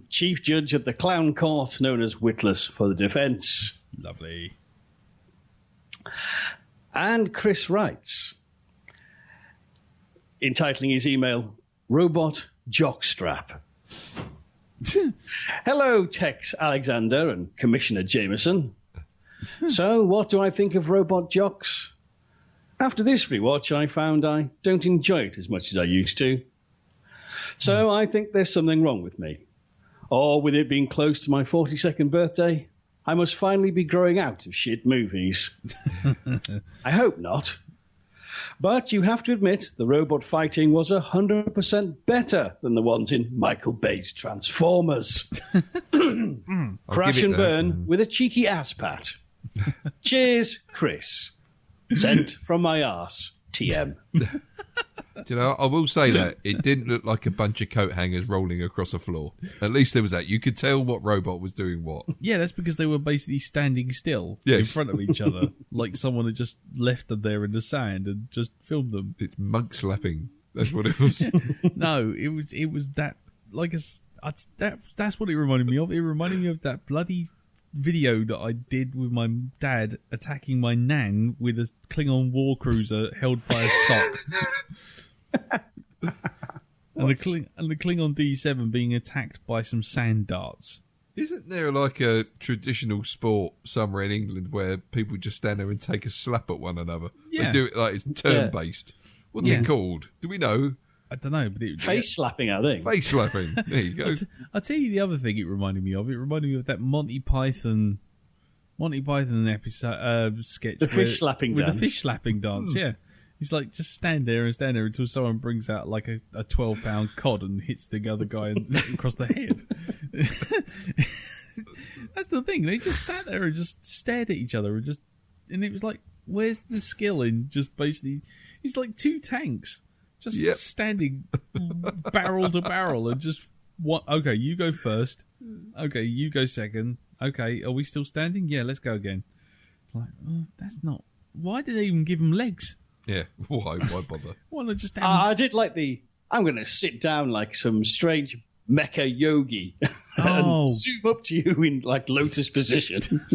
Chief Judge at the Clown Court, known as Witless for the defence. Lovely. And Chris writes, entitling his email, Robot Jockstrap. Hello, Tex Alexander and Commissioner Jameson. So, what do I think of Robot Jocks? After this rewatch, I found I don't enjoy it as much as I used to. So, I think there's something wrong with me. Or with it being close to my 42nd birthday, I must finally be growing out of shit movies. I hope not. But you have to admit, the robot fighting was 100% better than the ones in Michael Bay's Transformers. Crash and burn with a cheeky ass pat. Cheers, Chris. Sent from my arse, TM. Do you know, I will say that it didn't look like a bunch of coat hangers rolling across a floor. At least there was that. You could tell what robot was doing what. Yeah, that's because they were basically standing still in front of each other, like someone had just left them there in the sand and just filmed them. It's monk slapping. That's what it was. No, it was that that's what it reminded me of. It reminded me of that bloody video that I did with my dad attacking my nan with a Klingon war cruiser held by a sock. And the Klingon D7 being attacked by some sand darts. Isn't there like a traditional sport somewhere in England where people just stand there and take a slap at one another? Yeah. They do it like it's turn-based. What's it called? Do we know? I don't know. But Face slapping, I think. Face slapping. There you go. I'll tell you the other thing it reminded me of. It reminded me of that Monty Python episode sketch. The fish slapping with dance. the fish slapping dance, yeah. He's like, just stand there until someone brings out like a 12-pound cod and hits the other guy across the head. That's the thing. They just sat there and just stared at each other and it was like, where's the skill in just basically? It's like two tanks just standing barrel to barrel and just what? Okay, you go first. Okay, you go second. Okay, are we still standing? Yeah, let's go again. Like, that's not. Why did they even give him legs? Yeah, why bother? Why not just? I did like I'm going to sit down like some strange mecha yogi and zoom up to you in like lotus position.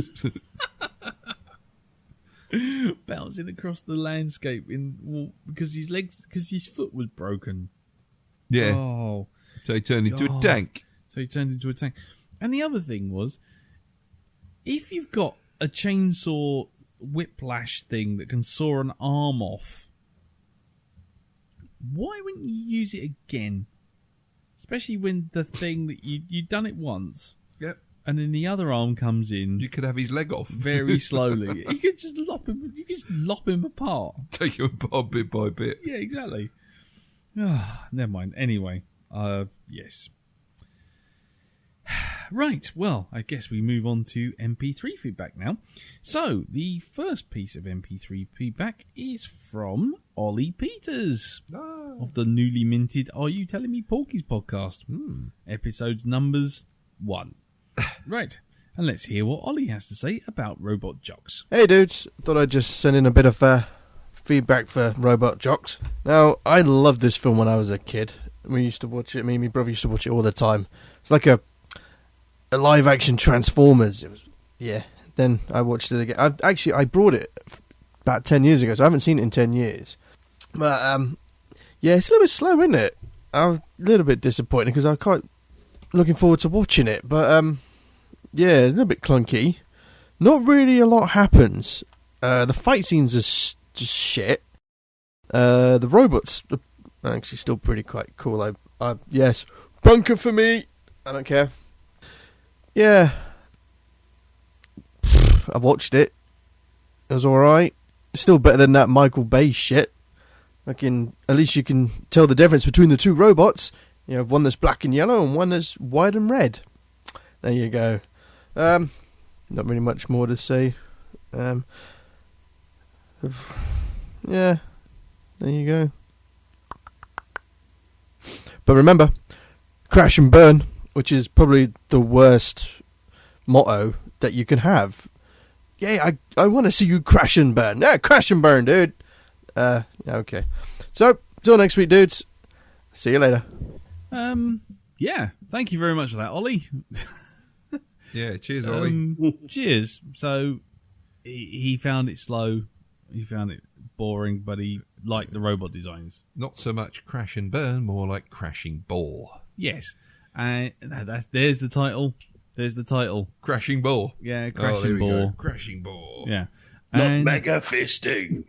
Bouncing across the landscape because his foot was broken. Yeah. Oh. So he turned into a tank. And the other thing was, if you've got a chainsaw whiplash thing that can saw an arm off, why wouldn't you use it again? Especially when the thing that you've done it once. Yep. And then the other arm comes in. You could have his leg off very slowly. You could just lop him. You could just lop him apart. Take him apart bit by bit. Yeah, exactly. Never mind. Anyway, yes. Right. Well, I guess we move on to MP3 feedback now. So the first piece of MP3 feedback is from Ollie Peters of the newly minted Are You Telling Me Porky's podcast. Episodes numbers 1. Right, and let's hear what Ollie has to say about Robot Jocks. Hey dudes, thought I'd just send in a bit of feedback for Robot Jocks. Now, I loved this film when I was a kid. We used to watch it, me and my brother used to watch it all the time. It's like a live-action Transformers. It was, then I watched it again. I brought it about 10 years ago, so I haven't seen it in 10 years. But, it's a little bit slow, isn't it? I'm a little bit disappointed because I'm quite looking forward to watching it, but, a little bit clunky. Not really a lot happens. The fight scenes are just shit. The robots are actually still pretty quite cool. Yes, bunker for me. I don't care. Yeah. I watched it. It was alright. Still better than that Michael Bay shit. At least you can tell the difference between the two robots. You have one that's black and yellow and one that's white and red. There you go. Not really much more to say. There you go. But remember, crash and burn, which is probably the worst motto that you can have. Yeah, I want to see you crash and burn. Yeah, crash and burn, dude. Okay. So, till next week, dudes. See you later. Yeah, thank you very much for that, Ollie. Yeah, cheers, Ollie. Cheers. So, he found it slow. He found it boring, but he liked the robot designs. Not so much crash and burn, more like crashing ball. Yes. And there's the title. There's the title. Crashing ball. Yeah, crashing ball. Crashing ball. Yeah. Not mega fisting.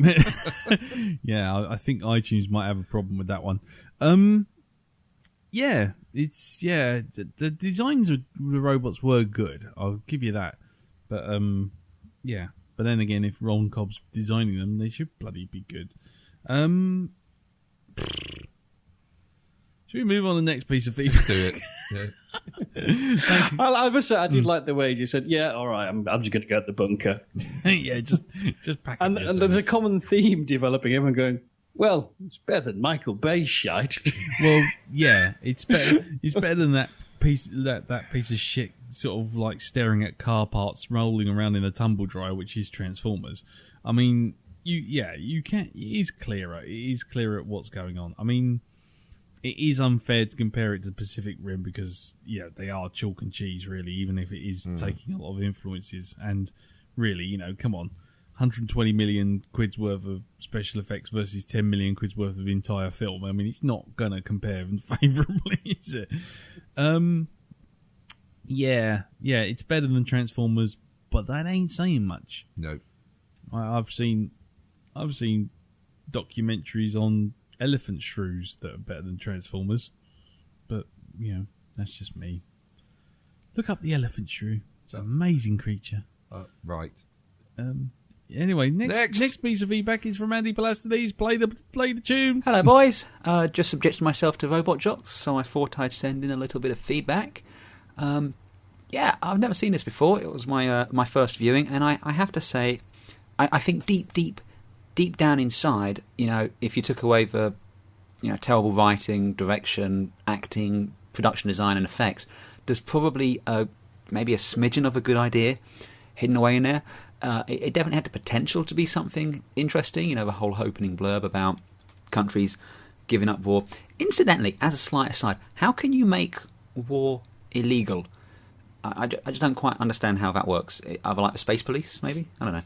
Yeah, I think iTunes might have a problem with that one. Yeah, the designs of the robots were good. I'll give you that. But yeah. But then again, if Ron Cobb's designing them, they should bloody be good. Should we move on to the next piece of feedback? Do it. Yeah. I must say, I did like the way you said, "Yeah, all right, I'm just going to go at the bunker." Yeah, just pack it. And there's a common theme developing. Everyone going, "Well, it's better than Michael Bay's shite." Well, yeah, it's better. It's better than that piece of shit. Sort of like staring at car parts rolling around in a tumble dryer, which is Transformers. I mean, you can't. It is clearer. It is clearer at what's going on. I mean, it is unfair to compare it to Pacific Rim because they are chalk and cheese, really. Even if it is taking a lot of influences, and really, come on, 120 million quid's worth of special effects versus 10 million quid's worth of entire film. I mean, it's not gonna compare favourably, is it? Yeah, it's better than Transformers, but that ain't saying much. No. I've seen documentaries on elephant shrews that are better than Transformers, but that's just me. Look up the elephant shrew. It's an amazing creature. Right. Anyway, next piece of feedback is from Andy Palastides. Play the tune. Hello, boys. Just subjected myself to Robot Jocks, so I thought I'd send in a little bit of feedback. I've never seen this before. It was my first viewing, and I have to say, I think deep down inside, if you took away the terrible writing, direction, acting, production design, and effects, there's probably maybe a smidgen of a good idea hidden away in there. It definitely had the potential to be something interesting. The whole opening blurb about countries giving up war. Incidentally, as a slight aside, how can you make war illegal? I just don't quite understand how that works. Either like the space police, maybe? I don't know.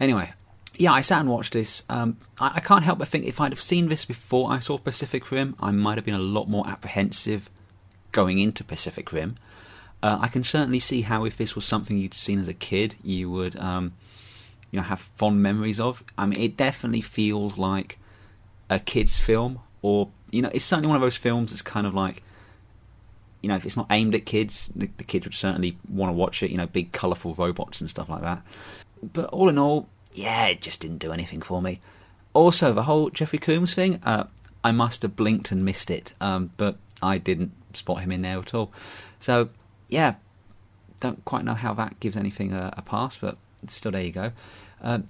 Anyway, yeah, I sat and watched this. I can't help but think if I'd have seen this before I saw Pacific Rim, I might have been a lot more apprehensive going into Pacific Rim. I can certainly see how if this was something you'd seen as a kid, you would have fond memories of. I mean, it definitely feels like a kid's film, or it's certainly one of those films that's kind of like, if it's not aimed at kids, the kids would certainly want to watch it. Big colourful robots and stuff like that. But all in all, yeah, it just didn't do anything for me. Also, the whole Jeffrey Combs thing, I must have blinked and missed it, but I didn't spot him in there at all. So, yeah, don't quite know how that gives anything a pass, but still, there you go.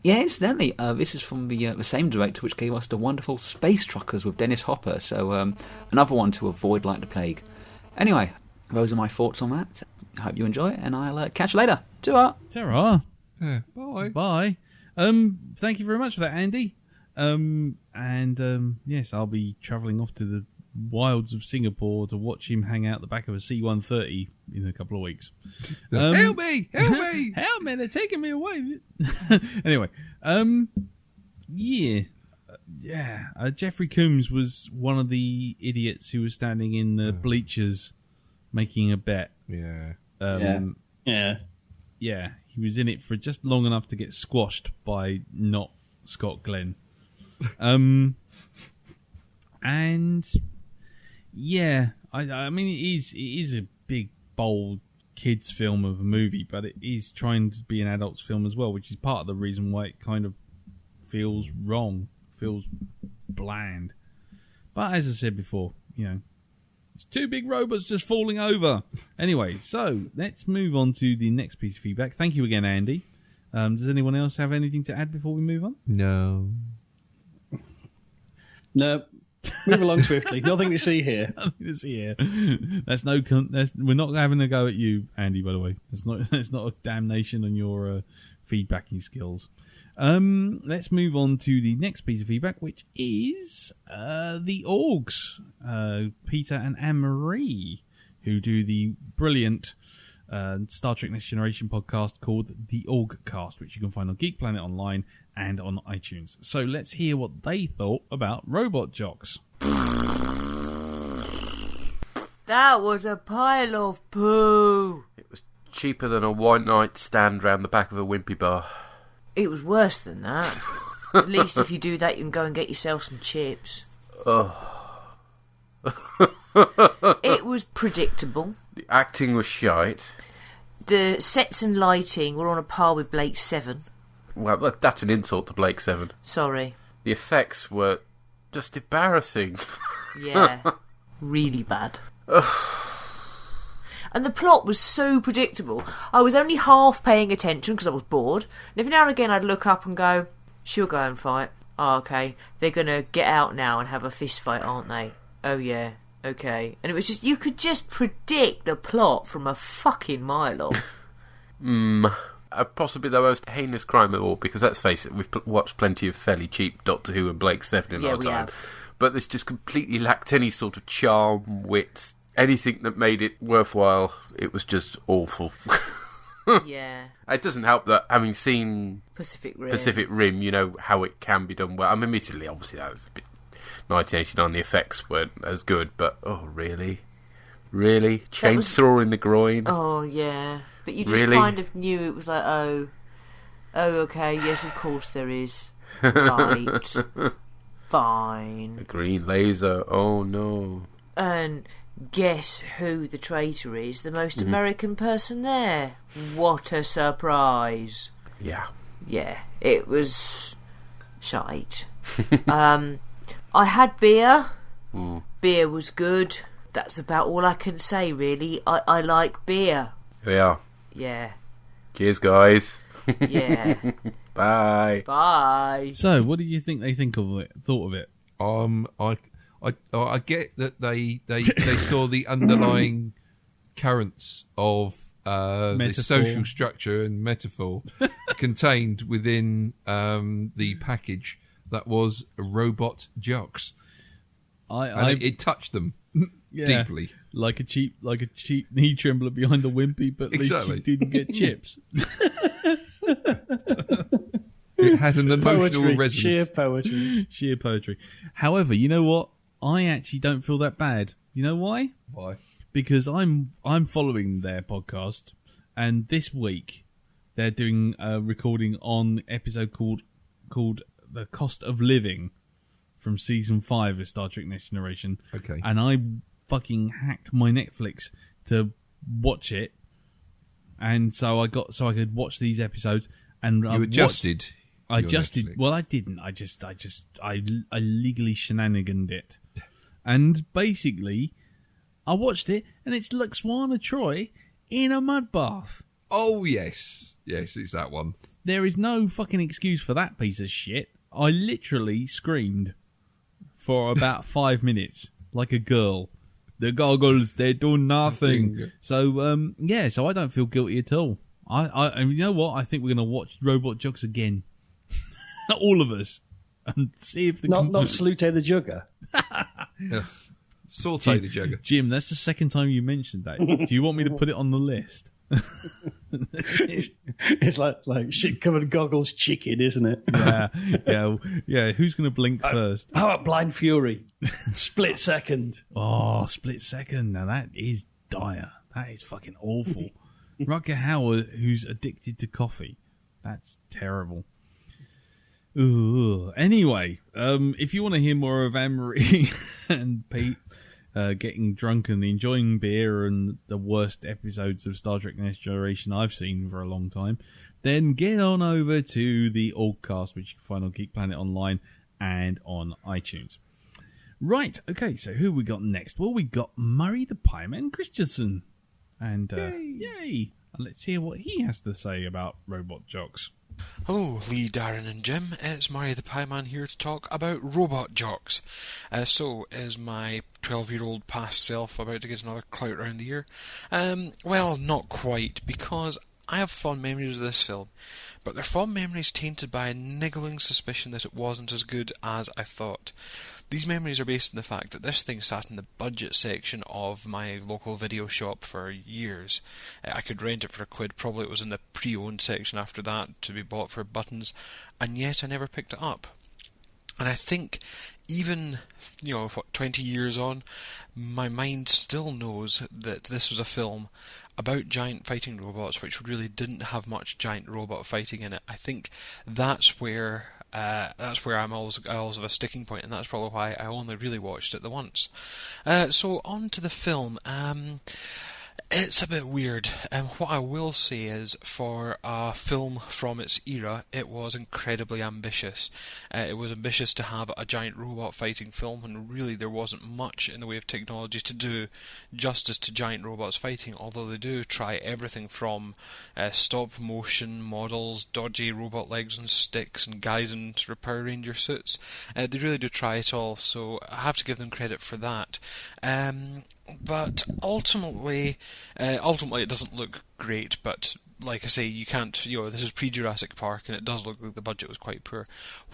Incidentally, this is from the same director which gave us the wonderful Space Truckers with Dennis Hopper, so another one to avoid like the plague. Anyway, those are my thoughts on that. I hope you enjoy it, and I'll catch you later. Ta-ra! Ta-ra! Yeah, bye. Bye. Thank you very much for that, Andy. Yes, I'll be travelling off to the wilds of Singapore to watch him hang out the back of a C-130 in a couple of weeks. Help me! Help me! They're taking me away. Anyway, Jeffrey Combs was one of the idiots who was standing in the bleachers making a bet. Yeah. Yeah, he was in it for just long enough to get squashed by not Scott Glenn. And yeah, I mean, it is a big, bold kids' film of a movie, but it is trying to be an adult's film as well, which is part of the reason why it kind of feels wrong, feels bland. But as I said before, it's two big robots just falling over. Anyway, so let's move on to the next piece of feedback. Thank you again, Andy. Does anyone else have anything to add before we move on? No. No. Move along swiftly. Nothing to see here. Nothing to see here. We're not having a go at you, Andy, by the way. That's not a damnation on your feedbacking skills. Let's move on to the next piece of feedback, which is the Orgs, Peter and Anne-Marie, who do the brilliant Star Trek Next Generation podcast called The Orgcast, which you can find on Geek Planet Online and on iTunes. So let's hear what they thought about Robot Jocks. That was a pile of poo. It was cheaper than a white night stand round the back of a wimpy bar. It was worse than that. At least if you do that, you can go and get yourself some chips. Oh. It was predictable. The acting was shite. The sets and lighting were on a par with Blake 7. Well, that's an insult to Blake 7. Sorry. The effects were just embarrassing. Yeah. Really bad. And the plot was so predictable. I was only half paying attention because I was bored. And every now and again I'd look up and go, she'll go and fight. Oh, okay. They're going to get out now and have a fist fight, aren't they? Oh, yeah. Okay. And it was just, you could just predict the plot from a fucking mile off. Possibly the most heinous crime of all, because let's face it, we've watched plenty of fairly cheap Doctor Who and Blake 7 in our time. Have. But this just completely lacked any sort of charm, wit, anything that made it worthwhile. It was just awful. Yeah. It doesn't help that having seen Pacific Rim, you know how it can be done well. I mean, admittedly, obviously that was a bit 1989, the effects weren't as good, but oh really? Really? Chainsaw in the groin? Oh, yeah. But you just Really? kind of knew it was like, oh, okay, yes, of course there is. Right. Fine. A green laser, oh no. And guess who the traitor is? The most American person there. What a surprise. Yeah. Yeah, it was shite. I had beer. Beer was good. That's about all I can say, really. I like beer. Yeah. Yeah. Cheers, guys. Yeah. Bye. Bye. So, what do you think they thought of it? I get that they saw the underlying currents of the Metaphor. social structure and metaphor contained within the package that was robot jocks. It touched them deeply, like a cheap knee trembler behind the wimpy, but at least you didn't get chips. It had an emotional Poetry, resonance. sheer poetry. However, you know what? I actually don't feel that bad. You know why? Why? Because I'm following their podcast, and this week they're doing a recording on an episode called "The Cost of Living" from season 5 of Star Trek: Next Generation. Okay. And I fucking hacked my Netflix to watch it, and so I could watch these episodes. And you adjusted. I adjusted. Netflix. Well, I didn't. I legally shenaniganed it, and basically, I watched it, and it's Luxwana Troy in a mud bath. Oh yes, it's that one. There is no fucking excuse for that piece of shit. I literally screamed for about 5 minutes, like a girl. The goggles, they do nothing. So so I don't feel guilty at all. And you know what? I think we're going to watch Robot Jocks again. All of us. And see if the... Not Salute the Jugger. Saute the Jugger. Jim, that's the second time you mentioned that. Do you want me to put it on the list? It's like shit-covered goggles chicken, isn't it? Yeah. Who's going to blink first? How about Blind Fury? Split second. Oh, split second. Now that is dire. That is fucking awful. Rutger Hauer, who's addicted to coffee. That's terrible. Ooh. Anyway, if you want to hear more of Anne-Marie and Pete getting drunk and enjoying beer and the worst episodes of Star Trek Next Generation I've seen for a long time, then get on over to the Orgcast, which you can find on Geek Planet Online and on iTunes. Right, okay, so who we got next? Well, we got Murray the Pieman Christensen. And yay! And let's hear what he has to say about Robot Jocks. Hello, Lee, Darren and Jim. It's Murray the Pie Man here to talk about Robot Jocks. So, is my 12-year-old past self about to get another clout round the ear? Well, not quite, because I have fond memories of this film, but they're fond memories tainted by a niggling suspicion that it wasn't as good as I thought. These memories are based on the fact that this thing sat in the budget section of my local video shop for years. I could rent it for £1. Probably it was in the pre-owned section after that to be bought for buttons, and yet I never picked it up. And I think even, 20 years on, my mind still knows that this was a film about giant fighting robots, which really didn't have much giant robot fighting in it. I think that's where I always have a sticking point, and that's probably why I only really watched it the once. So on to the film. It's a bit weird. What I will say is, for a film from its era, it was incredibly ambitious. It was ambitious to have a giant robot fighting film, and really there wasn't much in the way of technology to do justice to giant robots fighting, although they do try everything from stop motion models, dodgy robot legs and sticks, and guys in sort of Power Ranger suits. They really do try it all, so I have to give them credit for that. But ultimately it doesn't look great, but like I say, you can't, this is pre-Jurassic Park, and it does look like the budget was quite poor.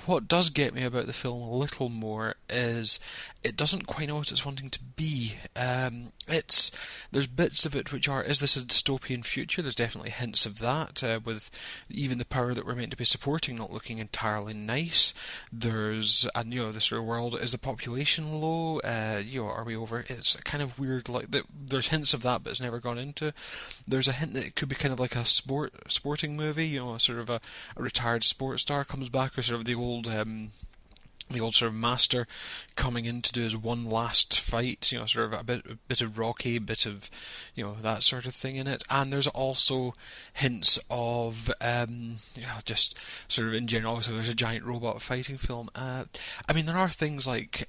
What does get me about the film a little more is it doesn't quite know what it's wanting to be. There's bits of it which are, is this a dystopian future? There's definitely hints of that, with even the power that we're meant to be supporting not looking entirely nice. There's, and this sort of world, is the population low? Are we over? It's kind of weird, like, there's hints of that, but it's never gone into. There's a hint that it could be kind of like a sporting movie, sort of a retired sports star comes back, or sort of the old sort of master coming in to do his one last fight, sort of a bit of Rocky, bit of, that sort of thing in it. And there's also hints of, just sort of in general, so there's a giant robot fighting film. There are things like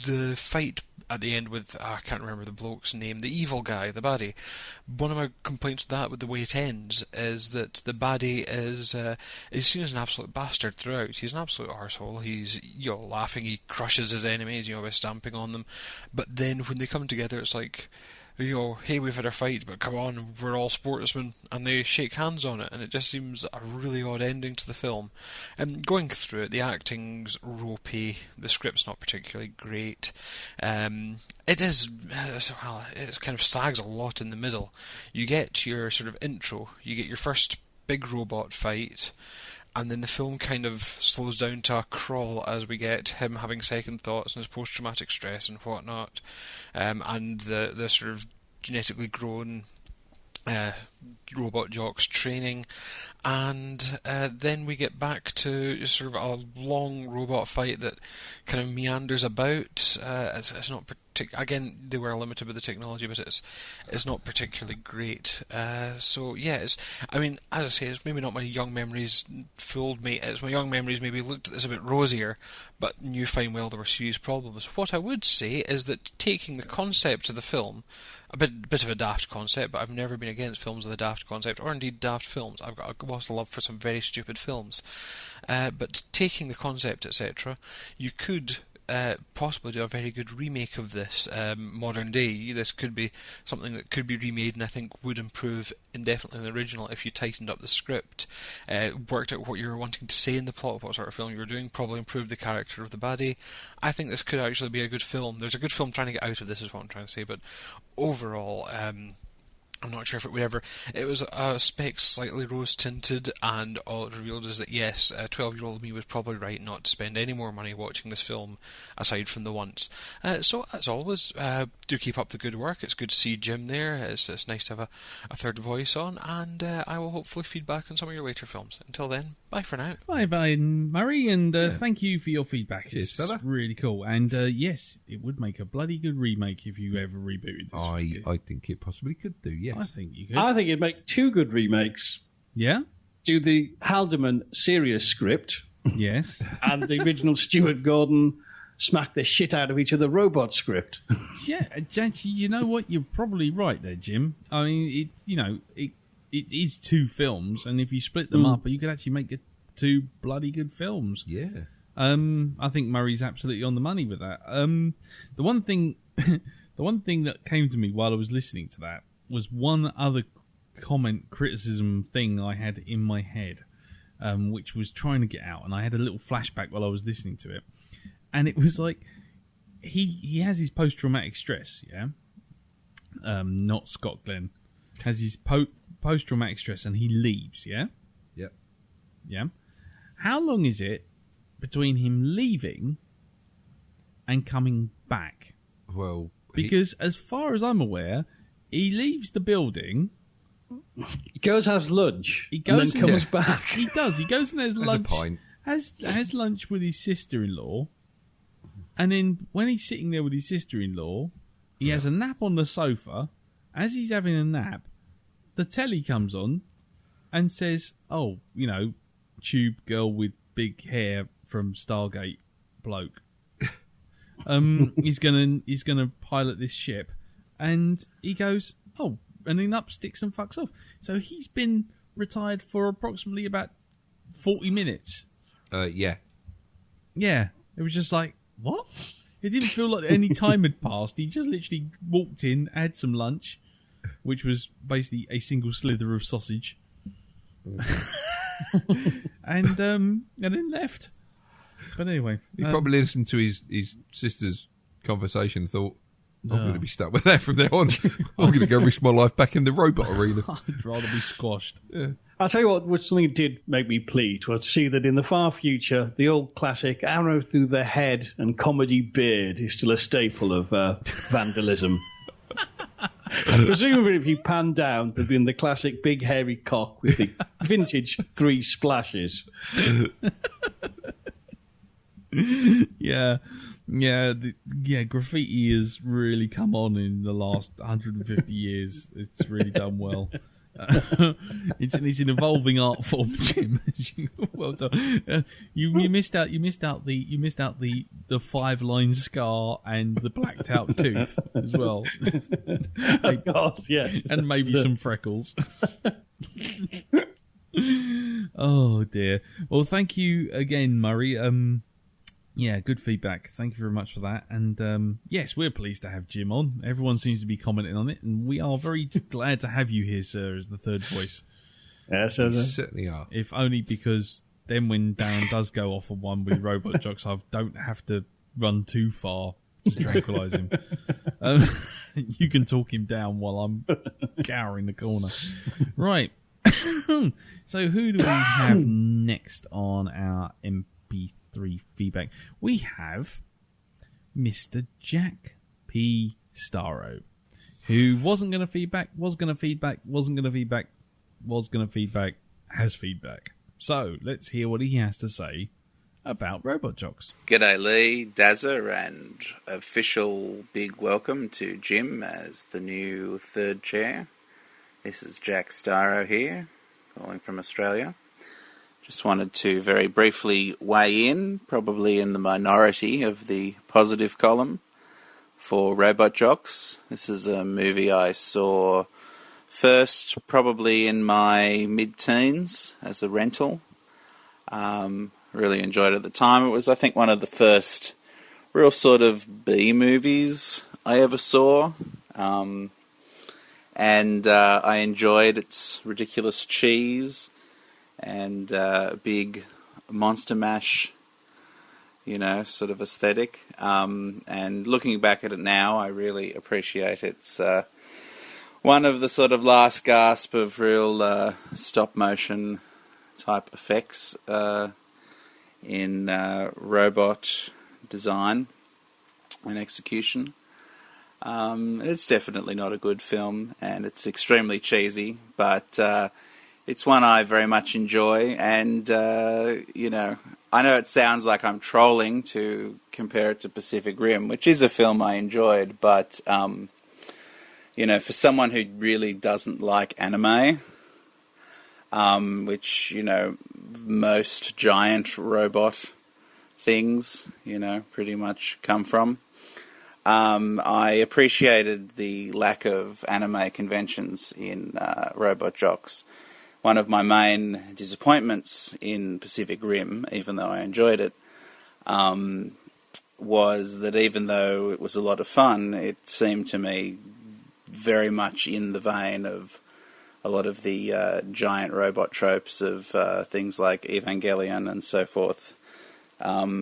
the fight at the end with, I can't remember the bloke's name, the evil guy, the baddie. One of my complaints with that, with the way it ends, is that the baddie is seen as an absolute bastard throughout. He's an absolute arsehole. He's, laughing, he crushes his enemies, by stamping on them. But then when they come together, it's like, hey, we've had a fight, but come on, we're all sportsmen, and they shake hands on it, and it just seems a really odd ending to the film. And going through it, the acting's ropey, the script's not particularly great. It is, it kind of sags a lot in the middle. You get your sort of intro, you get your first big robot fight, and then the film kind of slows down to a crawl as we get him having second thoughts and his post-traumatic stress and whatnot, and the sort of genetically grown robot jock's training, and then we get back to sort of a long robot fight that kind of meanders about. It's not again, they were limited with the technology, but it's not particularly great. So yeah, as I say, it's maybe not my young memories fooled me. It's my young memories maybe looked at this a bit rosier, but knew fine well there were serious problems. What I would say is that taking the concept of the film, a bit of a daft concept, but I've never been against films with a daft concept, or indeed daft films. I've got a lot of love for some very stupid films. But taking the concept, etc., you could possibly do a very good remake of this modern day. This could be something that could be remade, and I think would improve indefinitely on the original if you tightened up the script, worked out what you were wanting to say in the plot, what sort of film you were doing, probably improved the character of the baddie. I think this could actually be a good film. There's a good film trying to get out of this, is what I'm trying to say, but overall, I'm not sure if it would ever. It was specs slightly rose-tinted, and all it revealed is that yes, 12-year-old me was probably right not to spend any more money watching this film, aside from the once. So, as always, do keep up the good work. It's good to see Jim there. It's nice to have a third voice on, and I will hopefully feed back on some of your later films. Until then, bye for now. Bye, Murray, and thank you for your feedback. Cheers, it's fella. really cool. And yes, it would make a bloody good remake if you ever rebooted this. I think it possibly could do, yes. I think you could. I think it'd make two good remakes. Yeah? Do the Haldeman serious script. Yes. And the original Stuart Gordon smack the shit out of each other robot script. Yeah, actually, you know what? You're probably right there, Jim. I mean, it is two films, and if you split them up, you could actually make it two bloody good films. Yeah. I think Murray's absolutely on the money with that. The one thing that came to me while I was listening to that was one other criticism thing I had in my head, which was trying to get out, and I had a little flashback while I was listening to it, and it was like he has his post-traumatic stress, yeah. Not Scott Glenn has his post-traumatic stress, and he leaves, yeah. Yep. Yeah. How long is it between him leaving and coming back? Well, because as far as I'm aware, he leaves the building. He goes has lunch. He goes and then comes back. He does. He goes and has lunch. a pint. Has lunch with his sister-in-law, and then when he's sitting there with his sister-in-law, he has a nap on the sofa. As he's having a nap, the telly comes on and says, "Oh, tube girl with big hair from Stargate bloke. He's gonna pilot this ship," and he goes, "Oh," and then up sticks and fucks off. So he's been retired for approximately about 40 minutes. Yeah. Yeah, it was just like, what? It didn't feel like any time had passed. He just literally walked in, had some lunch, which was basically a single slither of sausage, and then left. But anyway, he probably listened to his sister's conversation and thought, I'm going to be stuck with that from now on. I'm going to go risk my life back in the robot arena. I'd rather be squashed. Yeah. I'll tell you what something did make me pleased was to see that in the far future, the old classic arrow through the head and comedy beard is still a staple of vandalism. And presumably, if you pan down, there'd be the classic big hairy cock with the vintage 3 splashes. Yeah, graffiti has really come on in the last 150 years. It's really done well. It's an evolving art form, Jim. Well done. You missed out the 5-line scar and the blacked out tooth as well. Of course, yes, and maybe some freckles. Oh dear. Well, thank you again, Murray. Yeah, good feedback. Thank you very much for that. And yes, we're pleased to have Jim on. Everyone seems to be commenting on it, and we are very glad to have you here, sir, as the third voice. Yes, you certainly are. If only because then when Darren does go off on one with Robot Jocks, I don't have to run too far to tranquilise him. You can talk him down while I'm cowering the corner. Right. So who do we have next on our MP3 feedback? We have Mr. Jack P. Starro, who wasn't going to feedback, has feedback. So let's hear what he has to say about Robot Jocks. G'day Lee, Dazza, and official big welcome to Jim as the new third chair. This is Jack Starro here, calling from Australia. Just wanted to very briefly weigh in, probably in the minority of the positive column, for Robot Jocks. This is a movie I saw first probably in my mid-teens as a rental. Really enjoyed it at the time. It was, I think, one of the first real sort of B movies I ever saw. And I enjoyed its ridiculous cheese and big Monster Mash, sort of aesthetic. And looking back at it now, I really appreciate it's one of the sort of last gasp of real stop-motion type effects in robot design and execution. It's definitely not a good film, and it's extremely cheesy, but it's one I very much enjoy, and, I know it sounds like I'm trolling to compare it to Pacific Rim, which is a film I enjoyed, but, for someone who really doesn't like anime, which, most giant robot things, pretty much come from, I appreciated the lack of anime conventions in Robot Jocks. One of my main disappointments in Pacific Rim, even though I enjoyed it, was that even though it was a lot of fun, it seemed to me very much in the vein of a lot of the giant robot tropes of things like Evangelion and so forth,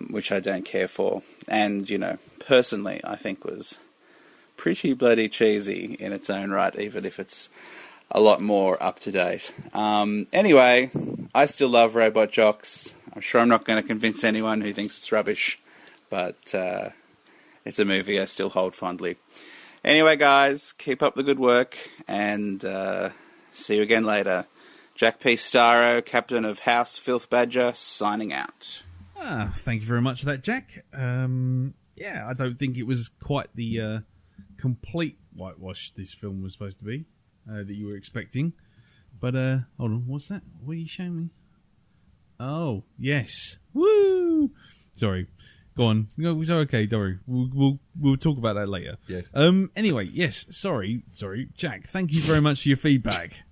which I don't care for. And, personally, I think was pretty bloody cheesy in its own right, even if it's a lot more up to date. Anyway, I still love Robot Jocks. I'm sure I'm not going to convince anyone who thinks it's rubbish, but it's a movie I still hold fondly. Anyway, guys, keep up the good work, and see you again later. Jack P. Starro, Captain of House Filth Badger, signing out. Thank you very much for that, Jack. I don't think it was quite the complete whitewash this film was supposed to be that you were expecting. But hold on, what's that? What are you showing me? Oh, yes. Woo! Sorry. Go on. No, it's okay, don't worry. We'll talk about that later. Yes. Anyway, yes. Sorry, Jack. Thank you very much for your feedback.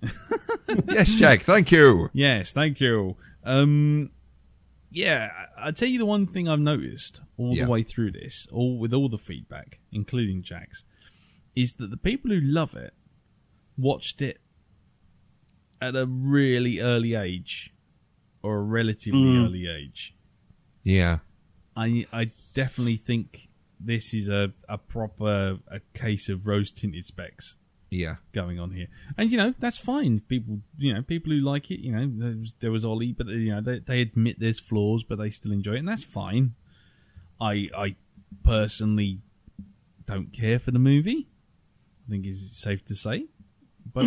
Yes, Jack. Thank you. Yes, thank you. Yeah, I'll tell you the one thing I've noticed all the way through this, with all the feedback, including Jack's, is that the people who love it watched it at a really early age, or a relatively early age. Yeah. I definitely think this is a proper case of rose-tinted specs. Yeah, going on here, and that's fine. People who like it, there was Ollie, but they admit there's flaws, but they still enjoy it, and that's fine. I personally don't care for the movie. I think it's safe to say, but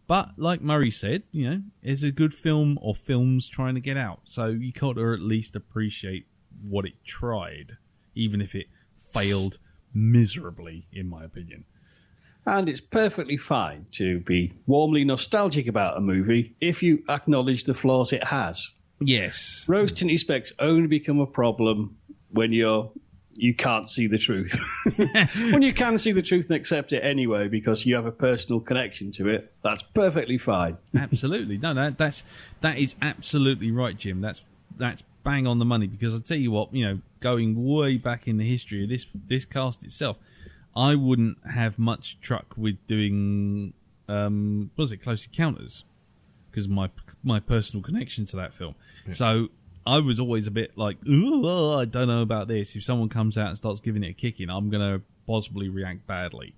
but like Murray said, it's a good film or films trying to get out, so you got to at least appreciate what it tried, even if it failed miserably, in my opinion. And it's perfectly fine to be warmly nostalgic about a movie if you acknowledge the flaws it has. Yes. Rose-tinted specs only become a problem when you can't see the truth. When you can see the truth and accept it anyway because you have a personal connection to it, that's perfectly fine. Absolutely. No, that is absolutely right, Jim. That's bang on the money, because I'll tell you what, going way back in the history of this cast itself, I wouldn't have much truck with doing, Close Encounters, because my personal connection to that film. Yeah. So I was always a bit like, I don't know about this. If someone comes out and starts giving it a kicking, I'm going to possibly react badly.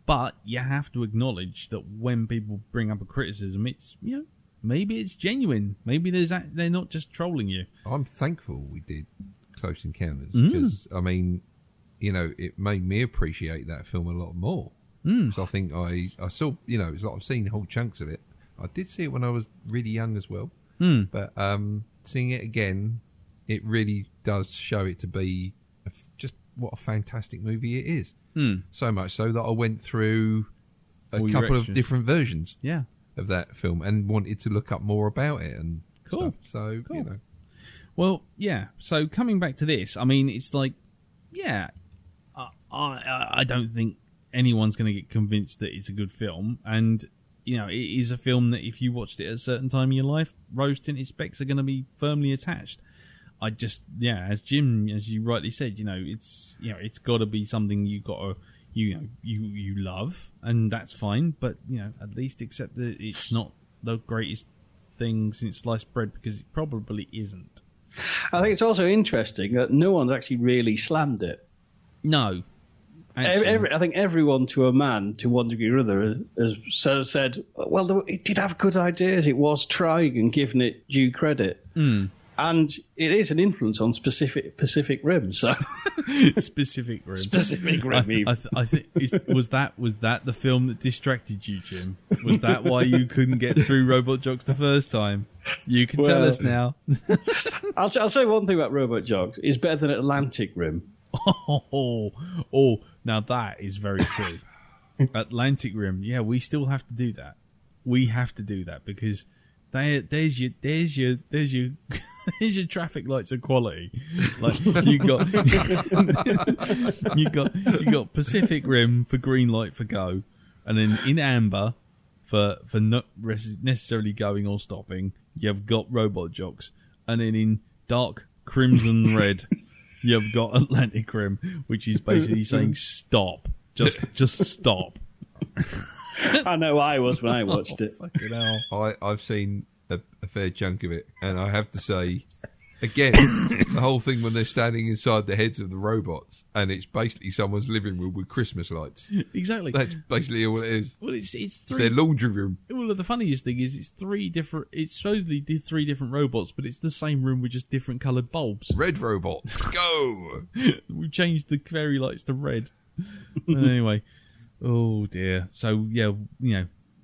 But you have to acknowledge that when people bring up a criticism, it's, maybe it's genuine. Maybe they're not just trolling you. I'm thankful we did Close Encounters, because, it made me appreciate that film a lot more. So I think I saw, it's like I've seen whole chunks of it. I did see it when I was really young as well. But seeing it again, it really does show it to be just what a fantastic movie it is. So much so that I went through a couple of different versions of that film and wanted to look up more about it and stuff. So, cool. Well, yeah. So coming back to this, I mean, it's like, I don't think anyone's going to get convinced that it's a good film. And, it is a film that if you watched it at a certain time in your life, rose-tinted specs are going to be firmly attached. I just, as Jim, as you rightly said, it's got to be something you got to, you love, and that's fine. But, at least accept that it's not the greatest thing since sliced bread, because it probably isn't. I think it's also interesting that no one's actually really slammed it. No. I think everyone, to a man, to one degree or other, has said, well, it did have good ideas. It was trying and giving it due credit. And it is an influence on Pacific Rim. So Pacific Rim. Pacific Rim. I think was that the film that distracted you, Jim? Was that why you couldn't get through Robot Jocks the first time? You can tell us now. I'll say one thing about Robot Jocks: it's better than Atlantic Rim. Oh, now that is very true. Atlantic Rim, we still have to do that. We have to do that because there's your there's your traffic lights of quality. Like you got Pacific Rim for green light for go, and then in amber for not necessarily going or stopping, you've got Robot Jocks, and then in dark crimson red, you've got Atlantic Rim, which is basically saying stop, just stop. I know I was when I watched it. Fucking hell. I've seen a fair chunk of it, and I have to say, again, the whole thing when they're standing inside the heads of the robots, and it's basically someone's living room with Christmas lights. Exactly. That's basically all it is. Well, it's it's their laundry room. Well, the funniest thing is it's supposedly three different robots, but it's the same room with just different coloured bulbs. Red robot, go! We've changed the fairy lights to red. Anyway, oh dear. So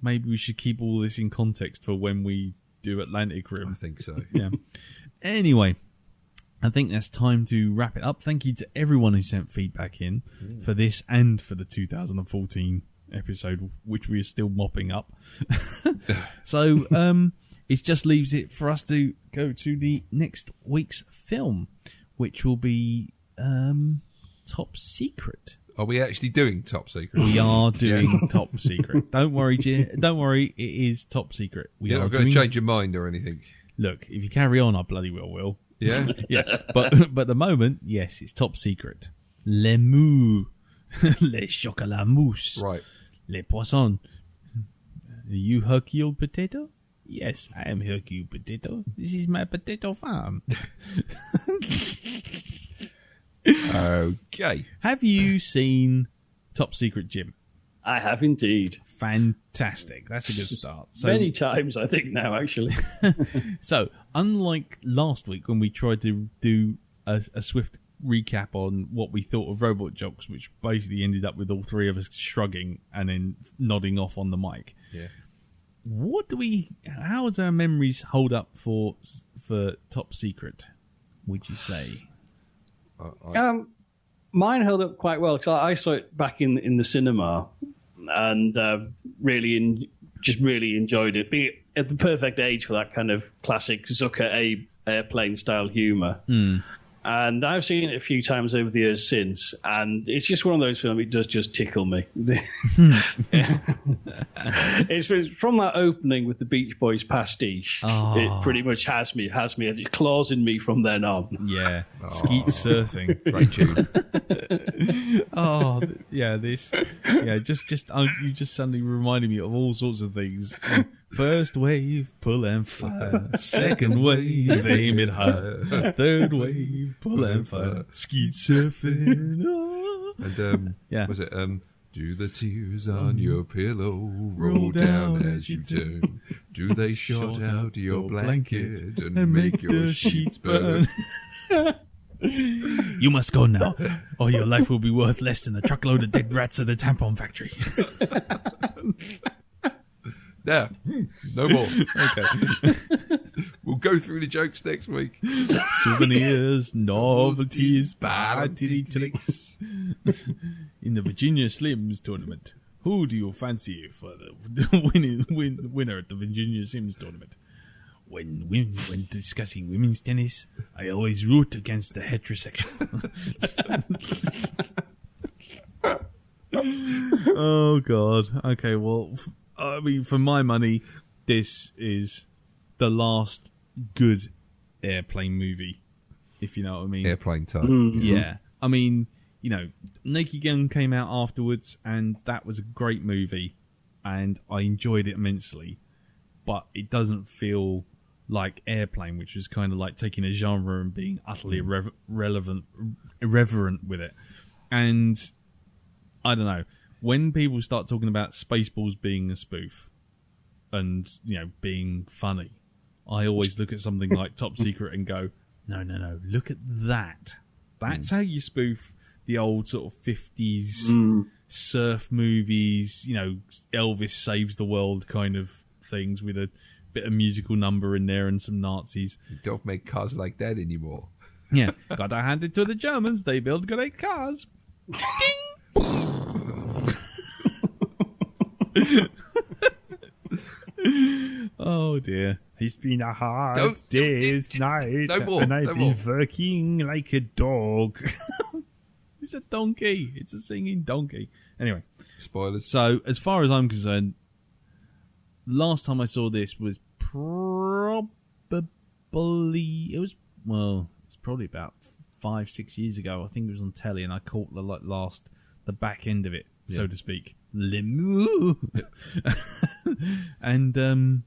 maybe we should keep all this in context for when we do Atlantic Rim. I think so. Yeah. Anyway, I think that's time to wrap it up. Thank you to everyone who sent feedback in for this and for the 2014 episode, which we are still mopping up. So it just leaves it for us to go to the next week's film, which will be Top Secret. Are we actually doing Top Secret? We are doing Top Secret. Don't worry, don't worry. It is Top Secret. You're not going to change your mind or anything. Look, if you carry on, I bloody well will. Yeah? Yeah. But at the moment, yes, it's Top Secret. Les mous. Les chocolat mousse. Right. Les poissons. you Hercule Potato? Yes, I am Hercule Potato. This is my potato farm. Okay. Have you seen Top Secret, Jim? I have indeed. Fantastic. That's a good start. So, many times, I think, now, actually. So, unlike last week when we tried to do a swift recap on what we thought of Robot Jocks, which basically ended up with all three of us shrugging and then nodding off on the mic. Yeah. How does our memories hold up for Top Secret, would you say? Mine held up quite well, because I saw it back in the cinema and really enjoyed it. Being at the perfect age for that kind of classic Zucker airplane style humour. And I've seen it a few times over the years since, and it's just one of those films, it does just tickle me. It's from that opening with the Beach Boys pastiche. Oh. It pretty much has me, it claws in me from then on. Yeah, skeet surfing. Great tune. Oh, yeah, you just suddenly reminded me of all sorts of things. First wave, pull and fire. Second wave, aim it high. Third wave, pull and fire. Skeet surfing. And was it do the tears on your pillow roll down as you turn? Do they short out your blanket and make your sheets burn? You must go now, or your life will be worth less than a truckload of dead rats at a tampon factory. Now, no more. Okay. We'll go through the jokes next week. Souvenirs, novelties, party tricks. In the Virginia Slims tournament, who do you fancy for the winner at the Virginia Slims tournament? When discussing women's tennis, I always root against the heterosexual. Oh, God. Okay, well, I mean, for my money, this is the last good airplane movie, if you know what I mean. Airplane type. Yeah. I mean, Naked Gun came out afterwards, and that was a great movie, and I enjoyed it immensely, but it doesn't feel like Airplane, which was kind of like taking a genre and being utterly irreverent with it. And I don't know, when people start talking about Spaceballs being a spoof and, being funny, I always look at something like Top Secret and go, no, look at that. That's how you spoof the old sort of 50s surf movies, Elvis saves the world kind of things with a bit of musical number in there and some Nazis. You don't make cars like that anymore. Yeah, gotta hand it to the Germans. They build great cars. Ding! Oh dear. It's been a hard day's night, and I've been working like a dog. It's a donkey. It's a singing donkey. Anyway. Spoilers. So, as far as I'm concerned, last time I saw this was probably... it's probably about 5-6 years ago. I think it was on telly, and I caught the back end of it, so to speak. And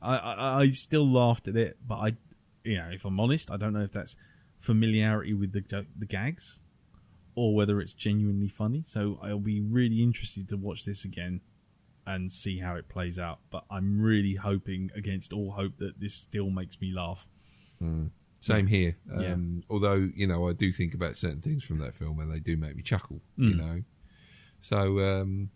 I still laughed at it, but if I'm honest, I don't know if that's familiarity with the gags or whether it's genuinely funny. So I'll be really interested to watch this again and see how it plays out. But I'm really hoping against all hope that this still makes me laugh. Same here. Although, I do think about certain things from that film and they do make me chuckle, So I'm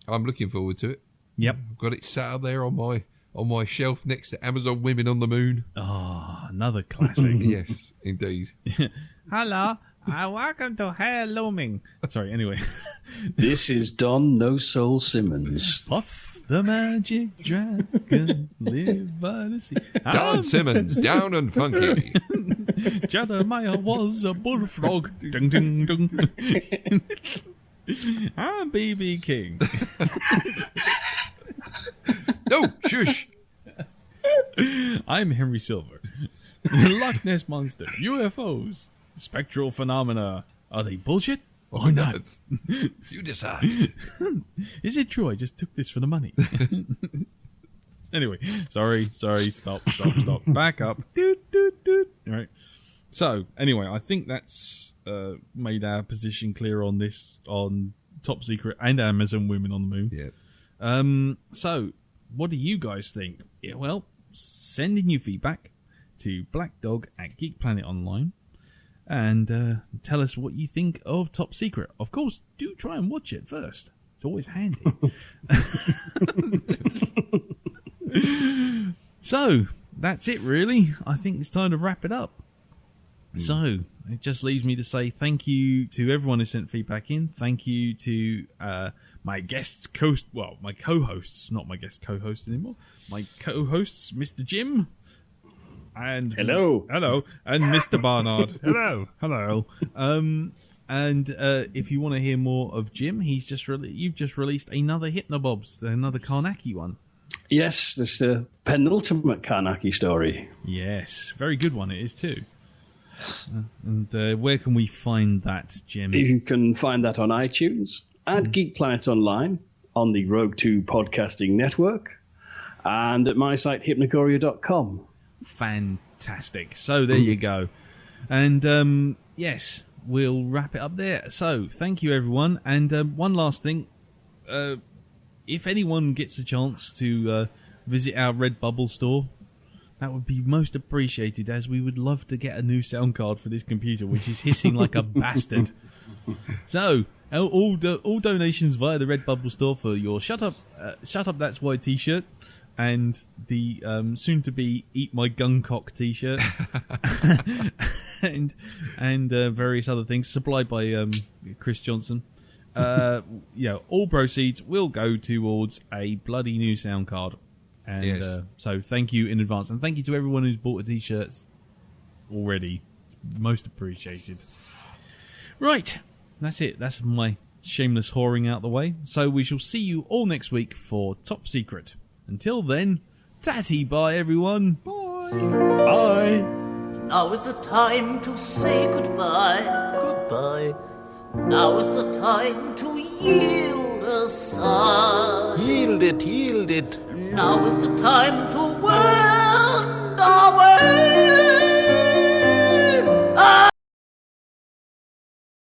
looking forward to it. Yep. I've got it sat up there on my shelf next to Amazon Women on the Moon. Oh, another classic. Yes, indeed. Hello. Welcome to Hair Looming. Sorry, anyway. This is Don No Soul Simmons. Puff the magic dragon, live by the sea. Don Simmons, down and funky. Jeremiah was a bullfrog. Ding, ding, ding. I'm BB King. No, shush. I'm Henry Silver. Loch Ness Monster, UFOs, spectral phenomena. Are they bullshit Why not? You decide. Is it true I just took this for the money? Anyway, sorry, stop. Back up. All right. So, anyway, I think that's made our position clear on this, on Top Secret and Amazon Women on the Moon. Yeah. So, what do you guys think? Yeah, well, send in your feedback to Blackdog at Geek Planet Online and tell us what you think of Top Secret. Of course, do try and watch it first. It's always handy. So, that's it really. I think it's time to wrap it up. So, it just leaves me to say thank you to everyone who sent feedback in. Thank you to my guests, my co-hosts, not my guest co-host anymore. My co-hosts, Mr. Jim. And hello, and Mr. Barnard. hello. And if you want to hear more of Jim, you've just released another Hypnobobs, another Karnaki one. Yes, this is the penultimate Karnaki story. Yes, very good one it is too. And where can we find that, Jim? You can find that on iTunes, at Geek Planet Online, on the Rogue 2 Podcasting Network, and at my site, hypnocoria.com. Fantastic. So there you go. And yes, we'll wrap it up there. So thank you, everyone. And one last thing. If anyone gets a chance to visit our Redbubble store, that would be most appreciated, as we would love to get a new sound card for this computer, which is hissing like a bastard. So, all donations via the Redbubble store for your Shut Up That's Why t-shirt and the soon-to-be Eat My Guncock t-shirt and various other things supplied by Chris Johnson. All proceeds will go towards a bloody new sound card. And yes. So thank you in advance. And thank you to everyone who's bought the t-shirts already. Most appreciated. Right. That's it. That's my shameless whoring out the way. So we shall see you all next week for Top Secret. Until then, tatty bye, everyone. Bye. Bye. Now is the time to say goodbye. Goodbye. Now is the time to yield a sigh. Yield it. Now is the time to wait.